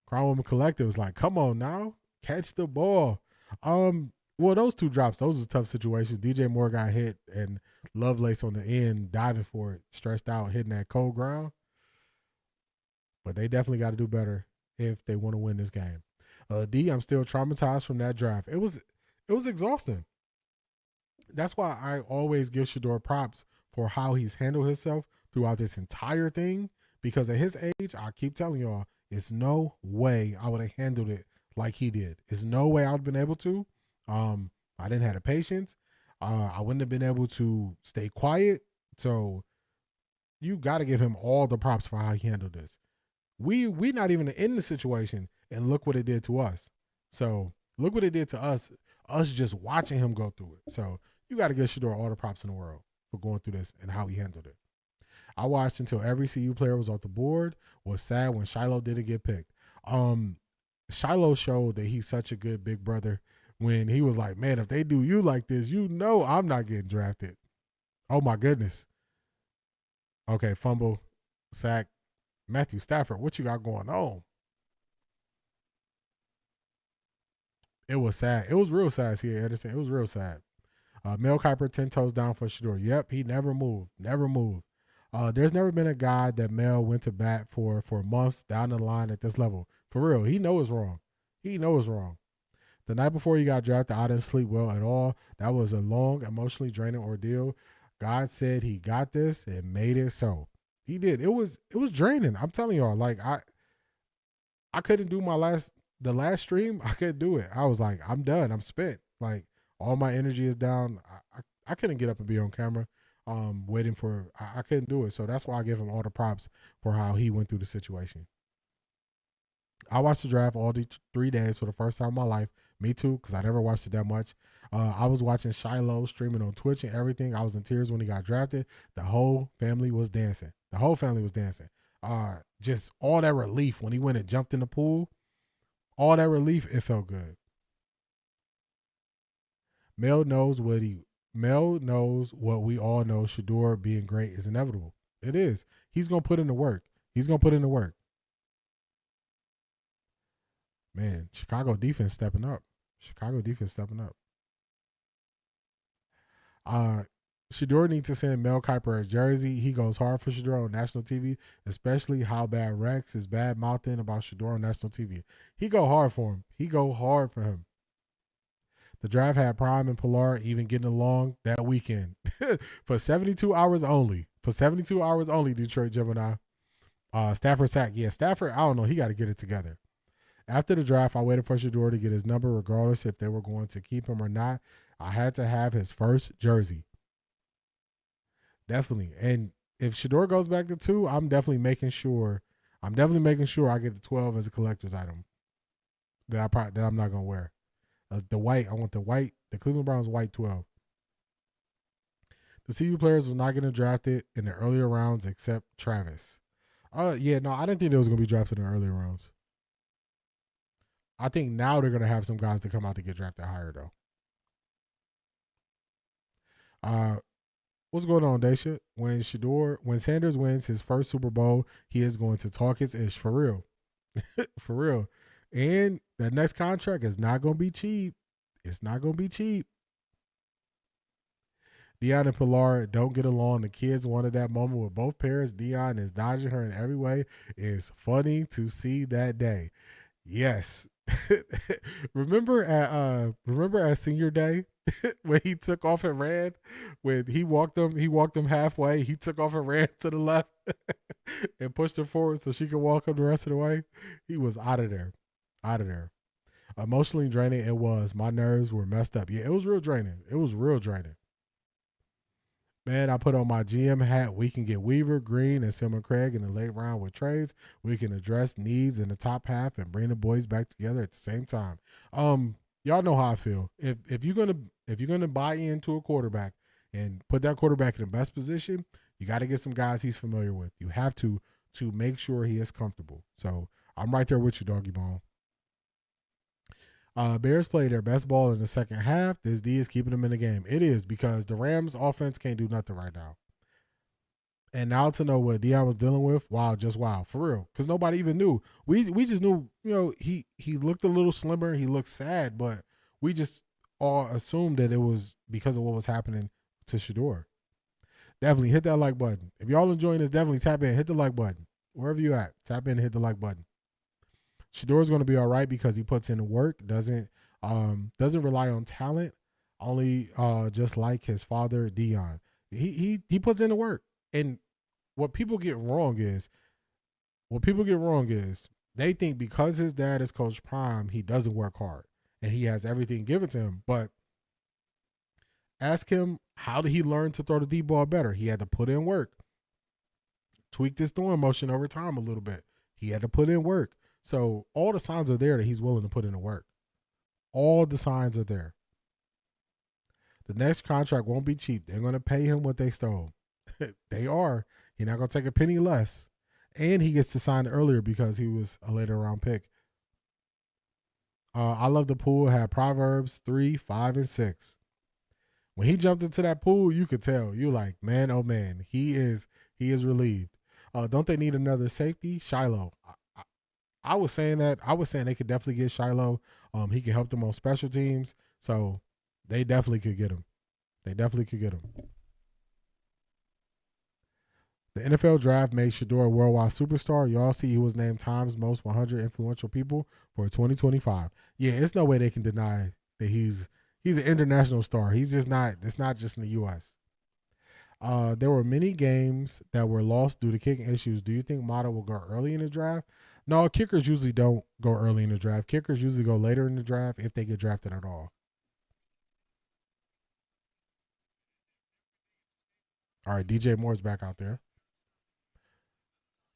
Crown Woman Collective was like, come on now, catch the ball. Well, those two drops, those were tough situations. DJ Moore got hit and Lovelace on the end, diving for it, stretched out, hitting that cold ground. But they definitely got to do better if they want to win this game. D, I'm still traumatized from that draft. It was exhausting. That's why I always give Shador props for how he's handled himself throughout this entire thing. Because at his age, I keep telling y'all, it's no way I would have handled it like he did. It's no way I would have been able to. I didn't have the patience. I wouldn't have been able to stay quiet. So you got to give him all the props for how he handled this. We not even in the situation, and look what it did to us. So look what it did to us just watching him go through it. So you got to give Shador all the props in the world for going through this and how he handled it. I watched until every CU player was off the board. Was sad when Shiloh didn't get picked. Shiloh showed that he's such a good big brother when he was like, man, if they do you like this, you know I'm not getting drafted. Oh, my goodness. Okay, fumble, sack. Matthew Stafford, what you got going on? It was sad. It was real sad, C.A. Anderson. It was real sad. Mel Kiper, 10 toes down for Shador. Yep, he never moved. Never moved. There's never been a guy that Mel went to bat for months down the line at this level. For real, he knows wrong. He knows wrong. The night before he got drafted, I didn't sleep well at all. That was a long, emotionally draining ordeal. God said he got this and made it so. He did. It was draining. I'm telling y'all, like I couldn't do the last stream. I couldn't do it. I was like, I'm done. I'm spent. Like all my energy is down. I couldn't get up and be on camera. Waiting for I couldn't do it. So that's why I give him all the props for how he went through the situation. I watched the draft all the 3 days for the first time in my life. Me too, because I never watched it that much. I was watching Shiloh streaming on Twitch and everything. I was in tears when he got drafted. The whole family was dancing. Just all that relief when he went and jumped in the pool. All that relief, it felt good. Mel knows what we all know. Shador being great is inevitable. It is. He's going to put in the work. Man, Chicago defense stepping up. Shador needs to send Mel Kiper a jersey. He goes hard for Shador on national TV, especially how bad Rex is bad mouthing about Shador on national TV. He go hard for him. The draft had Prime and Pilar even getting along that weekend for 72 hours only. Detroit Gemini. Stafford sack. Yeah, Stafford, I don't know. He got to get it together. After the draft, I waited for Shador to get his number regardless if they were going to keep him or not. I had to have his first jersey. Definitely. And if Shador goes back to 2, I'm definitely making sure I get the 12 as a collector's item that I'm not going to wear. The white, I want the white, the Cleveland Browns white 12. The CU players was not getting drafted in the earlier rounds except Travis. I didn't think they was going to be drafted in the earlier rounds. I think now they're going to have some guys to come out to get drafted higher, though. What's going on, Daisha? When Sanders wins his first Super Bowl, he is going to talk his ish for real. For real. And that next contract is not going to be cheap. It's not going to be cheap. Deion and Pilar don't get along. The kids wanted that moment with both parents. Deion is dodging her in every way. It's funny to see that day. Yes. Remember at senior day when he took off and ran, when he walked them halfway, he took off and ran to the left and pushed her forward so she could walk up the rest of the way. He was out of there. Emotionally draining it was. My nerves were messed up. Yeah, it was real draining. Man, I put on my GM hat. We can get Weaver, Green, and Simon Craig in the late round with trades. We can address needs in the top half and bring the boys back together at the same time. Y'all know how I feel. If you're gonna buy into a quarterback and put that quarterback in the best position, you got to get some guys he's familiar with. You have to make sure he is comfortable. So I'm right there with you, Doggy Bone. Bears played their best ball in the second half. This D is keeping them in the game. It is, because the Rams offense can't do nothing right now. And now to know what Deion was dealing with, wow, just wow, for real. Because nobody even knew. We just knew, he looked a little slimmer. He looked sad, but we just all assumed that it was because of what was happening to Shador. Definitely hit that like button. If y'all enjoying this, definitely tap in, hit the like button. Wherever you at, tap in and hit the like button. Shador's going to be all right because he puts in the work, doesn't rely on talent, only just like his father, Deion. He puts in the work. And what people get wrong is they think because his dad is Coach Prime, he doesn't work hard and he has everything given to him. But ask him, how did he learn to throw the deep ball better? He had to put in work. Tweaked his throwing motion over time a little bit. He had to put in work. So all the signs are there that he's willing to put in the work. All the signs are there. The next contract won't be cheap. They're going to pay him what they stole. They are. He's not going to take a penny less. And he gets to sign earlier because he was a later round pick. I love the pool. Had Proverbs 3, 5, and 6. When he jumped into that pool, you could tell. You like, man, oh man, he is relieved. Don't they need another safety? Shiloh. I was saying that. I was saying they could definitely get Shiloh. He can help them on special teams. So they definitely could get him. They definitely could get him. The NFL draft made Shador a worldwide superstar. Y'all see he was named Time's most 100 influential people for 2025. Yeah, it's no way they can deny that he's an international star. He's just not. It's not just in the U.S. There were many games that were lost due to kicking issues. Do you think Mata will go early in the draft? No, kickers usually don't go early in the draft. Kickers usually go later in the draft if they get drafted at all. All right, DJ Moore's back out there.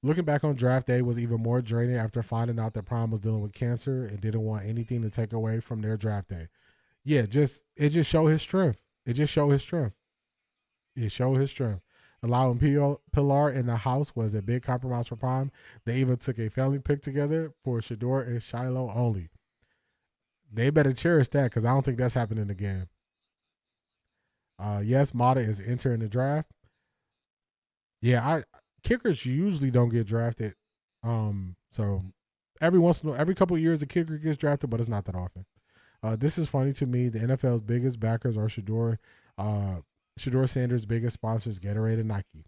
Looking back on draft day was even more draining after finding out that Prime was dealing with cancer and didn't want anything to take away from their draft day. Yeah, it just showed his strength. It just showed his strength. It showed his strength. Allowing Pilar in the house was a big compromise for Prime. They even took a family pic together for Shador and Shiloh only. They better cherish that because I don't think that's happening again. Yes, Mata is entering the draft. Yeah, kickers usually don't get drafted. So every couple of years a kicker gets drafted, but it's not that often. This is funny to me. The NFL's biggest backers are Shador Sanders' biggest sponsors, Gatorade and Nike.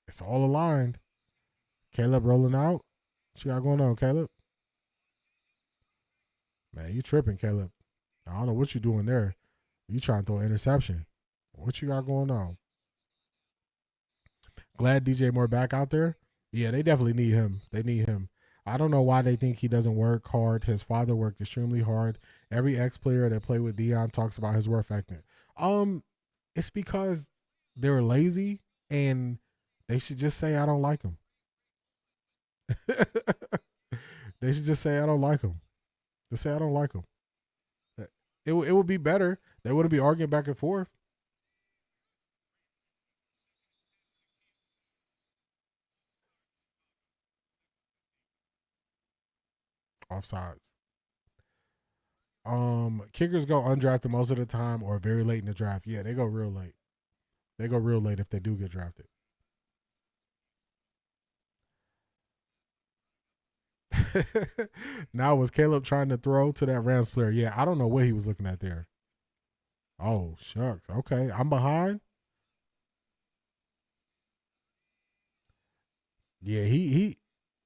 It's all aligned. Caleb rolling out. What you got going on, Caleb? Man, you tripping, Caleb. I don't know what you doing there. You trying to throw an interception. What you got going on? Glad DJ Moore back out there. Yeah, they definitely need him. They need him. I don't know why they think he doesn't work hard. His father worked extremely hard. Every ex-player that played with Dion talks about his work ethic. It's because they're lazy and they should just say, I don't like him. They should just say, I don't like him. Just say, I don't like him. It would be better. They wouldn't be arguing back and forth. Offsides. Kickers go undrafted most of the time or very late in the draft. Yeah, they go real late. They go real late if they do get drafted. Now was Caleb trying to throw to that Rams player? Yeah, I don't know what he was looking at there. Oh, shucks. Okay, I'm behind. Yeah, he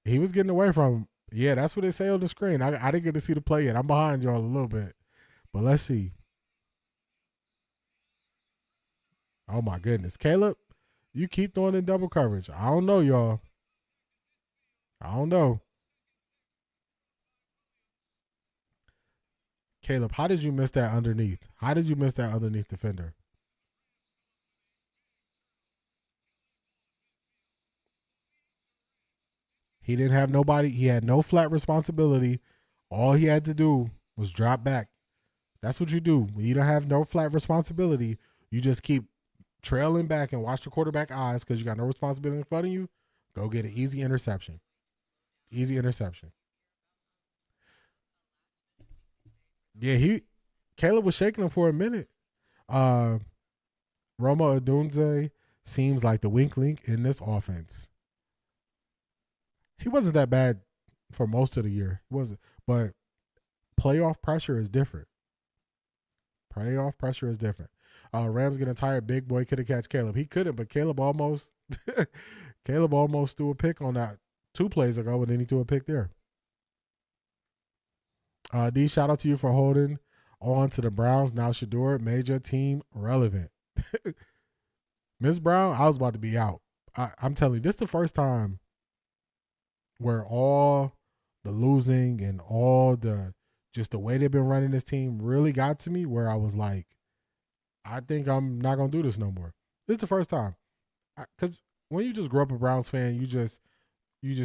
was getting away from him. Yeah, that's what they say on the screen. I didn't get to see the play yet. I'm behind y'all a little bit. But let's see. Oh, my goodness. Caleb, you keep throwing in double coverage. I don't know, y'all. I don't know. Caleb, how did you miss that underneath? How did you miss that underneath defender? He didn't have nobody. He had no flat responsibility. All he had to do was drop back. That's what you do. When you don't have no flat responsibility, you just keep trailing back and watch the quarterback eyes because you got no responsibility in front of you. Go get an easy interception. Easy interception. Yeah, Caleb was shaking him for a minute. Roma Odunze seems like the weak link in this offense. He wasn't that bad for most of the year. He wasn't, but playoff pressure is different. Playoff pressure is different. Rams getting tired. Big boy could have catch Caleb. He couldn't, but Caleb almost threw a pick on that 2 plays ago, and then he threw a pick there. D, shout out to you for holding on to the Browns. Now Shador made your team relevant. Miss Brown, I was about to be out. I'm telling you, this is the first time where all the losing and all the just the way they've been running this team really got to me, where I was like, I think I'm not going to do this no more. This is the first time. Because when you just grow up a Browns fan, you just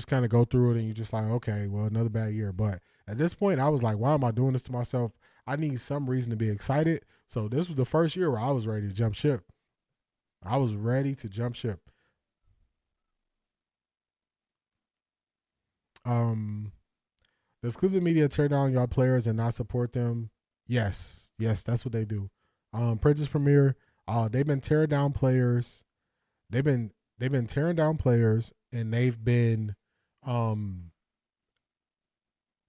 kind of go through it and you're just like, okay, well, another bad year. But at this point, I was like, why am I doing this to myself? I need some reason to be excited. So this was the first year where I was ready to jump ship. I was ready to jump ship. Does Cleveland media tear down y'all players and not support them? Yes, that's what they do. Princess Premier, they've been tearing down players. They've been tearing down players, and they've been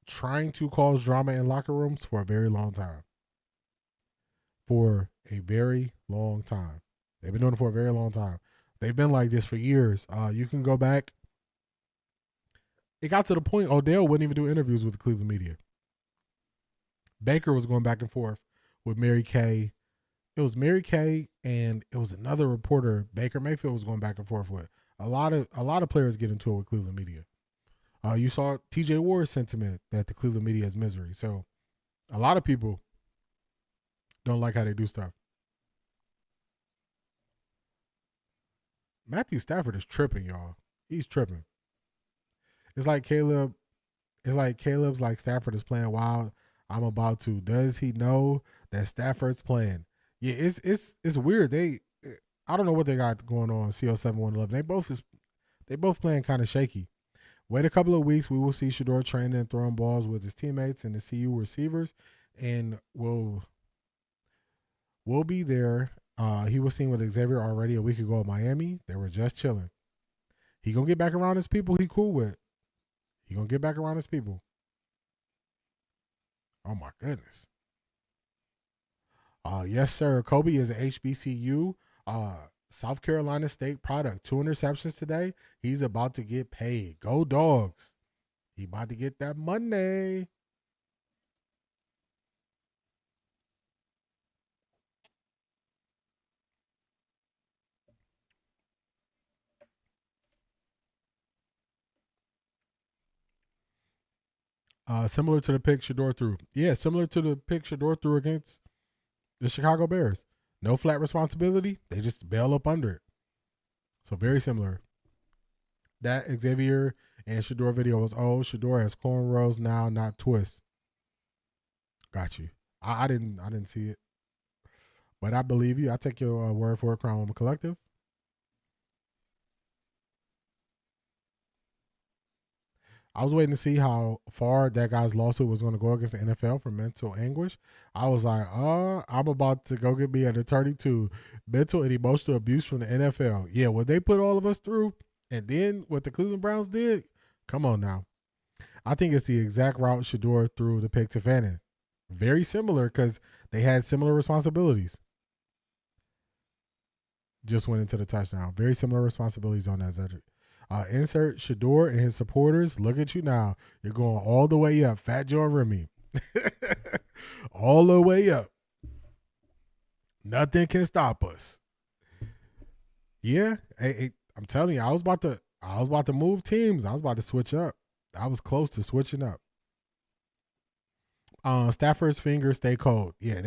trying to cause drama in locker rooms for a very long time. For a very long time. They've been doing it for a very long time. They've been like this for years. You can go back. It got to the point Odell wouldn't even do interviews with the Cleveland media. Baker was going back and forth with Mary Kay. It was Mary Kay and it was another reporter Baker Mayfield was going back and forth with. A lot of players get into it with Cleveland media. You saw TJ Ward's sentiment that the Cleveland media is misery. So a lot of people don't like how they do stuff. Matthew Stafford is tripping, y'all. He's tripping. It's like Caleb's like Stafford is playing wild. I'm about to. Does he know that Stafford's playing? Yeah, it's weird. I don't know what they got going on. CO7111. They both playing kind of shaky. Wait a couple of weeks. We will see Shador training and throwing balls with his teammates and the CU receivers, and we'll be there. He was seen with Xavier already a week ago in Miami. They were just chilling. He gonna get back around his people he cool with. He gonna get back around his people. Oh my goodness. Yes, sir. Kobe is an HBCU, South Carolina State product. 2 interceptions today. He's about to get paid. Go Dogs. He about to get that money. Similar to the pick Shador threw. Yeah, similar to the pick Shador threw against the Chicago Bears. No flat responsibility. They just bail up under it. So very similar. That Xavier and Shador video was old. Shador has cornrows now, not twists. Got you. I didn't see it. But I believe you. I take your word for it, Crown Woman Collective. I was waiting to see how far that guy's lawsuit was going to go against the NFL for mental anguish. I was like, I'm about to go get me an attorney too. Mental and emotional abuse from the NFL. Yeah, what they put all of us through, and then what the Cleveland Browns did, come on now. I think it's the exact route Shador threw the pick to Fannin. Very similar because they had similar responsibilities. Just went into the touchdown. Very similar responsibilities on that, Cedric. Insert Shador and his supporters. Look at you now. You're going all the way up. Fat Joe and Remy. All the way up. Nothing can stop us. Yeah. I'm telling you, I was about to move teams. I was about to switch up. I was close to switching up. Stafford's fingers stay cold. Yeah,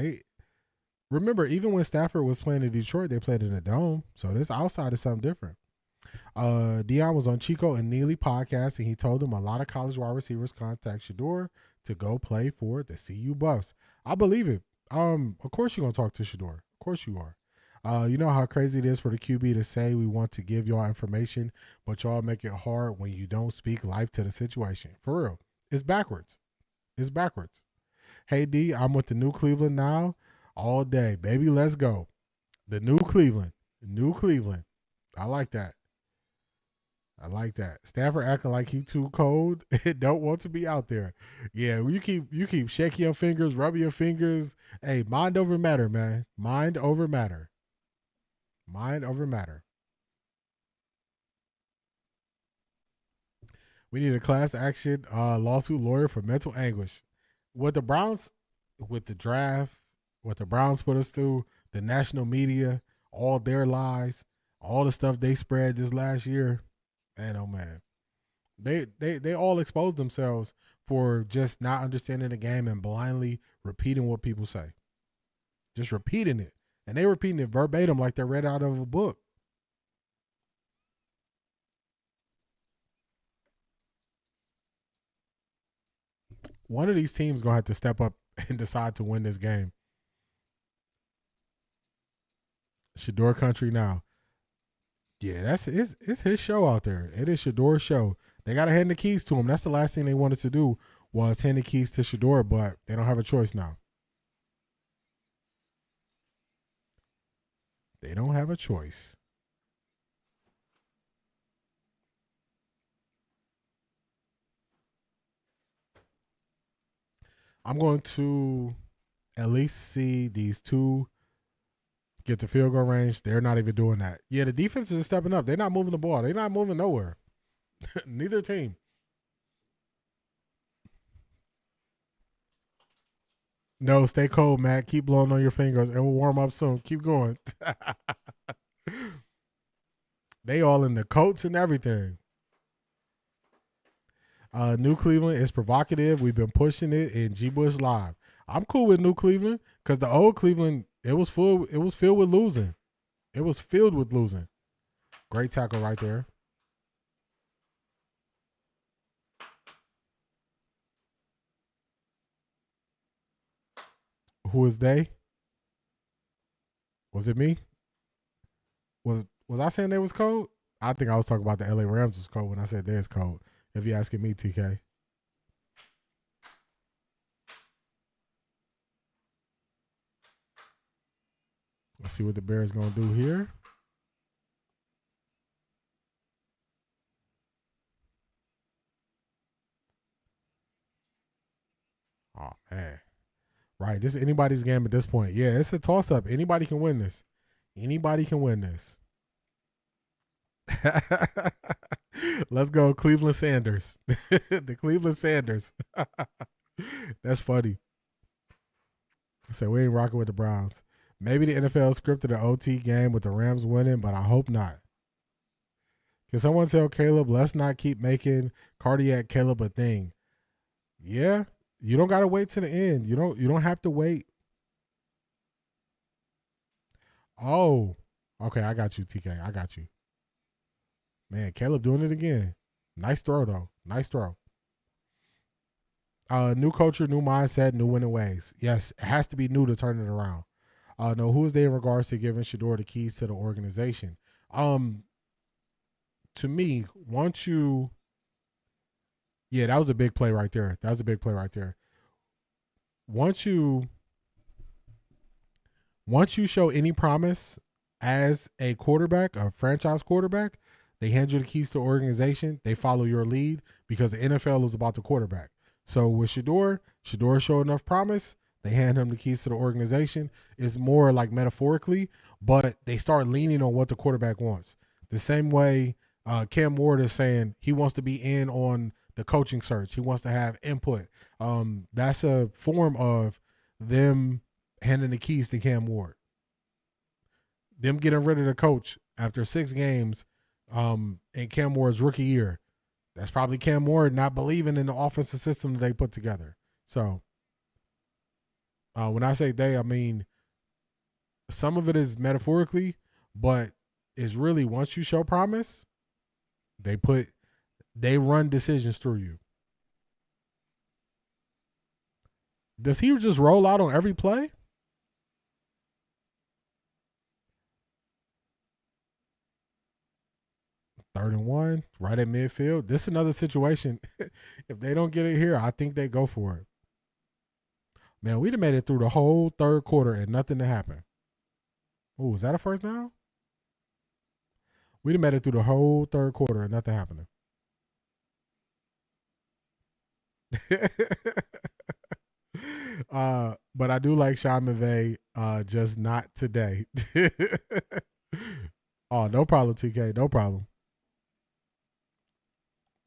remember, even when Stafford was playing in Detroit, they played in a dome. So this outside is something different. Deion was on Chico and Neely podcast, and he told them a lot of college wide receivers contact Shador to go play for the CU Buffs. I believe it. Of course you're going to talk to Shador. Of course you are. You know how crazy it is for the QB to say we want to give y'all information, but y'all make it hard when you don't speak life to the situation. For real. It's backwards. It's backwards. Hey, D, I'm with the New Cleveland now all day. Baby, let's go. The New Cleveland. New Cleveland. I like that. I like that. Stafford acting like he too cold and don't want to be out there. Yeah, you keep shaking your fingers, rubbing your fingers. Hey, mind over matter, man. Mind over matter. Mind over matter. We need a class action lawsuit lawyer for mental anguish. What the Browns, with the draft, what the Browns put us through, the national media, all their lies, all the stuff they spread this last year. Man, oh man, they all exposed themselves for just not understanding the game and blindly repeating what people say, just repeating it, and they repeating it verbatim like they read out of a book. One of these teams gonna have to step up and decide to win this game. Shador country now. Yeah, it's his show out there. It is Shador's show. They got to hand the keys to him. That's the last thing they wanted to do was hand the keys to Shador, but they don't have a choice now. They don't have a choice. I'm going to at least see these two get to field goal range. They're not even doing that. Yeah, the defense is stepping up. They're not moving the ball. They're not moving nowhere. Neither team. No, stay cold, Matt. Keep blowing on your fingers. It will warm up soon. Keep going. They all in the coats and everything. New Cleveland is provocative. We've been pushing it in G Bush Live. I'm cool with New Cleveland because the old Cleveland, it was filled with losing. It was filled with losing. Great tackle right there. Who is they? Was it me? Was I saying they was cold? I think I was talking about the LA Rams was cold when I said theirs cold. If you're asking me, TK. Let's see what the Bears going to do here. Oh, man. Right, this is anybody's game at this point. Yeah, it's a toss-up. Anybody can win this. Anybody can win this. Let's go, Cleveland Sanders. The Cleveland Sanders. That's funny. So we ain't rocking with the Browns. Maybe the NFL scripted an OT game with the Rams winning, but I hope not. Can someone tell Caleb, let's not keep making cardiac Caleb a thing? Yeah. You don't gotta wait to the end. You don't have to wait. Oh, okay. I got you, TK. I got you. Man, Caleb doing it again. Nice throw though. Nice throw. New culture, new mindset, new winning ways. Yes, it has to be new to turn it around. No, who is they in regards to giving Shador the keys to the organization? To me, once you. Yeah, that was a big play right there. That was a big play right there. Once you show any promise as a quarterback, a franchise quarterback, they hand you the keys to the organization. They follow your lead because the NFL is about the quarterback. So with Shador showed enough promise. They hand him the keys to the organization. It's more like metaphorically, but they start leaning on what the quarterback wants. The same way Cam Ward is saying he wants to be in on the coaching search. He wants to have input. That's a form of them handing the keys to Cam Ward. Them getting rid of the coach after 6 games in Cam Ward's rookie year. That's probably Cam Ward not believing in the offensive system that they put together. So when I say they, I mean some of it is metaphorically, but it's really once you show promise, they run decisions through you. Does he just roll out on every play? Third and 1, right at midfield. This is another situation. If they don't get it here, I think they go for it. Man, we'd have made it through the whole third quarter and nothing to happen. Oh, is that a first down? We'd have made it through the whole third quarter and nothing happening. But I do like Sean McVay, just not today. Oh, no problem, TK. No problem.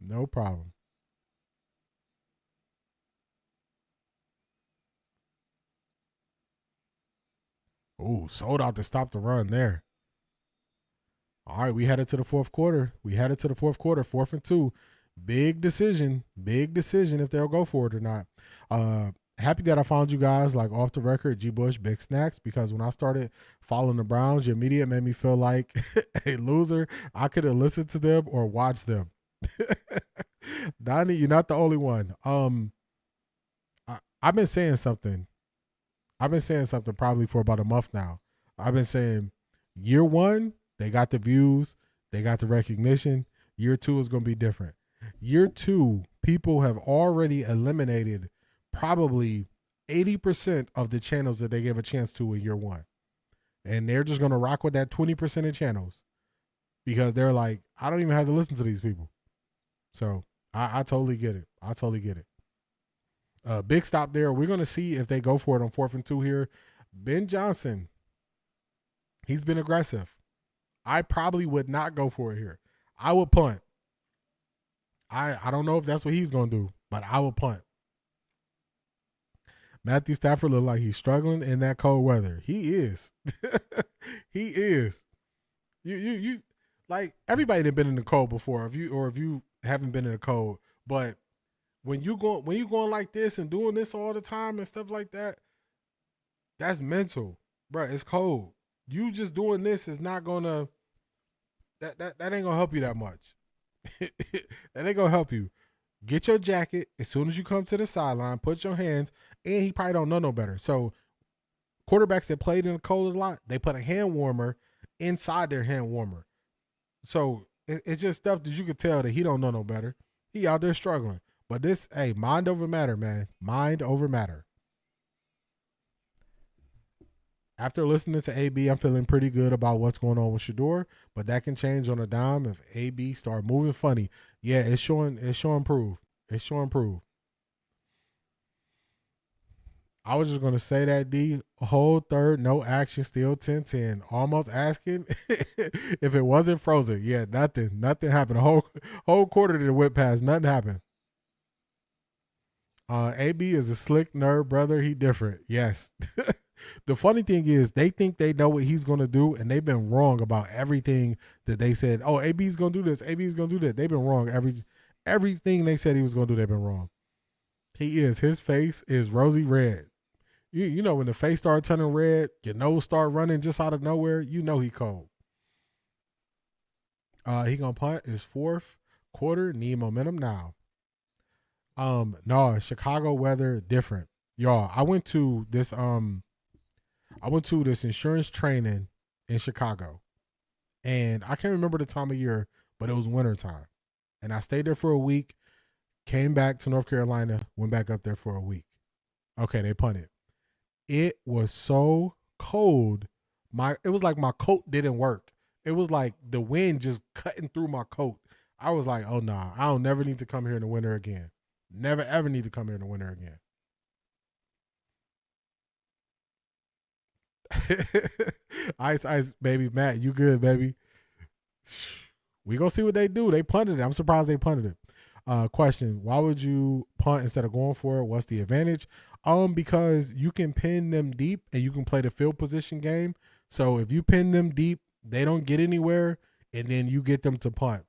No problem. Ooh, sold out to stop the run there. All right, we headed to the fourth quarter. 4th and 2. Big decision if they'll go for it or not. Happy that I found you guys like Off the Record, G Bush, Big Snacks, because when I started following the Browns, your media made me feel like a loser. I could have listened to them or watched them. Donnie, you're not the only one. I've been saying something. Probably for about a month now. I've been saying year 1, they got the views, they got the recognition. Year 2 is going to be different. Year 2, people have already eliminated probably 80% of the channels that they gave a chance to in year one. And they're just going to rock with that 20% of channels because they're like, I don't even have to listen to these people. So I totally get it. I totally get it. Big stop there. We're going to see if they go for it on 4th and 2 here. Ben Johnson, he's been aggressive. I probably would not go for it here. I would punt. I don't know if that's what he's going to do, but I would punt. Matthew Stafford looked like he's struggling in that cold weather. He is. He is. You like everybody that been in the cold before. If you haven't been in the cold, but when you going like this and doing this all the time and stuff like that, that's mental, bro. It's cold. You just doing this is not gonna. That ain't gonna help you that much. That ain't gonna help you. Get your jacket as soon as you come to the sideline. Put your hands, and he probably don't know no better. So, quarterbacks that played in the cold a lot, they put a hand warmer inside their hand warmer. So it's just stuff that you could tell that he don't know no better. He out there struggling. But this, hey, mind over matter, man. Mind over matter. After listening to AB, I'm feeling pretty good about what's going on with Shador, but that can change on a dime if AB start moving funny. Yeah, it's showing proof. It's showing proof. I was just going to say that, D. Whole third, no action, still 10-10. Almost asking if it wasn't frozen. Yeah, nothing happened. A whole quarter that went past, nothing happened. AB is a slick nerd, brother. He different. Yes. The funny thing is they think they know what he's going to do, and they've been wrong about everything that they said. Oh, AB's going to do this. AB's going to do that. They've been wrong. Everything they said he was going to do, they've been wrong. He is. His face is rosy red. You know when the face starts turning red, your nose start running just out of nowhere, you know he cold. He going to punt his 4th quarter. Need momentum now. No, Chicago weather different. Y'all, I went to this insurance training in Chicago, and I can't remember the time of year, but it was wintertime. And I stayed there for a week, came back to North Carolina, went back up there for a week. Okay, they punted. It was so cold. It was like my coat didn't work. It was like the wind just cutting through my coat. I was like, oh, nah, I don't never need to come here in the winter again. Never, ever need to come here in the winter again. Ice, baby. Matt, you good, baby? We gonna see what they do. They punted it. I'm surprised they punted it. Question: why would you punt instead of going for it? What's the advantage? Because you can pin them deep and you can play the field position game. So if you pin them deep, they don't get anywhere, and then you get them to punt.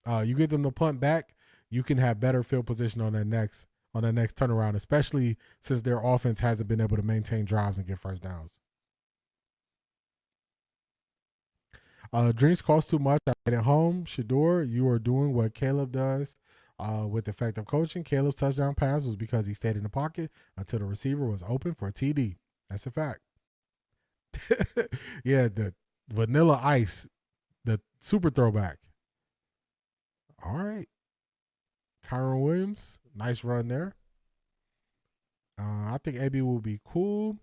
You get them to punt back. You can have better field position on that next turnaround, especially since their offense hasn't been able to maintain drives and get first downs. Drinks cost too much. I made it home. Shador, you are doing what Caleb does with effective coaching. Caleb's touchdown pass was because he stayed in the pocket until the receiver was open for a TD. That's a fact. Yeah, the Vanilla Ice, the super throwback. All right. Kyron Williams, nice run there. I think AB will be cool.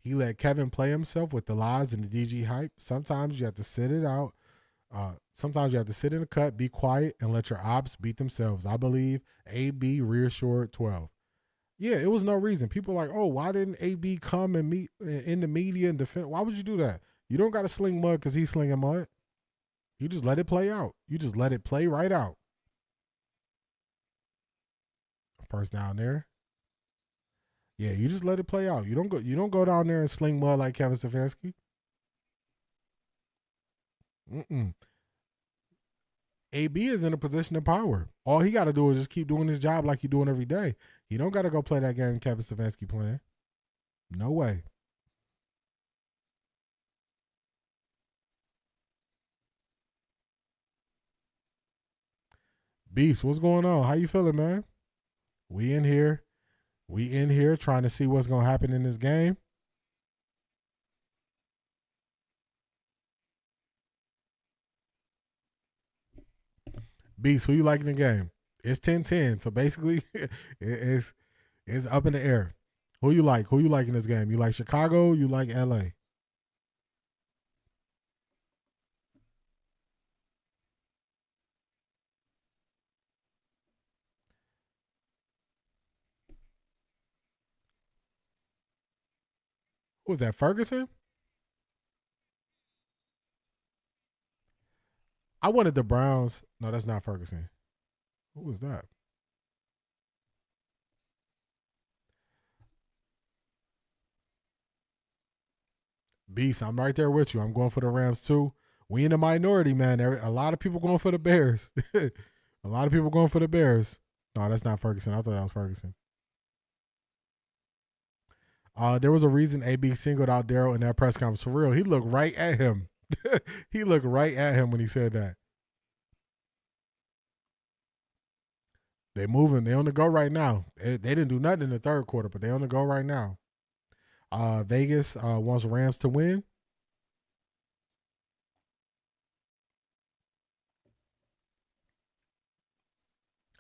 He let Kevin play himself with the lies and the DG hype. Sometimes you have to sit it out. Sometimes you have to sit in the cut, be quiet, and let your ops beat themselves. I believe AB reassured 12. Yeah, it was no reason. People are like, oh, why didn't AB come and meet in the media and defend? Why would you do that? You don't got to sling mud because he's slinging mud. You just let it play out. You just let it play right out. First down there. Yeah, you just let it play out. You don't go down there and sling mud like Kevin Stefanski. AB is in a position of power. All he got to do is just keep doing his job like he's doing every day. He don't got to go play that game Kevin Stefanski playing. No way. Beast, what's going on? How you feeling, man? We in here trying to see what's going to happen in this game. Beast, who you like in the game? It's 10-10. So basically, it's up in the air. Who you like? Who you like in this game? You like Chicago? You like LA? Who was that? Ferguson? I wanted the Browns. No, that's not Ferguson. Who was that? Beast, I'm right there with you. I'm going for the Rams too. We in the minority, man. A lot of people going for the Bears. A lot of people going for the Bears. No, that's not Ferguson. I thought that was Ferguson. There was a reason AB singled out Darryl in that press conference. For real, he looked right at him. He looked right at him when he said that. They moving. They on the go right now. They didn't do nothing in the third quarter, but they on the go right now. Vegas wants Rams to win.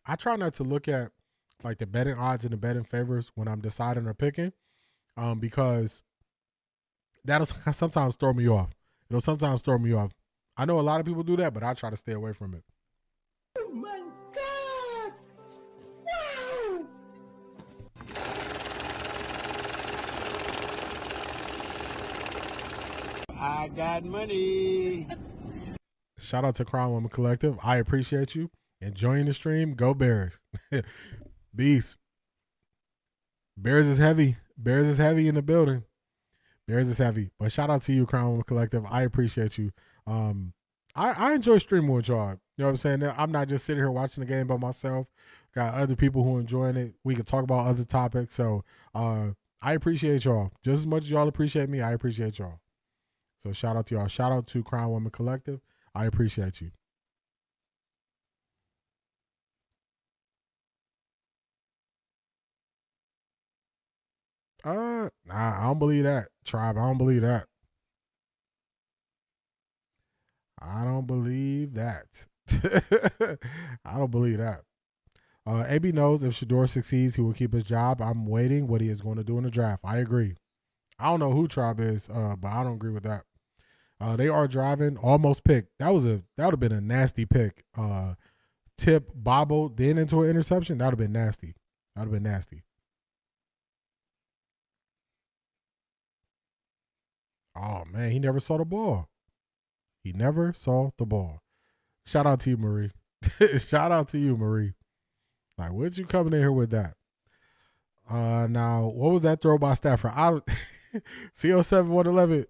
I try not to look at like the betting odds and the betting favors when I'm deciding or picking, because that'll sometimes throw me off. It'll sometimes throw me off. I know a lot of people do that, but I try to stay away from it. Oh my God! Wow! I got money. Shout out to Crown Woman Collective. I appreciate you. Enjoying the stream. Go Bears. Beast. Bears is heavy. Bears is heavy in the building. Bears is heavy. But shout out to you, Crown Woman Collective. I appreciate you. I enjoy streaming with y'all. You know what I'm saying? I'm not just sitting here watching the game by myself. Got other people who are enjoying it. We can talk about other topics. So I appreciate y'all. Just as much as y'all appreciate me, I appreciate y'all. So shout out to y'all. Shout out to Crown Woman Collective. I appreciate you. Nah, I don't believe that. Tribe, I don't believe that. I don't believe that. I don't believe that. AB knows if Shador succeeds, he will keep his job. I'm waiting what he is going to do in the draft. I agree. I don't know who Tribe is, but I don't agree with that. They are driving, almost picked. That would have been a nasty pick. Tip bobble, then into an interception. That would have been nasty. That would have been nasty. Oh man, he never saw the ball. He never saw the ball. Shout out to you, Marie. Shout out to you, Marie. Like, where'd you coming in here with that? Now, what was that throw by Stafford? CO7 111.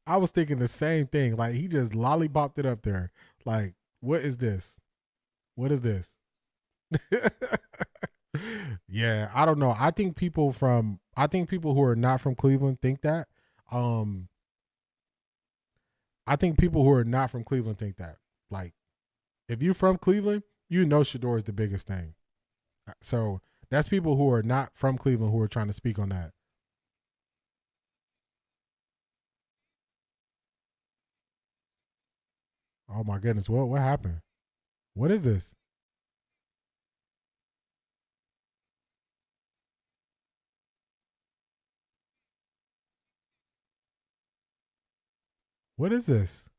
I was thinking the same thing. Like, he just lollipopped it up there. Like, what is this? What is this? Yeah, I don't know. I think people who are not from Cleveland think that. I think people who are not from Cleveland think that. Like, if you're from Cleveland, you know Shador is the biggest thing. So that's people who are not from Cleveland who are trying to speak on that. Oh my goodness, what happened? What is this? What is this?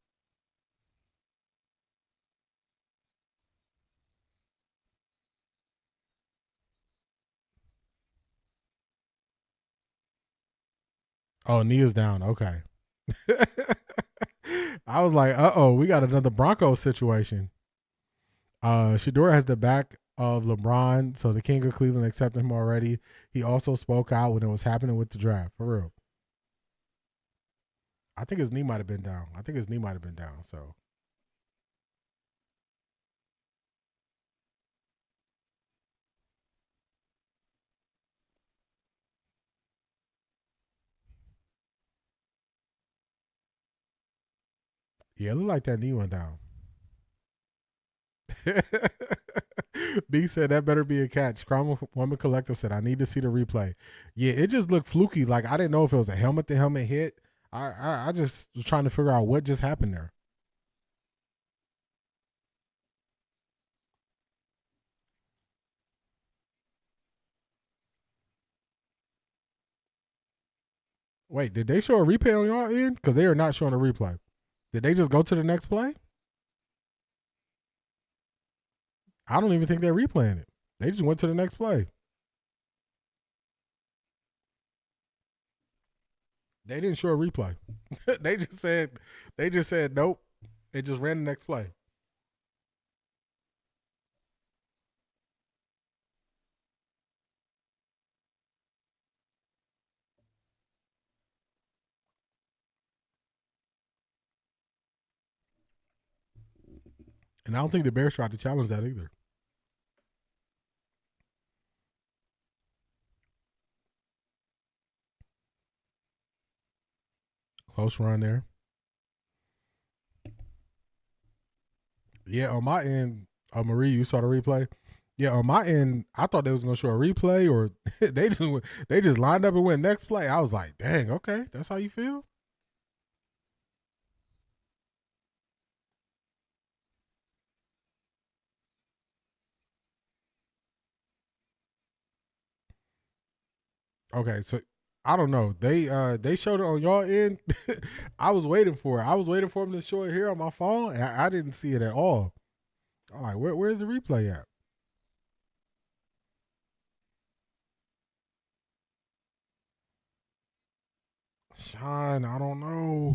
Oh, knee is down. Okay. I was like, we got another Broncos situation. Shador has the back of LeBron, so the King of Cleveland accepted him already. He also spoke out when it was happening with the draft, for real. I think his knee might have been down. So yeah, it looked like that knee went down. B said that better be a catch. Crown Woman Collective said, I need to see the replay. Yeah, it just looked fluky. Like, I didn't know if it was a helmet to helmet hit. I just was trying to figure out what just happened there. Wait, did they show a replay on y'all end? Because they are not showing a replay. Did they just go to the next play? I don't even think they're replaying it. They just went to the next play. They didn't show a replay. they just said nope. They just ran the next play. And I don't think the Bears tried to challenge that either. Close run there. Yeah, on my end, Marie, you saw the replay? Yeah, on my end, I thought they was gonna show a replay, or they just lined up and went next play. I was like, dang, okay, that's how you feel? Okay, so I don't know. They showed it on y'all end. I was waiting for it. I was waiting for them to show it here on my phone, and I didn't see it at all. I'm like, where's the replay at? Sean, I don't know.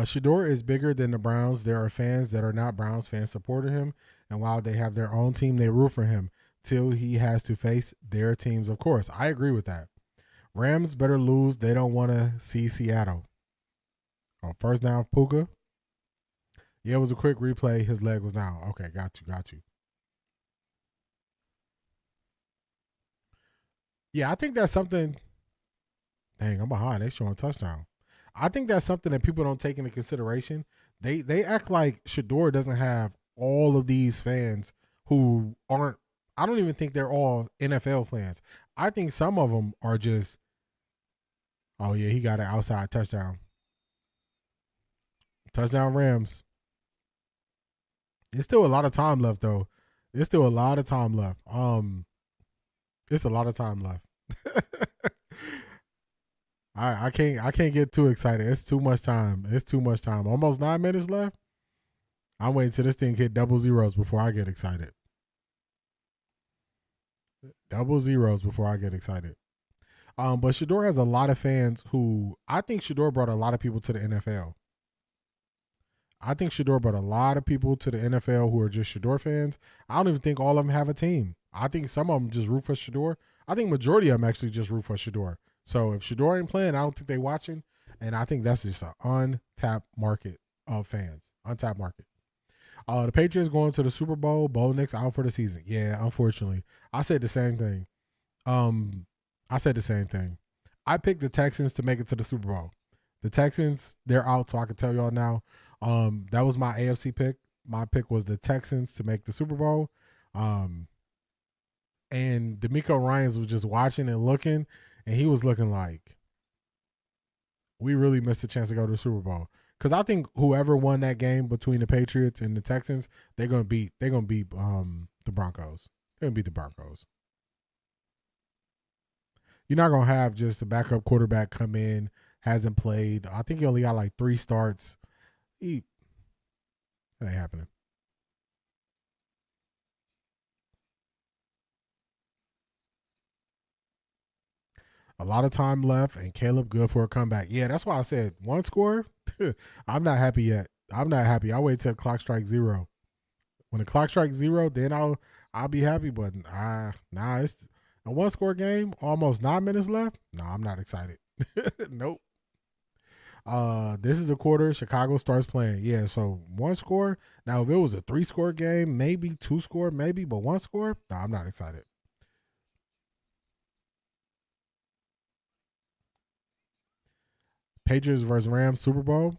Shador is bigger than the Browns. There are fans that are not Browns fans supporting him, and while they have their own team, they root for him till he has to face their teams, of course. I agree with that. Rams better lose. They don't want to see Seattle. On first down, Puka. Yeah, it was a quick replay. His leg was down. Okay, got you. Yeah, I think that's something. Dang, I'm behind. They showing touchdown. I think that's something that people don't take into consideration. They act like Shador doesn't have all of these fans who aren't. I don't even think they're all NFL fans. I think some of them are just, oh yeah, he got an outside touchdown. Touchdown Rams. It's still a lot of time left though. It's a lot of time left. I can't get too excited. It's too much time. Almost 9 minutes left. I'm waiting till this thing hit double zeros before I get excited. But Shador has a lot of fans who, I think Shador brought a lot of people to the NFL. I think Shador brought a lot of people to the NFL who are just Shador fans. I don't even think all of them have a team. I think some of them just root for Shador. I think majority of them actually just root for Shador. So if Shador ain't playing, I don't think they watching. And I think that's just an untapped market of fans. Untapped market. The Patriots going to the Super Bowl. Bo Nix out for the season. Yeah, unfortunately. I said the same thing. I picked the Texans to make it to the Super Bowl. The Texans, they're out, so I can tell y'all now. That was my AFC pick. My pick was the Texans to make the Super Bowl. And D'Amico Ryans was just watching and looking, and he was looking like, we really missed a chance to go to the Super Bowl. Because I think whoever won that game between the Patriots and the Texans, they're gonna beat the Broncos. They're gonna beat the Broncos. You're not gonna have just a backup quarterback come in, hasn't played. I think he only got like 3 starts. That ain't happening. A lot of time left, and Caleb good for a comeback. Yeah, that's why I said one score. I'm not happy yet. I'll wait till the clock strikes 0. When the clock strikes 0, then I'll be happy. But nah, it's a 1-score game. Almost 9 minutes left. Nah, I'm not excited. Nope. This is the quarter. Chicago starts playing. Yeah, so 1 score. Now, if it was a 3-score game, maybe 2-score, maybe, but 1 score, nah, I'm not excited. Patriots versus Rams Super Bowl.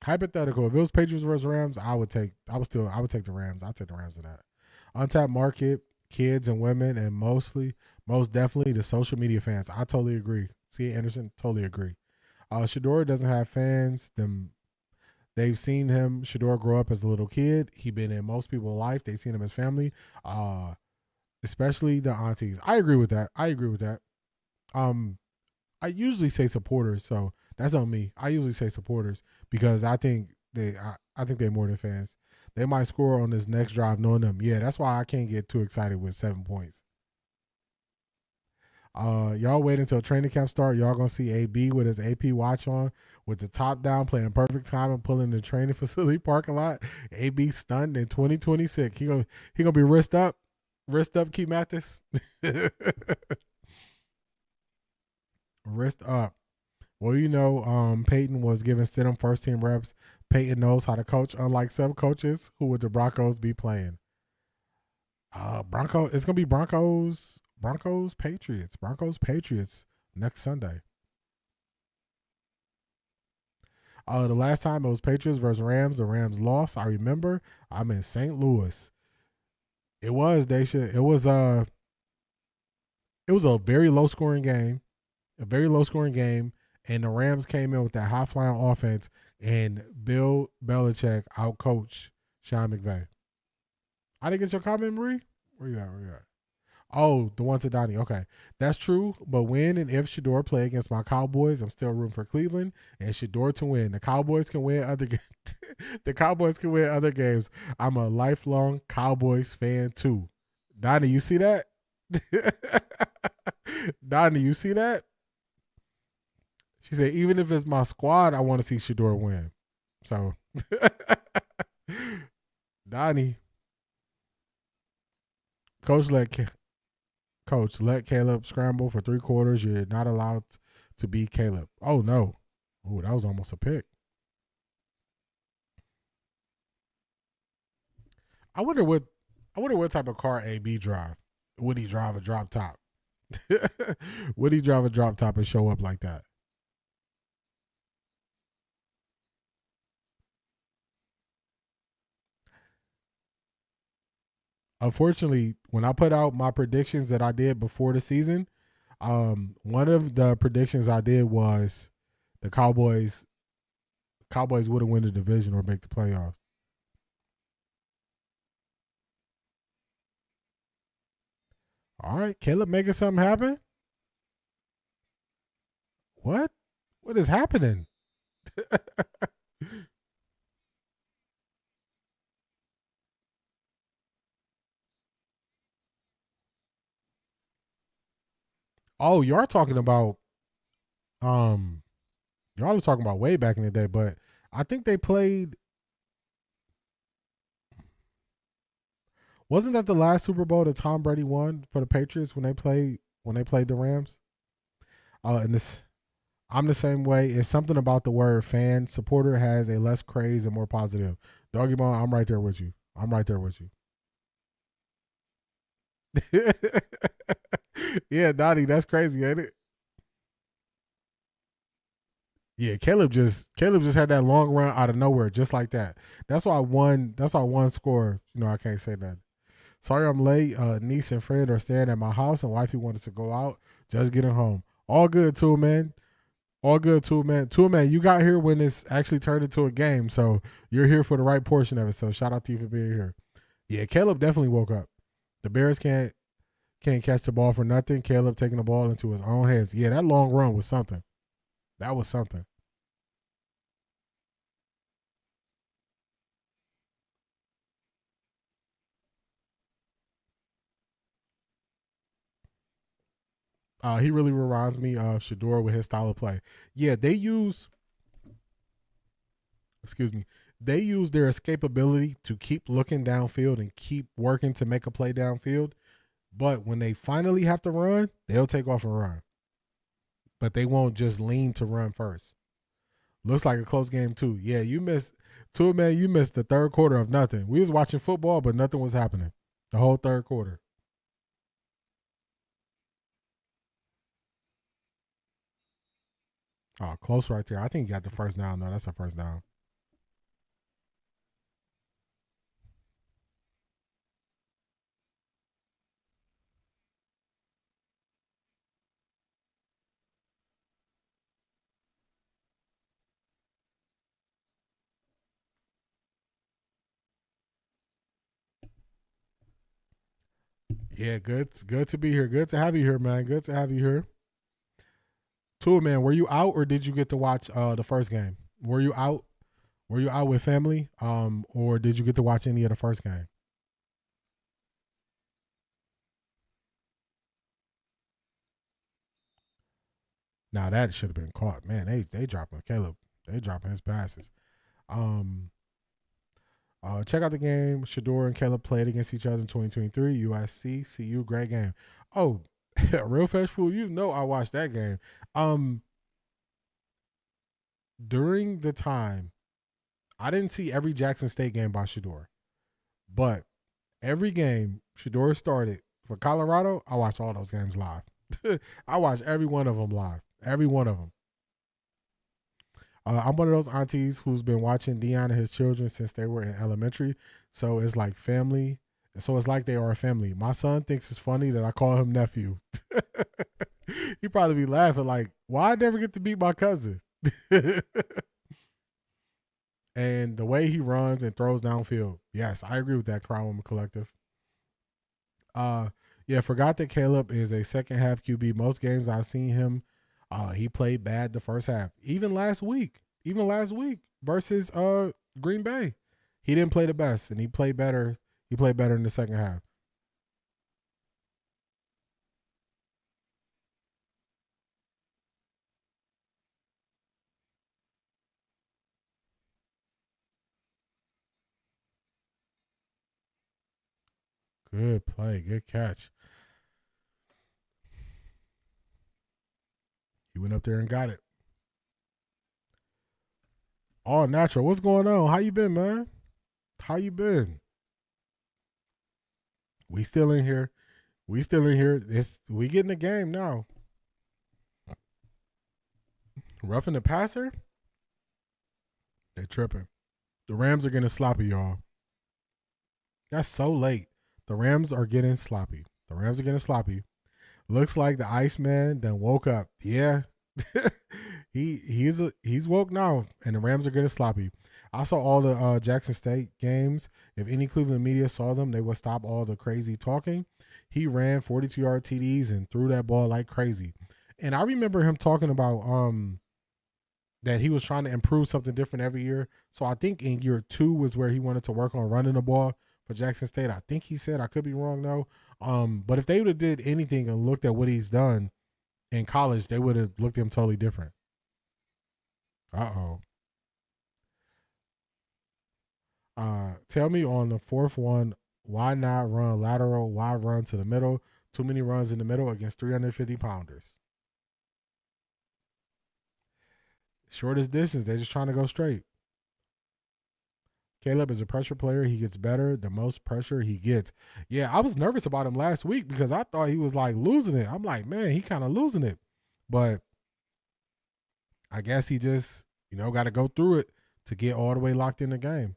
Hypothetical. If it was Patriots versus Rams, I would take the Rams. I'd take the Rams in that. Untapped market, kids and women, and most definitely the social media fans. I totally agree. C. Anderson, totally agree. Shador doesn't have fans. They've seen him, Shador, grow up as a little kid. He been in most people's life. They've seen him as family, especially the aunties. I agree with that. I usually say supporters, so that's on me. I usually say supporters because I think I think they're more than fans. They might score on this next drive knowing them. Yeah, that's why I can't get too excited with 7 points. Y'all wait until training camp start. Y'all gonna see AB with his AP watch on, with the top down, playing perfect time and pulling the training facility parking lot. AB stunned in 2026. He gonna be wrist up, Keith Mathis. Wrist up. Well, Peyton was giving Stidham first team reps. Peyton knows how to coach, unlike some coaches who would the Broncos be playing. It's gonna be Broncos Patriots next Sunday. The last time it was Patriots versus Rams, the Rams lost. I remember. I'm in St. Louis. It was a very low scoring game. And the Rams came in with that high flying offense, and Bill Belichick outcoached Sean McVay. I didn't get your comment, Marie. Where you at? Oh, the one to Donnie. Okay, that's true. But when and if Shador play against my Cowboys, I'm still rooting for Cleveland and Shador to win. The Cowboys can win other games. The Cowboys can win other games. I'm a lifelong Cowboys fan too. Donnie, you see that? Donnie, you see that? She said, even if it's my squad, I want to see Shador win. So, Donnie, Coach, let Caleb scramble for 3 quarters. You're not allowed to beat Caleb. Oh, no. Oh, that was almost a pick. I wonder what type of car AB drive. Would he drive a drop top? Would he drive a drop top and show up like that? Unfortunately, when I put out my predictions that I did before the season, one of the predictions I did was the Cowboys wouldn't win the division or make the playoffs. All right, Caleb making something happen? What? What is happening? Oh, y'all are talking about y'all are talking about way back in the day, but I think they played. Wasn't that the last Super Bowl that Tom Brady won for the Patriots when they played the Rams? And this, I'm the same way. It's something about the word fan supporter has a less craze and more positive. Doggy Bone, I'm right there with you. Yeah, Dottie, that's crazy, ain't it? Yeah, Caleb just had that long run out of nowhere, just like that. That's why one score. I can't say that. Sorry I'm late. Niece and friend are staying at my house, and wifey wanted to go out. Just getting home. All good, too, man. All good, too, man. Too, man, you got here when it's actually turned into a game, so you're here for the right portion of it. So shout out to you for being here. Yeah, Caleb definitely woke up. The Bears can't catch the ball for nothing. Caleb taking the ball into his own hands. Yeah, that long run was something. That was something. He really reminds me of Shador with his style of play. Yeah, they use their escapability to keep looking downfield and keep working to make a play downfield. But when they finally have to run, they'll take off and run. But they won't just lean to run first. Looks like a close game too. Yeah, you missed the third quarter of nothing. We was watching football, but nothing was happening. The whole third quarter. Oh, close right there. I think you got the first down. No, that's a first down. Yeah, good to be here. Good to have you here, man. Good to have you here. Tua, man, were you out or did you get to watch the first game? Were you out? Were you out with family? Or did you get to watch any of the first game? Now that should have been caught. Man, they dropping Caleb. They dropping his passes. Um Check out the game. Shador and Caleb played against each other in 2023. USC, CU, great game. Oh, Real Fresh Food, you know I watched that game. During the time, I didn't see every Jackson State game by Shador, but every game Shador started for Colorado, I watched all those games live. I watched every one of them live. Every one of them. I'm one of those aunties who's been watching Deion and his children since they were in elementary. So it's like family. So it's like they are a family. My son thinks it's funny that I call him nephew. He probably be laughing like, why I never get to meet my cousin? And the way he runs and throws downfield. Yes, I agree with that, Crown Woman Collective. Yeah, forgot that Caleb is a second half QB. Most games I've seen him, he played bad the first half. Even last week versus Green Bay, he didn't play the best, and he played better. He played better in the second half. Good play, good catch. He went up there and got it. All natural. What's going on? How you been, man? How you been? We still in here. We still in here. We getting the game now. Roughing the passer? They tripping. The Rams are getting sloppy, y'all. That's so late. The Rams are getting sloppy. Looks like the Iceman done woke up. Yeah. He's woke now, and the Rams are getting sloppy. I saw all the Jackson State games. If any Cleveland media saw them, they would stop all the crazy talking. He ran 42-yard TDs and threw that ball like crazy. And I remember him talking about that he was trying to improve something different every year. So I think in year 2 was where he wanted to work on running the ball for Jackson State. I think he said, I could be wrong though. But if they would have did anything and looked at what he's done in college, they would have looked at him totally different. Tell me on the fourth one, why not run lateral? Why run to the middle? Too many runs in the middle against 350-pounders. Shortest distance, they're just trying to go straight. Caleb is a pressure player. He gets better the most pressure he gets. Yeah, I was nervous about him last week because I thought he was like losing it. I'm like, man, he kind of losing it. But I guess he just, got to go through it to get all the way locked in the game.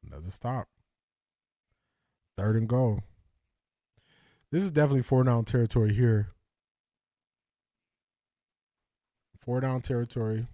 Another stop. 3rd and goal. This is definitely 4-down territory here. 4-down territory.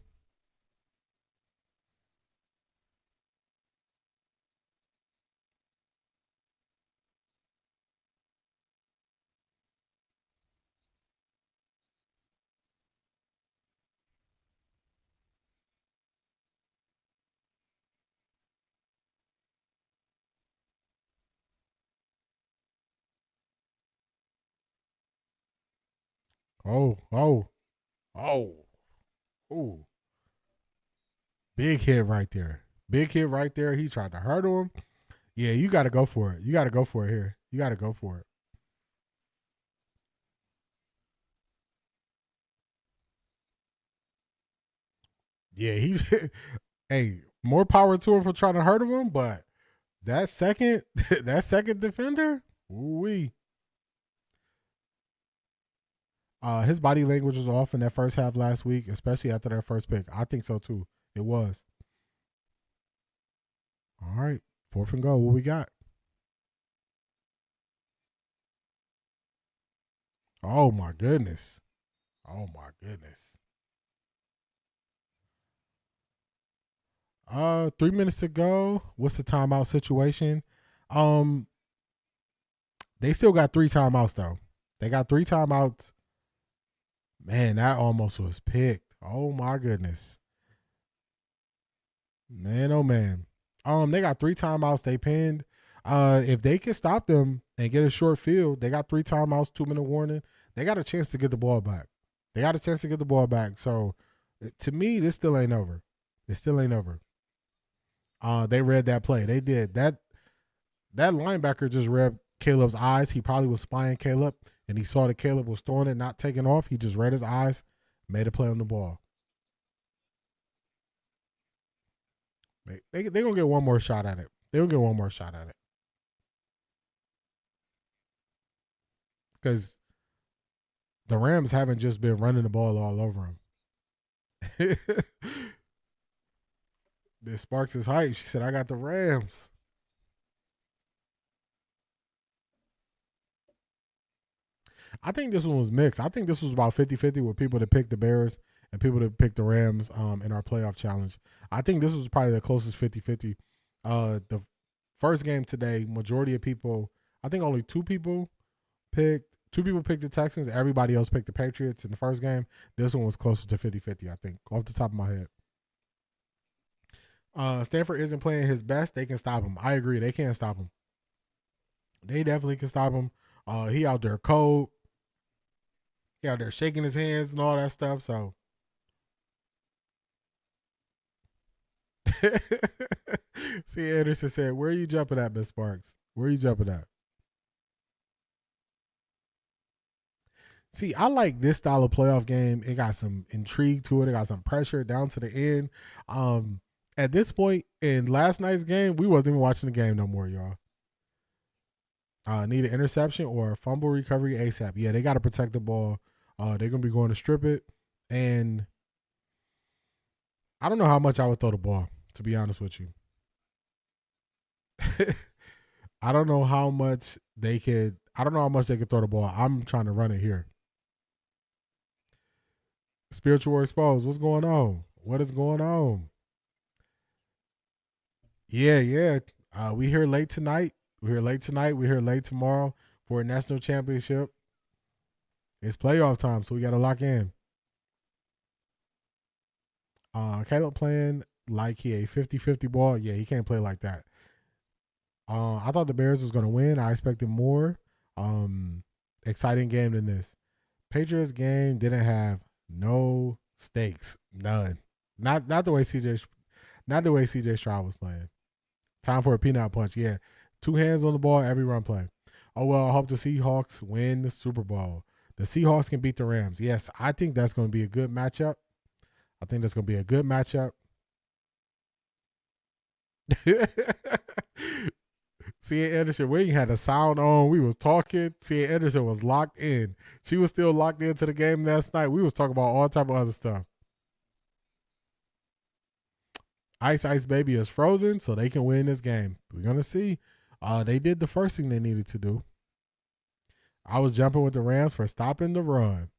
Oh. Big hit right there. He tried to hurdle him. Yeah, you got to go for it. Here. You got to go for it. Yeah, he's hey, more power to him for trying to hurt him, but that second defender, ooh-wee. His body language was off in that first half last week, especially after that first pick. I think so too. It was. All right, 4th and goal. What we got? Oh my goodness. Oh my goodness. 3 minutes to go. What's the timeout situation? They still got 3 timeouts though. They got 3 timeouts. Man, that almost was picked. Oh my goodness. Man, oh man. They got 3 timeouts. They pinned. If they can stop them and get a short field, they got 3 timeouts, 2-minute warning. They got a chance to get the ball back. So to me, this still ain't over. It still ain't over. They read that play. They did. That linebacker just read Caleb's eyes. He probably was spying Caleb, and he saw that Caleb was throwing it, not taking off. He just read his eyes, made a play on the ball. They're going to get one more shot at it. They'll get one more shot at it. Because the Rams haven't just been running the ball all over them. This Sparks is hype. She said, I got the Rams. I think this one was mixed. I think this was about 50-50 with people that picked the Bears and people that picked the Rams in our playoff challenge. I think this was probably the closest 50-50. The first game today, majority of people, I think only two people picked the Texans. Everybody else picked the Patriots in the first game. This one was closer to 50-50, I think, off the top of my head. Stanford isn't playing his best. They can stop him. I agree. They can't stop him. They definitely can stop him. He out there cold. He out there shaking his hands and all that stuff. So see, Anderson said, where are you jumping at, Miss Sparks? Where are you jumping at? See, I like this style of playoff game. It got some intrigue to it. It got some pressure down to the end. At this point in last night's game, we wasn't even watching the game no more, y'all. Need an interception or a fumble recovery ASAP. Yeah, they got to protect the ball. They're going to be going to strip it. And I don't know how much I would throw the ball, to be honest with you. I don't know how much they could throw the ball. I'm trying to run it here. Spiritual Exposed. What's going on? What is going on? Yeah. We here late tonight. We're here late tonight. We're here late tomorrow for a national championship. It's playoff time, so we got to lock in. Caleb playing like he a 50-50 ball. Yeah, he can't play like that. I thought the Bears was going to win. I expected more exciting game than this. Patriots game didn't have no stakes. None. Not the way CJ Stroud was playing. Time for a peanut punch. Yeah. 2 hands on the ball every run play. Oh, well, I hope the Seahawks win the Super Bowl. The Seahawks can beat the Rams. Yes, I think that's going to be a good matchup. C.A. Anderson, we ain't had the sound on. We was talking. C.A. Anderson was locked in. She was still locked into the game last night. We was talking about all type of other stuff. Ice Baby is frozen, so they can win this game. We're going to see. They did the first thing they needed to do. I was jumping with the Rams for stopping the run.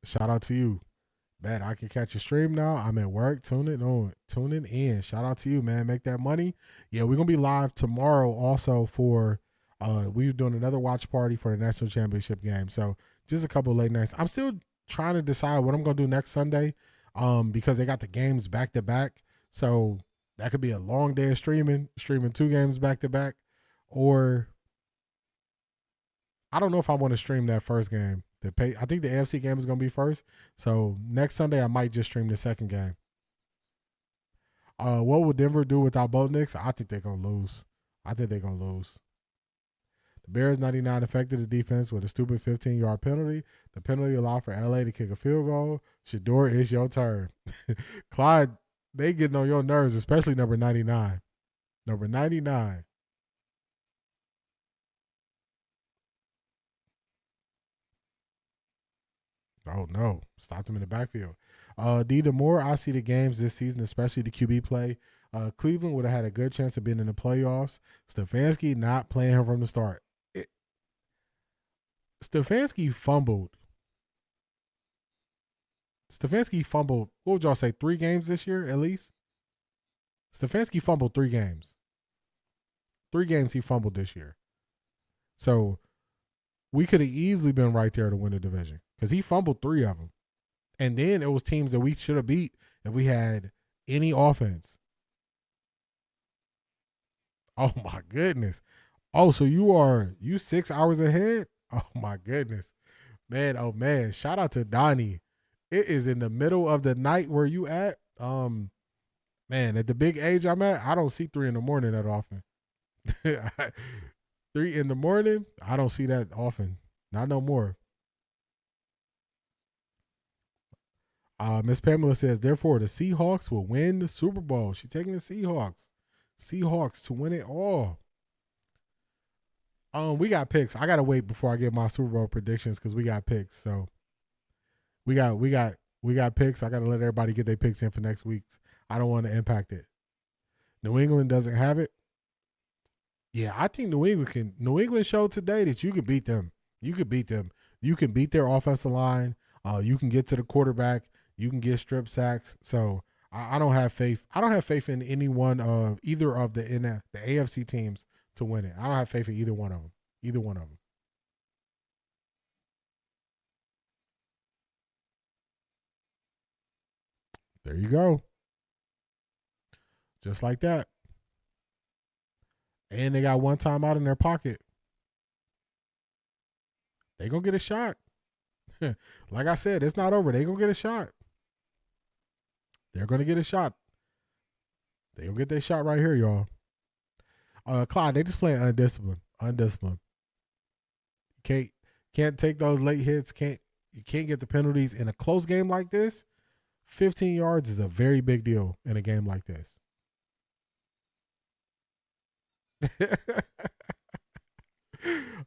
Shout out to you. Man, I can catch a stream now. I'm at work, tuning in. Shout out to you, man. Make that money. Yeah, we're going to be live tomorrow also for we're doing another watch party for the national championship game. So just a couple of late nights. I'm still trying to decide what I'm going to do next Sunday because they got the games back to back. So that could be a long day of streaming 2 games back to back. Or I don't know if I want to stream that first game. I think the AFC game is going to be first. So next Sunday, I might just stream the second game. What will Denver do without Bo Nix? I think they're going to lose. The Bears 99 affected the defense with a stupid 15-yard penalty. The penalty allowed for LA to kick a field goal. Shador, it's your turn. Clyde, they getting on your nerves, especially number 99. Number 99. Oh no, stopped him in the backfield. D, the more I see the games this season, especially the QB play, Cleveland would have had a good chance of being in the playoffs. Stefanski not playing him from the start. Stefanski fumbled. What would y'all say, 3 games this year at least? Stefanski fumbled 3 games. 3 games he fumbled this year. So we could have easily been right there to win the division because he fumbled 3 of them. And then it was teams that we should have beat if we had any offense. Oh, my goodness. Oh, so you 6 hours ahead? Oh, my goodness. Man, oh, man. Shout out to Donnie. It is in the middle of the night where you at. Man, at the big age I'm at, I don't see 3 in the morning that often. 3 in the morning, I don't see that often. Not no more. Miss Pamela says, therefore, the Seahawks will win the Super Bowl. She's taking the Seahawks. Seahawks to win it all. We got picks. I gotta wait before I get my Super Bowl predictions because we got picks. So we got picks. I gotta let everybody get their picks in for next week. I don't want to impact it. New England doesn't have it. Yeah, I think New England showed today that you could beat them. You could beat them. You can beat their offensive line. You can get to the quarterback. You can get strip sacks. So I don't have faith. I don't have faith in any one of either of the AFC teams to win it. I don't have faith in either one of them. Either one of them. There you go. Just like that. And they got one time out in their pocket. They gonna get a shot. Like I said, it's not over. They gonna get a shot. They're gonna get a shot. They gonna get their shot right here, y'all. Clyde, they just playing undisciplined. Undisciplined. Can't take those late hits. You can't get the penalties in a close game like this. 15 yards is a very big deal in a game like this.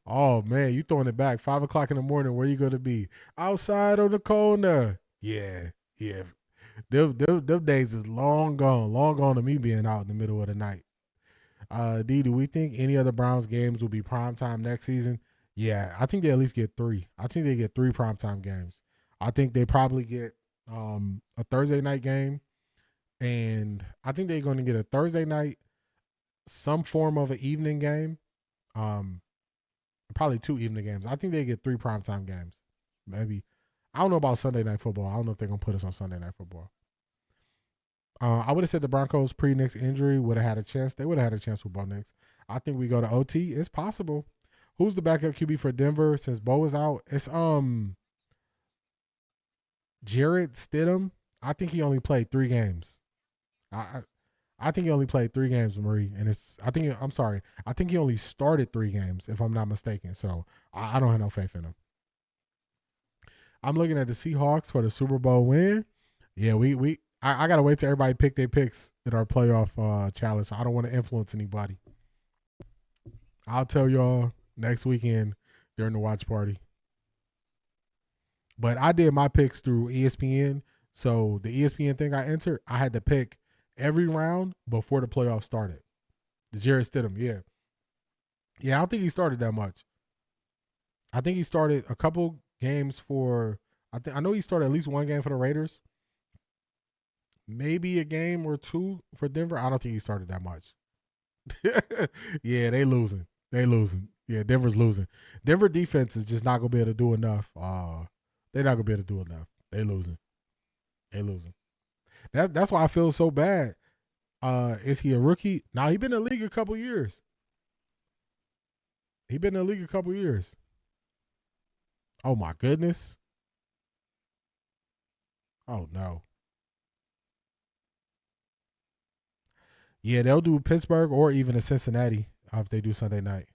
Oh man, you throwing it back 5 o'clock in the morning. Where you gonna be? Outside on the corner. Yeah. Them days is long gone to me being out in the middle of the night. D, do we think any other Browns games will be primetime next season? Yeah, I think they at least get 3. I think they get 3 primetime games. I think they probably get a Thursday night game, and I think they're going to get a Thursday night, some form of an evening game, probably 2 evening games. I think they get 3 primetime games. Maybe. I don't know about Sunday Night Football. I don't know if they're going to put us on Sunday Night Football. I would have said the Broncos pre-Nick's injury would have had a chance. They would have had a chance with Bo Nix. I think we go to OT. It's possible. Who's the backup QB for Denver since Bo is out? It's Jarrett Stidham. I think he only played 3 games. I think he only played 3 games, Marie. And I think he only started 3 games, if I'm not mistaken. So I don't have no faith in him. I'm looking at the Seahawks for the Super Bowl win. Yeah, I gotta wait till everybody pick their picks in our playoff challenge. I don't want to influence anybody. I'll tell y'all next weekend during the watch party. But I did my picks through ESPN. So the ESPN thing I entered, I had to pick every round before the playoffs started. The Jarrett Stidham, yeah. Yeah, I don't think he started that much. I think he started a couple games for I know he started at least 1 game for the Raiders. Maybe a game or 2 for Denver. I don't think he started that much. Yeah, they losing. Yeah, Denver's losing. Denver defense is just not gonna be able to do enough. They're not gonna be able to do enough. They losing. That's why I feel so bad. Is he a rookie? Nah, he been in the league a couple years. Oh my goodness. Oh no. Yeah, they'll do Pittsburgh or even a Cincinnati if they do Sunday night.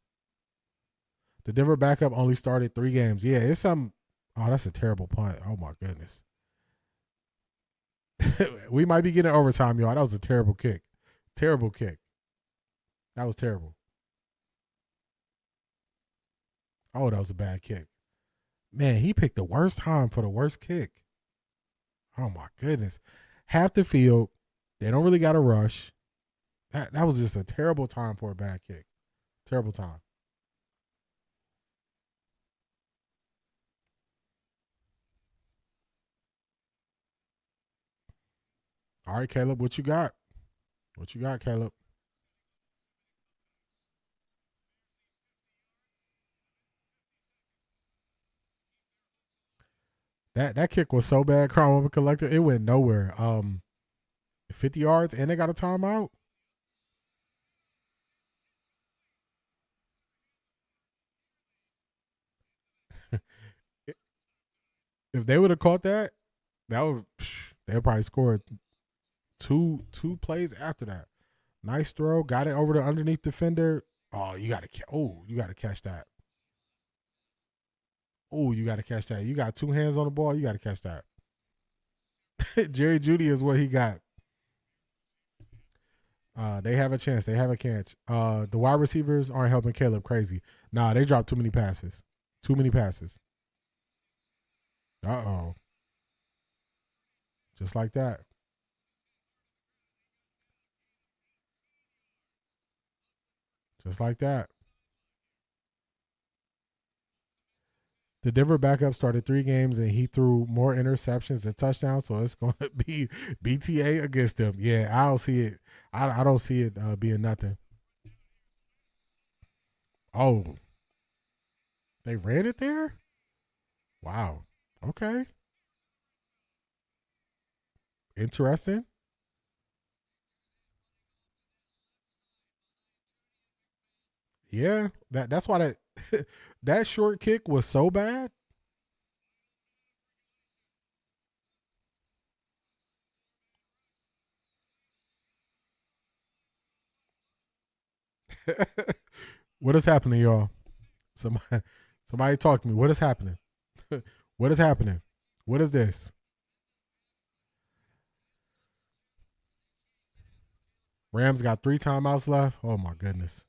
The Denver backup only started 3 games. Yeah, it's some. Oh, that's a terrible punt. Oh my goodness. We might be getting overtime, y'all. That was a terrible kick. That was terrible. Oh, that was a bad kick. Man, he picked the worst time for the worst kick. Oh my goodness. Half the field. They don't really got a rush. That was just a terrible time for a bad kick. Terrible time. All right, Caleb, what you got? What you got, Caleb? That kick was so bad, Cromwell Collector. It went nowhere. 50 yards and they got a timeout. If they would have caught that, they would probably scored two plays after that. Nice throw, got it over the underneath defender. Oh, you gotta catch that. Oh, you gotta catch that. You got two hands on the ball. You gotta catch that. Jerry Jeudy is what he got. They have a chance. They have a catch. The wide receivers aren't helping Caleb crazy. Nah, they dropped too many passes. Too many passes. Uh-oh. Just like that. Just like that. The Denver backup started 3 games and he threw more interceptions than touchdowns, so it's going to be BTA against them. Yeah, I don't see it. I don't see it being nothing. Oh, they ran it there? Wow. Okay. Interesting. Yeah, that's why that that short kick was so bad. What is happening, y'all? Somebody talk to me. What is happening? What is happening? What is this? Rams got 3 timeouts left. Oh my goodness.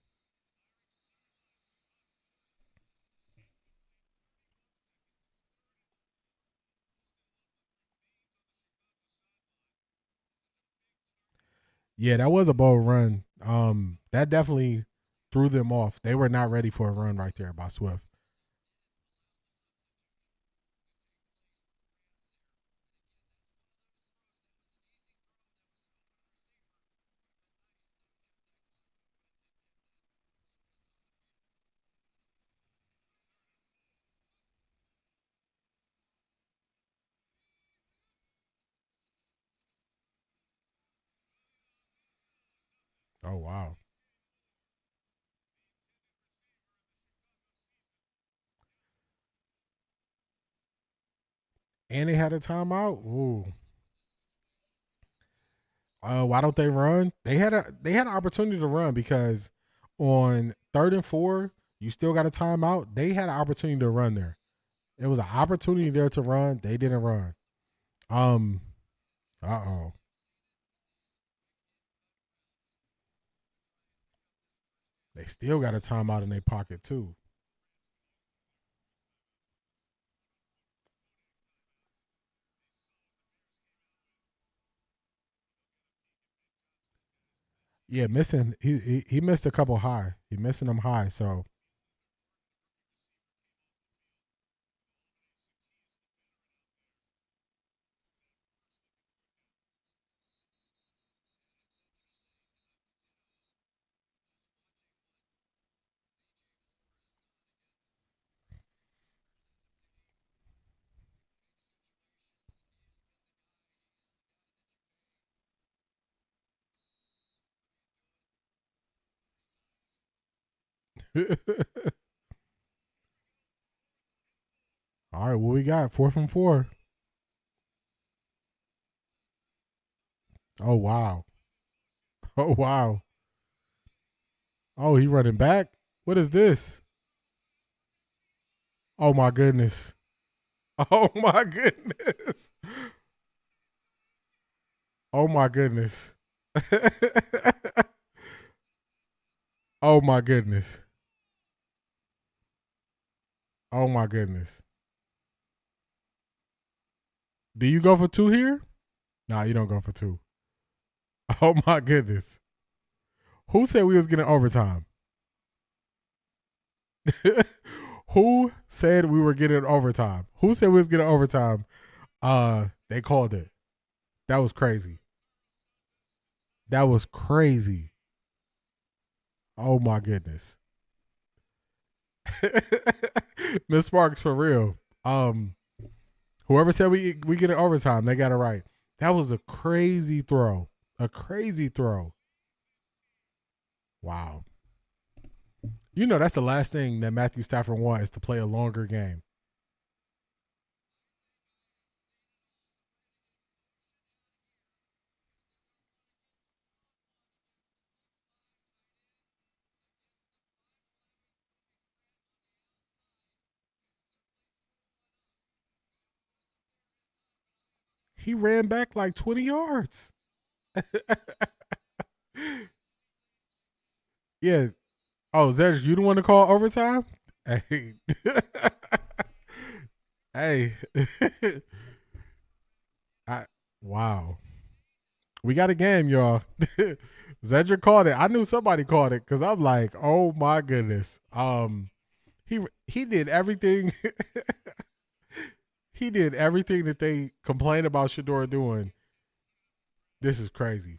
Yeah, that was a bold run. That definitely threw them off. They were not ready for a run right there by Swift. Oh wow. And they had a timeout. Ooh. Why don't they run? They had an opportunity to run because on 3rd and 4, you still got a timeout. They had an opportunity to run there. It was an opportunity there to run. They didn't run. Uh-oh. They still got a timeout in their pocket too. Yeah, missing. He missed a couple high. He missing them high. So all right, what we got? 4th and 4. Oh wow. Oh wow. Oh, he running back? What is this? Oh my goodness. Oh my goodness. Oh my goodness. Oh my goodness. Oh my goodness. Do you go for 2 here? Nah, you don't go for 2. Oh my goodness. Who said we was getting overtime? Who said we were getting overtime? Who said we was getting overtime? They called it. That was crazy. That was crazy. Oh my goodness. Miss Sparks, for real. Whoever said we get an overtime, they got it right. That was a crazy throw. A crazy throw. Wow. You know that's the last thing that Matthew Stafford wants, is to play a longer game. He ran back like 20 yards. Yeah. Oh, Zedge, you the one to call overtime? Hey. Hey. Wow. We got a game, y'all. Zedric called it. I knew somebody called it because I'm like, oh my goodness. He did everything. He did everything that they complained about Shador doing. This is crazy.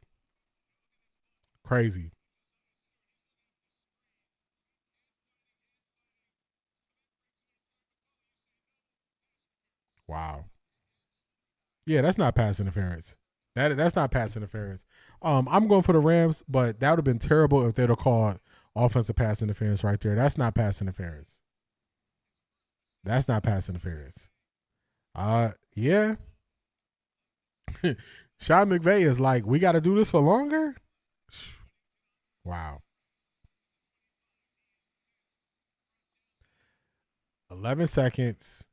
Crazy. Wow. Yeah, that's not pass interference. That's not pass interference. I'm going for the Rams, but that would have been terrible if they'd have called offensive pass interference right there. That's not pass interference. That's not pass interference. Yeah. Sean McVay is like, we got to do this for longer? Wow. 11 seconds.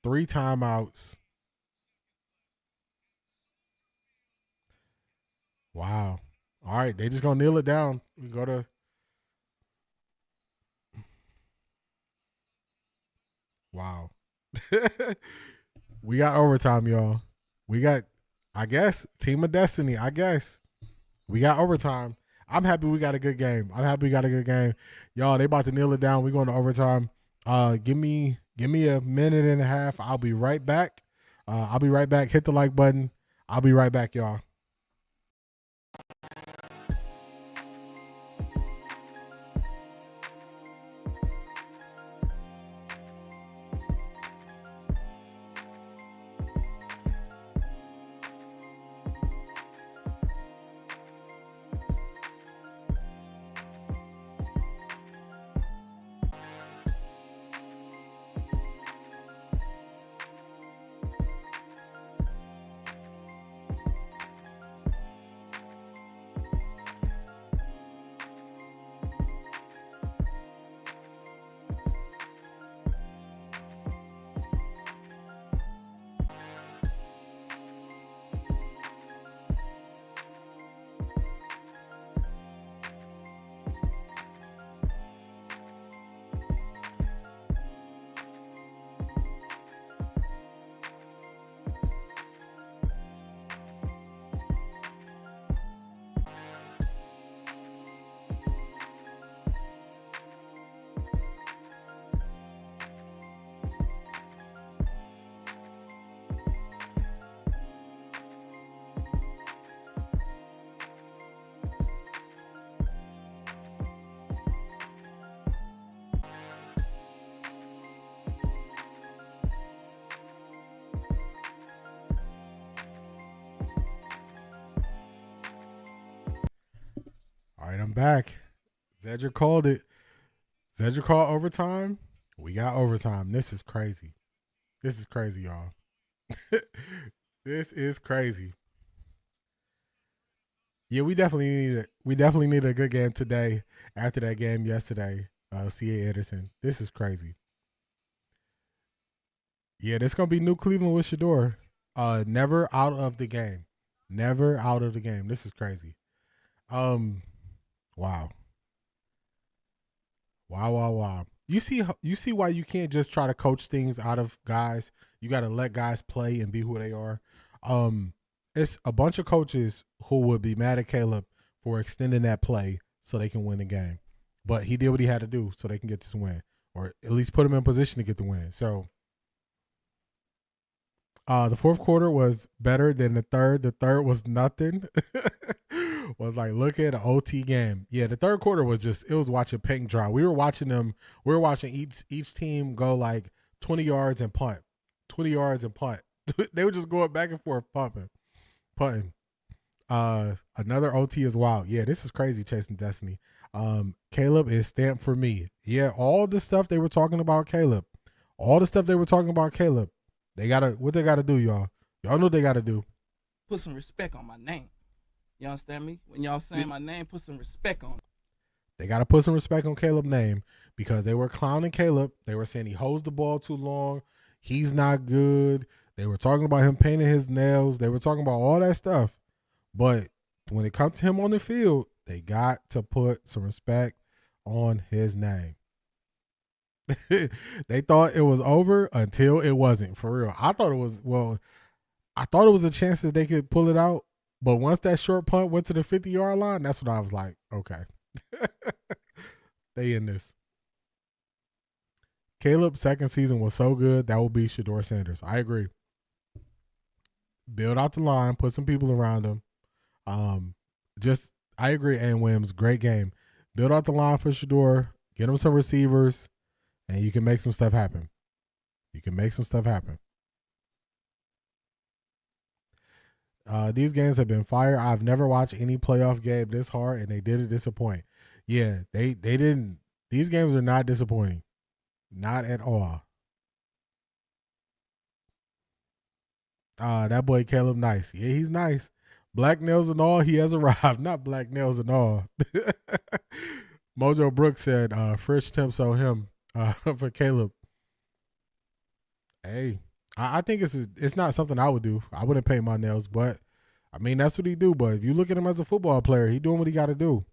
3 timeouts. Wow. All right, they just going to kneel it down. We go to wow. We got overtime, y'all. We got, I guess, Team of Destiny, I guess. We got overtime. I'm happy we got a good game. Y'all, they about to kneel it down. We going to overtime. Give me a minute and a half. I'll be right back. Hit the like button. I'll be right back, y'all. All right, I'm back. Zedric called it. Zedric called overtime. We got overtime. This is crazy. This is crazy, y'all. This is crazy. Yeah, we definitely need a good game today after that game yesterday. C.A. Anderson. This is crazy. Yeah, this gonna be New Cleveland with Shador. Never out of the game. Never out of the game. This is crazy. Wow. Wow. You see why you can't just try to coach things out of guys. You got to let guys play and be who they are. It's a bunch of coaches who would be mad at Caleb for extending that play so they can win the game. But he did what he had to do so they can get this win, or at least put him in position to get the win. So the fourth quarter was better than the third. The third was nothing. Was like, look at an OT game. Yeah, the third quarter was just, it was watching paint dry. We were watching each team go like 20 yards and punt. 20 yards and punt. They were just going back and forth punting. Another OT as well. Yeah, this is crazy, Chasing Destiny. Caleb is stamped for me. Yeah, all the stuff they were talking about Caleb. They gotta, what they gotta do, y'all. Y'all know what they gotta do. Put some respect on my name. You understand me? When y'all saying my name, put some respect on it. They gotta put some respect on Caleb's name because they were clowning Caleb. They were saying he holds the ball too long. He's not good. They were talking about him painting his nails. They were talking about all that stuff. But when it comes to him on the field, they got to put some respect on his name. They thought it was over until it wasn't, for real. I thought it was a chance that they could pull it out. But once that short punt went to the 50-yard line, that's when I was like, okay. They in this. Caleb's second season was so good, that will be Shedeur Sanders. I agree. Build out the line, put some people around him. I agree, Ann Williams, great game. Build out the line for Shedeur, get him some receivers, and you can make some stuff happen. These games have been fire. I've never watched any playoff game this hard, and they didn't disappoint. Yeah, they didn't. These games are not disappointing. Not at all. That boy Caleb nice. Yeah, he's nice. Black nails and all, he has arrived. Not black nails and all. Mojo Brooks said, fresh temps on him for Caleb. Hey, I think it's not something I would do. I wouldn't paint my nails, but I mean, that's what he do. But if you look at him as a football player, he doing what he got to do.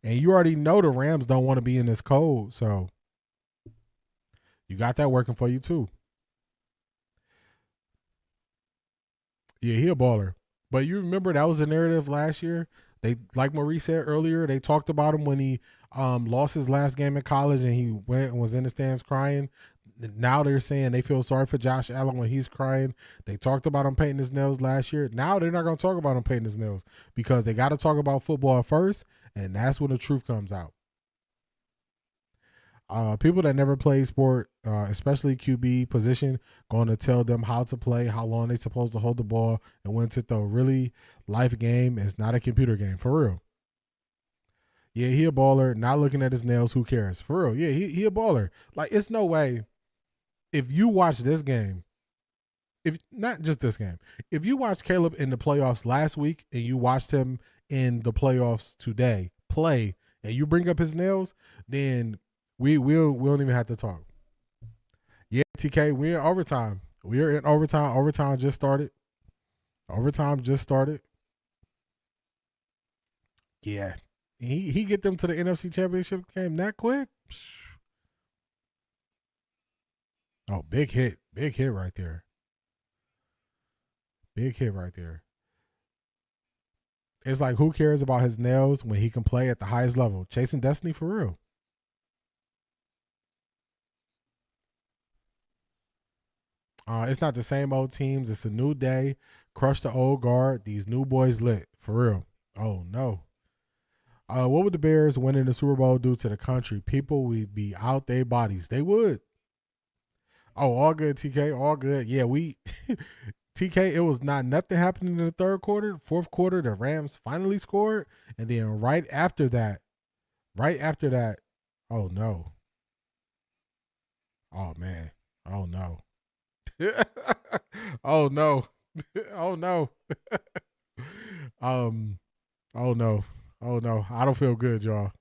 And you already know the Rams don't want to be in this cold, so you got that working for you too. Yeah, he a baller. But you remember that was the narrative last year. They, like Maurice said earlier, they talked about him when he lost his last game in college and he went and was in the stands crying. Now they're saying they feel sorry for Josh Allen when he's crying. They talked about him painting his nails last year. Now they're not going to talk about him painting his nails because they got to talk about football first, and that's when the truth comes out. People that never play sport, especially QB position, going to tell them how to play, how long they're supposed to hold the ball, and when to throw. Really, life game is not a computer game, for real. Yeah, he a baller. Not looking at his nails, who cares? For real, yeah, he a baller. Like, it's no way. If you watch this game, if not just this game, if you watched Caleb in the playoffs last week and you watched him in the playoffs today play, and you bring up his nails, then we don't even have to talk. Yeah, TK, we're in overtime. We're in overtime. Overtime just started. Yeah. He get them to the NFC Championship game that quick? Oh, big hit. Big hit right there. It's like, who cares about his nails when he can play at the highest level? Chasing Destiny, for real. It's not the same old teams. It's a new day. Crush the old guard. These new boys lit. For real. Oh, no. What would the Bears winning the Super Bowl do to the country? People would be out their bodies. They would. Oh, all good, TK. All good. Yeah, TK, it was nothing happening in the third quarter. Fourth quarter, the Rams finally scored. And then right after that, oh, no. Oh, man. Oh, no. Oh, no. Oh, no. Oh, no. Oh, no. I don't feel good, y'all.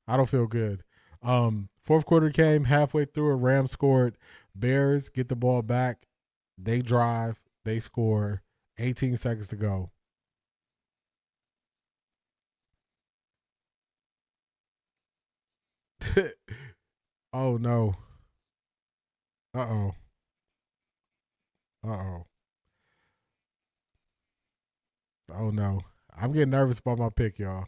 I don't feel good. Fourth quarter came halfway through. A Rams scored. Bears get the ball back. They drive. They score. 18 seconds to go. Oh, no. Uh-oh. Uh-oh. Oh, no. I'm getting nervous about my pick, y'all.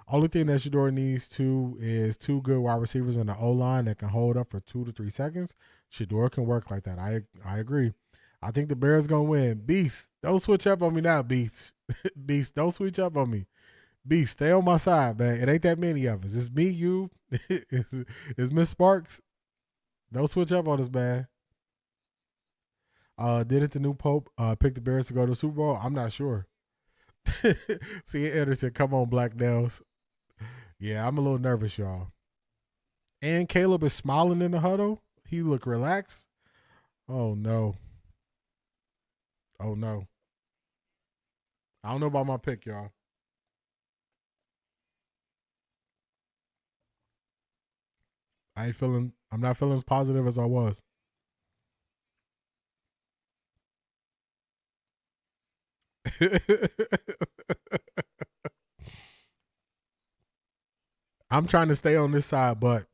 Only thing that Shador needs is two good wide receivers in the O-line that can hold up for 2 to 3 seconds. Shador can work like that. I agree. I think the Bears going to win. Beast, don't switch up on me now, Beast. Beast, don't switch up on me. Beast, stay on my side, man. It ain't that many of us. It's me, you. it's Miss Sparks. Don't switch up on us, man. Did it the new Pope pick the Bears to go to the Super Bowl? I'm not sure. See, Anderson, come on, Black Nails. Yeah, I'm a little nervous, y'all. And Caleb is smiling in the huddle. He look relaxed. Oh, no. Oh, no. I don't know about my pick, y'all. I'm not feeling as positive as I was. I'm trying to stay on this side, but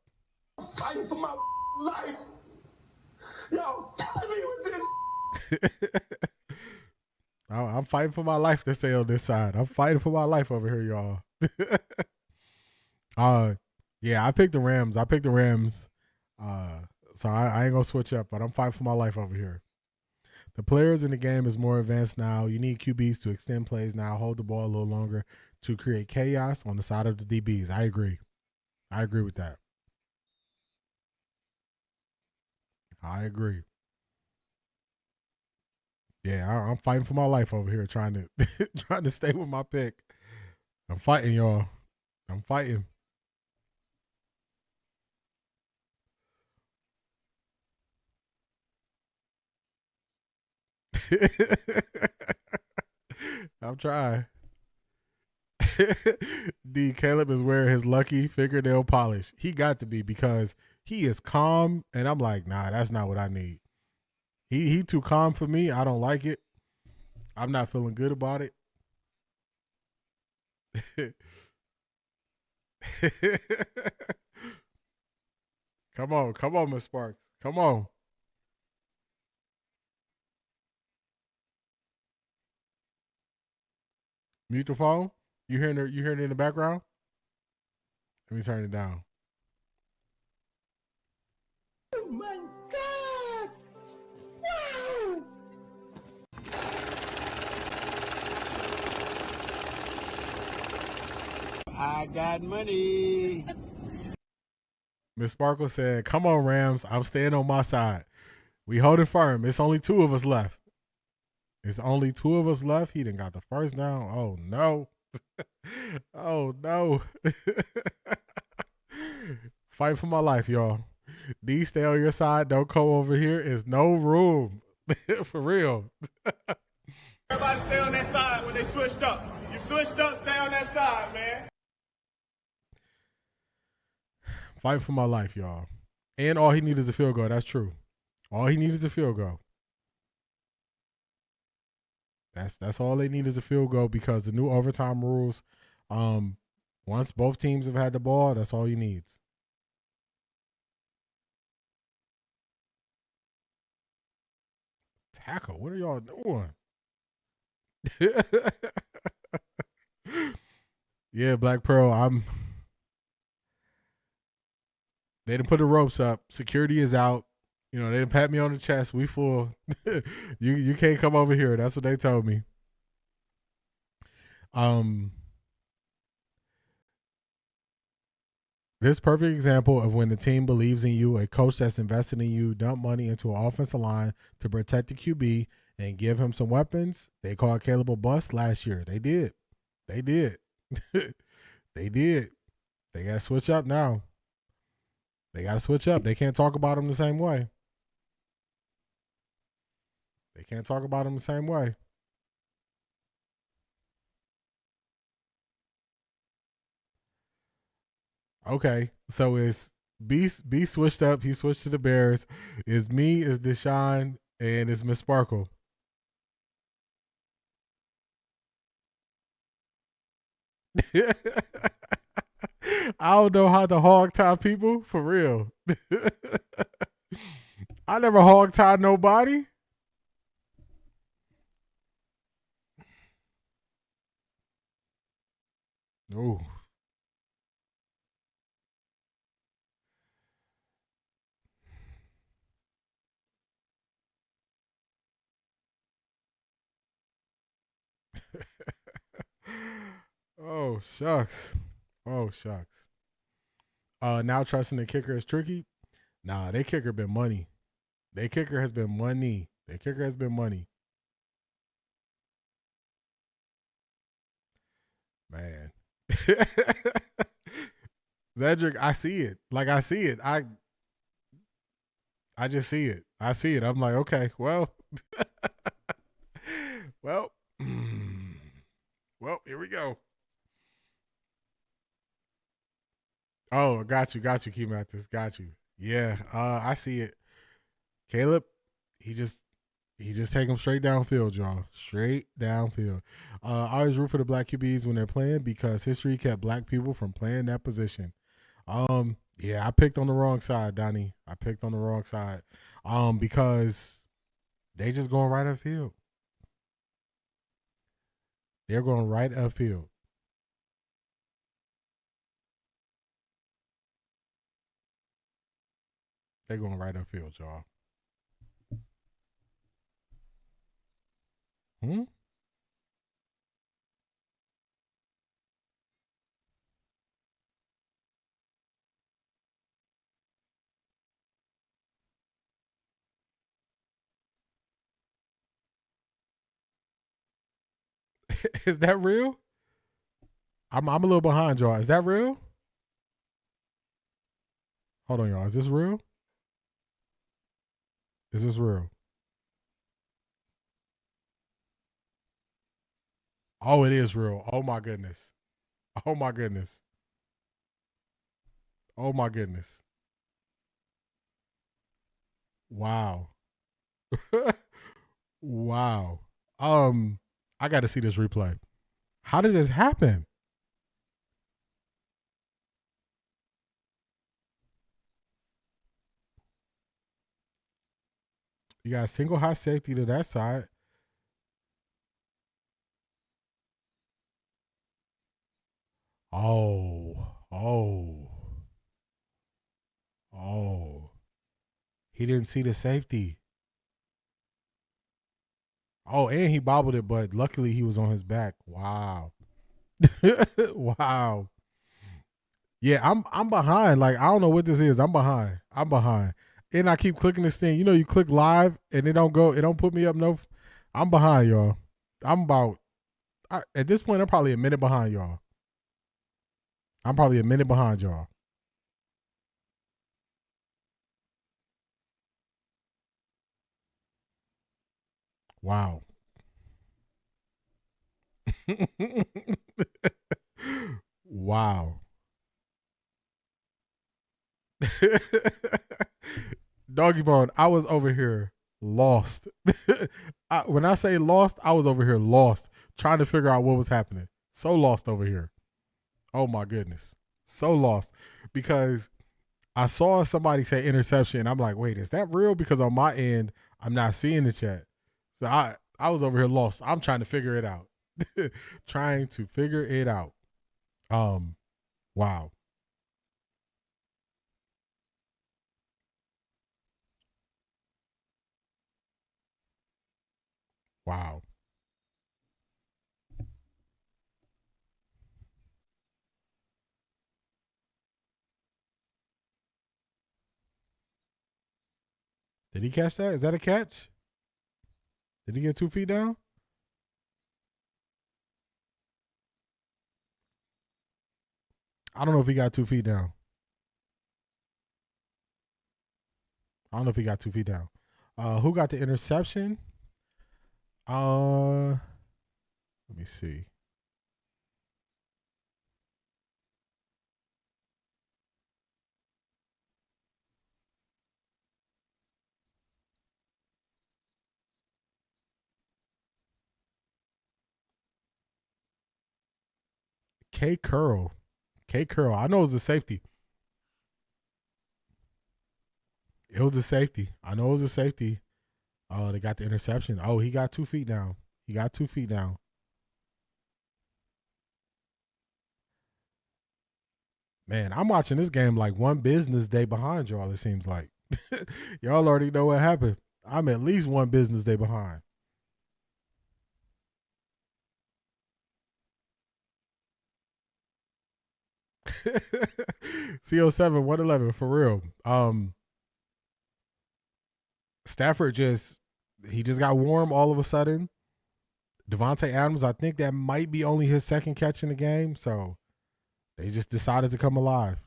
I'm fighting for my life. Y'all killing me with this. I'm fighting for my life to stay on this side. I'm fighting for my life over here, y'all. Yeah, I picked the Rams. So I ain't gonna switch up, but I'm fighting for my life over here. The players in the game is more advanced now. You need QBs to extend plays now, hold the ball a little longer to create chaos on the side of the DBs. I agree. I agree with that. I agree. Yeah, I'm fighting for my life over here, trying to stay with my pick. I'm fighting, y'all. I'm fighting. I'm trying. D. Caleb is wearing his lucky fingernail polish. He got to be, because he is calm, and I'm like, nah, that's not what I need. He too calm for me. I don't like it. I'm not feeling good about it. Come on, Miss Sparks. Come on. Mute the phone. You hearing it in the background? Let me turn it down. Oh my God! Wow! I got money. Miss Sparkle said, come on, Rams. I'm staying on my side. We holding firm. It's only 2 of us left. He done got the first down. Oh, no. Oh, no. Fight for my life, y'all. D, stay on your side. Don't come over here. It's no room. For real. Everybody stay on that side when they switched up. You switched up, stay on that side, man. Fight for my life, y'all. And all he needs is a field goal. That's true. All he needs is a field goal. That's all they need is a field goal, because the new overtime rules, once both teams have had the ball, that's all he needs. Tackle. What are y'all doing? Yeah, Black Pearl, they didn't put the ropes up. Security is out. You know, they didn't pat me on the chest. We full. You can't come over here. That's what they told me. This perfect example of when the team believes in you, a coach that's invested in you, dump money into an offensive line to protect the QB and give him some weapons. They called Caleb a bust last year. They did. They did. They did. They got to switch up now. They got to switch up. They can't talk about him the same way. They can't talk about him the same way. Okay, so it's B switched up. He switched to the Bears. It's me, it's Deshaun, and it's Miss Sparkle. I don't know how to hog tie people, for real. I never hog tied nobody. Oh. Oh shucks. Oh shucks. Now trusting the kicker is tricky. Nah, their kicker been money. Their kicker has been money. Their kicker has been money. Man. Zedric, I see it. Like I see it. I just see it. I see it. I'm like, okay, well. well. Well, here we go. Oh, got you, Key Mathis. Got you. Yeah, I see it. Caleb, he just take them straight downfield, y'all. Straight downfield. I always root for the black QBs when they're playing because history kept black people from playing that position. Yeah, I picked on the wrong side, Donnie. I picked on the wrong side. Because they just going right upfield. They're going right upfield. They're going right upfield, y'all. Is that real? I'm a little behind, y'all. Is that real? Hold on, y'all. Is this real? Is this real? Oh, it is real. Oh my goodness. Oh my goodness. Oh my goodness. Wow. Wow. I got to see this replay. How did this happen? You got a single high safety to that side. Oh. He didn't see the safety. Oh, and he bobbled it, but luckily he was on his back. Wow. Wow. Yeah, I'm behind. Like, I don't know what this is. I'm behind. And I keep clicking this thing. You know, you click live and it don't put me up no. I'm behind, y'all. At this point, I'm probably a minute behind y'all. Wow. Wow. Doggy Bone, I was over here lost. When I say lost, I was over here lost, trying to figure out what was happening. So lost over here. Oh my goodness. So lost. Because I saw somebody say interception. I'm like, wait, is that real? Because on my end, I'm not seeing the chat. So I was over here lost. I'm trying to figure it out. Wow. Wow. Did he catch that? Is that a catch? Did he get 2 feet down? I don't know if he got 2 feet down. Who got the interception? Let me see. K Curl. I know it's a safety. It was a safety. I know it was a safety. They got the interception. Oh, he got 2 feet down. He got 2 feet down. Man, I'm watching this game like one business day behind y'all, it seems like. Y'all already know what happened. I'm at least one business day behind. CO7, 111, for real. Stafford just got warm all of a sudden. Devontae Adams, I think that might be only his second catch in the game, so they just decided to come alive.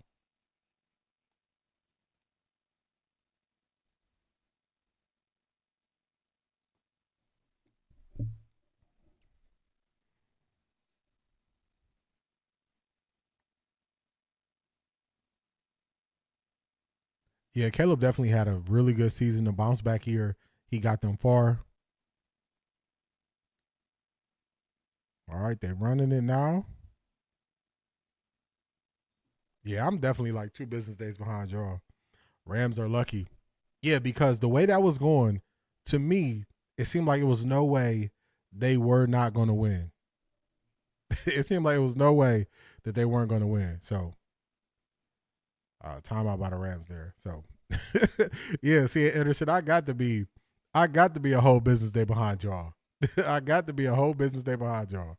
Yeah, Caleb definitely had a really good season. The bounce back year, he got them far. All right, they're running it now. Yeah, I'm definitely like 2 business days behind y'all. Rams are lucky. Yeah, because the way that was going, to me, it seemed like it was no way they were not going to win. It seemed like it was no way that they weren't going to win. So, timeout by the Rams there. So, yeah, see, Anderson, I got to be a whole business day behind y'all. I got to be a whole business day behind y'all.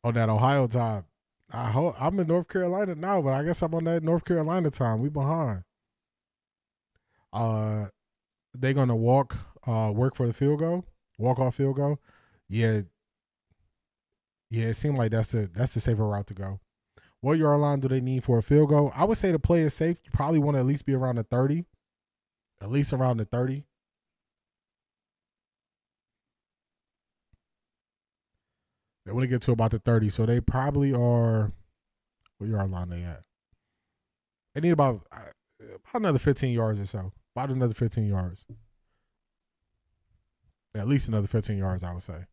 On that Ohio time, I'm in North Carolina now, but I guess I'm on that North Carolina time. We behind. They gonna work for the field goal, walk off field goal. Yeah. It seemed like that's the safer route to go. What yard line do they need for a field goal? I would say to play it safe, you probably want to at least be around the 30. At least around the 30. They want to get to about the 30, so they probably are. What yard line they at? They need about another 15 yards or so. About another 15 yards. At least another 15 yards, I would say.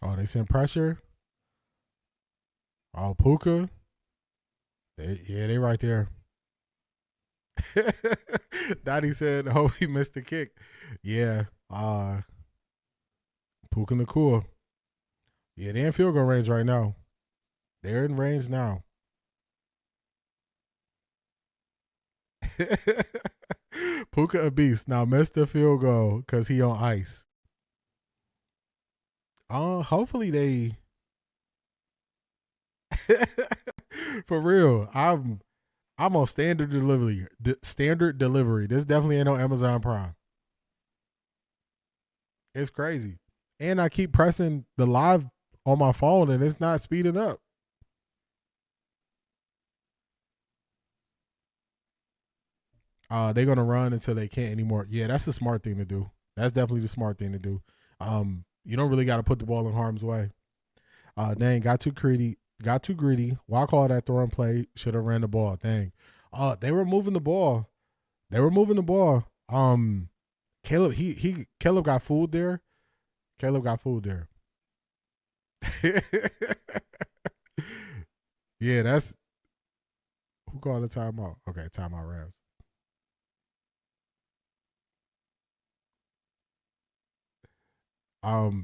Oh, they sent pressure. Oh, Puka. They right there. Dottie said, "Oh, he missed the kick." Yeah. Puka Nakua. Yeah, they're in field goal range right now. They're in range now. Puka a beast. Now missed the field goal because he on ice. Hopefully they for real. I'm on standard delivery. Standard delivery. This definitely ain't on Amazon Prime. It's crazy. And I keep pressing the live on my phone and it's not speeding up. They're gonna run until they can't anymore. Yeah, that's the smart thing to do. That's definitely the smart thing to do. You don't really got to put the ball in harm's way. Dang, got too greedy. Why call that throwing play? Should have ran the ball. Dang. They were moving the ball. Caleb got fooled there. Yeah, that's who called the timeout. Okay, timeout Rams.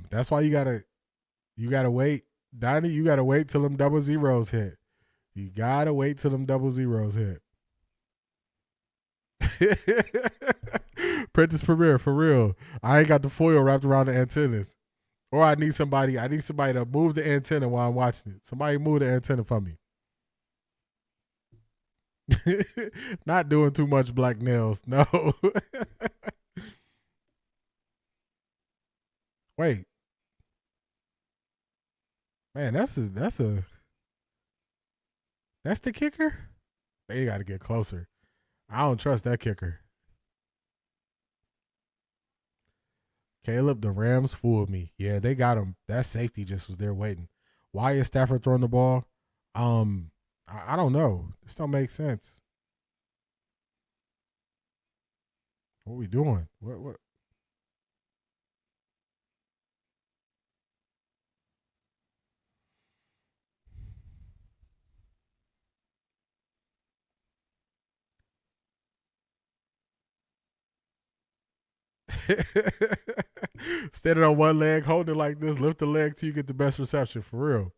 That's why you gotta wait, Donnie. You gotta wait till them double zeros hit. Prentice Premier, for real. I ain't got the foil wrapped around the antennas. Or I need somebody to move the antenna while I'm watching it. Somebody move the antenna for me. Not doing too much black nails. No. Wait. Man, that's the kicker? They got to get closer. I don't trust that kicker. Caleb, the Rams fooled me. Yeah, they got him. That safety just was there waiting. Why is Stafford throwing the ball? I don't know. This don't make sense. What we doing? What? Standing on one leg, holding it like this, lift the leg till you get the best reception, for real.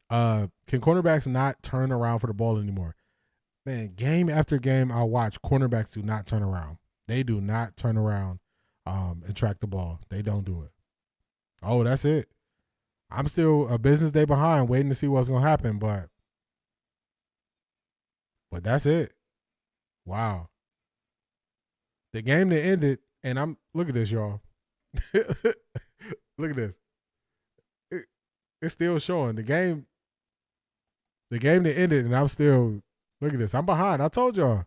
Can cornerbacks not turn around for the ball anymore? Man, game after game I watch, cornerbacks do not turn around. They do not turn around and track the ball. They don't do it. Oh, that's it. I'm still a business day behind, waiting to see what's going to happen, but that's it. Wow. The game that ended, and look at this, y'all. Look at this. It's still showing. The game that ended, and I'm still, look at this. I'm behind. I told y'all.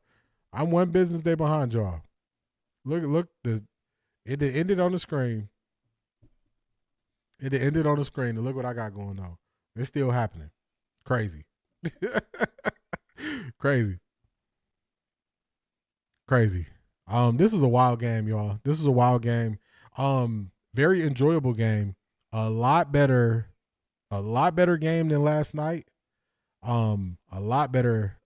I'm one business day behind y'all. Look, it ended on the screen. It ended on the screen, and look what I got going on. It's still happening. Crazy. Crazy. This was a wild game, y'all. This was a wild game. Very enjoyable game. A lot better game than last night. A lot better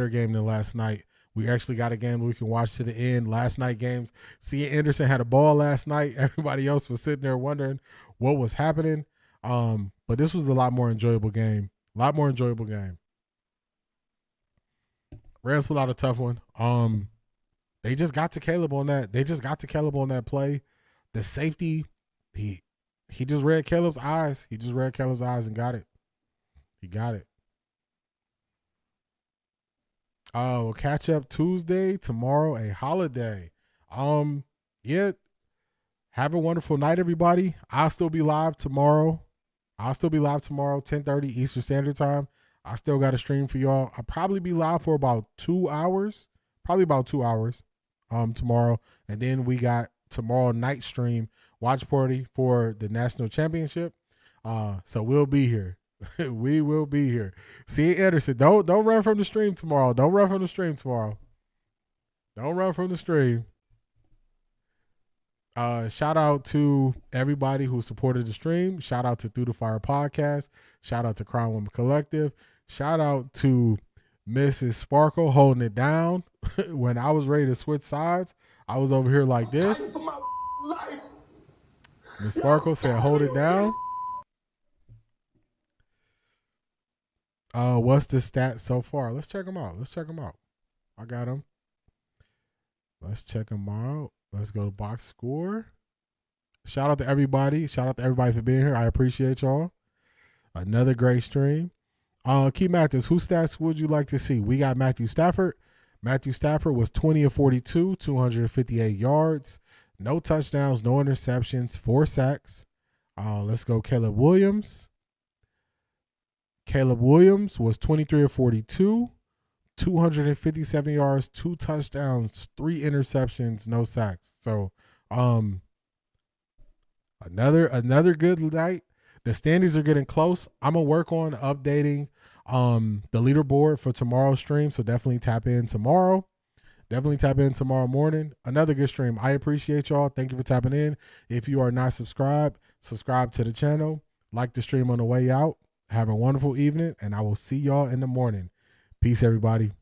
game than last night. We actually got a game we can watch to the end. Last night games, C. Anderson had a ball last night. Everybody else was sitting there wondering what was happening. But this was a lot more enjoyable game. Rams pulled out a tough one. They just got to Caleb on that. Play. The safety, he just read Caleb's eyes. And got it. He got it. We'll catch up Tuesday, tomorrow, a holiday. Yeah. Have a wonderful night, everybody. I'll still be live tomorrow. 10:30 Eastern Standard Time. I still got a stream for y'all. I'll probably be live for about 2 hours. Tomorrow. And then we got tomorrow night stream watch party for the national championship. So we'll be here. We will be here. See, Anderson, don't run from the stream tomorrow. Don't run from the stream. Shout out to everybody who supported the stream. Shout out to Through the Fire Podcast. Shout out to Crown Woman Collective. Shout out to Mrs. Sparkle holding it down. When I was ready to switch sides, I was over here like this. Miss Sparkle said, hold it down. What's the stats so far? Let's check them out. I got them. Let's check them out. Let's go to box score. Shout out to everybody. for being here. I appreciate y'all. Another great stream. Key Mathis, whose stats would you like to see? We got Matthew Stafford. Matthew Stafford was 20 of 42, 258 yards, no touchdowns, no interceptions, 4 sacks. Let's go Caleb Williams. Caleb Williams was 23 of 42, 257 yards, 2 touchdowns, 3 interceptions, no sacks. So, another good night. The standings are getting close. I'm gonna work on updating the leaderboard for tomorrow's stream. So definitely tap in tomorrow. Tomorrow morning. Another good stream. I appreciate y'all. Thank you for tapping in. If you are not subscribed, subscribe to the channel. Like the stream on the way out. Have a wonderful evening, and I will see y'all in the morning. Peace, everybody.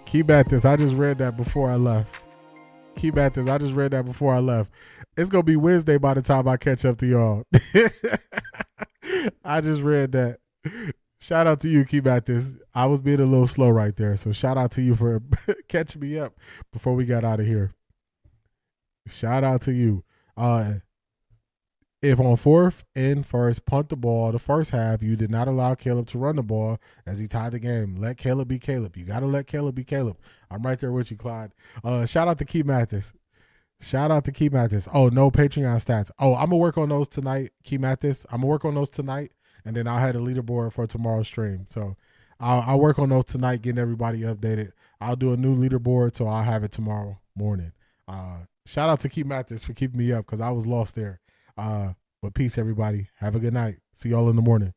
Keep at this. I just read that before I left. It's going to be Wednesday by the time I catch up to y'all. I just read that. Shout out to you, Keep at this. I was being a little slow right there, so shout out to you for catching me up before we got out of here. Shout out to you. If on 4th and 1st, punt the ball the first half, you did not allow Caleb to run the ball as he tied the game. Let Caleb be Caleb. You got to let Caleb be Caleb. I'm right there with you, Clyde. Shout out to Keep Mathis. Shout out to Keep Mathis. Oh, no Patreon stats. Oh, I'm going to work on those tonight, Keep Mathis. I'm going to work on those tonight, and then I'll have a leaderboard for tomorrow's stream. So I'll work on those tonight, getting everybody updated. I'll do a new leaderboard, so I'll have it tomorrow morning. Shout out to Keep Mathis for keeping me up because I was lost there. But peace, everybody. Have a good night. See y'all in the morning.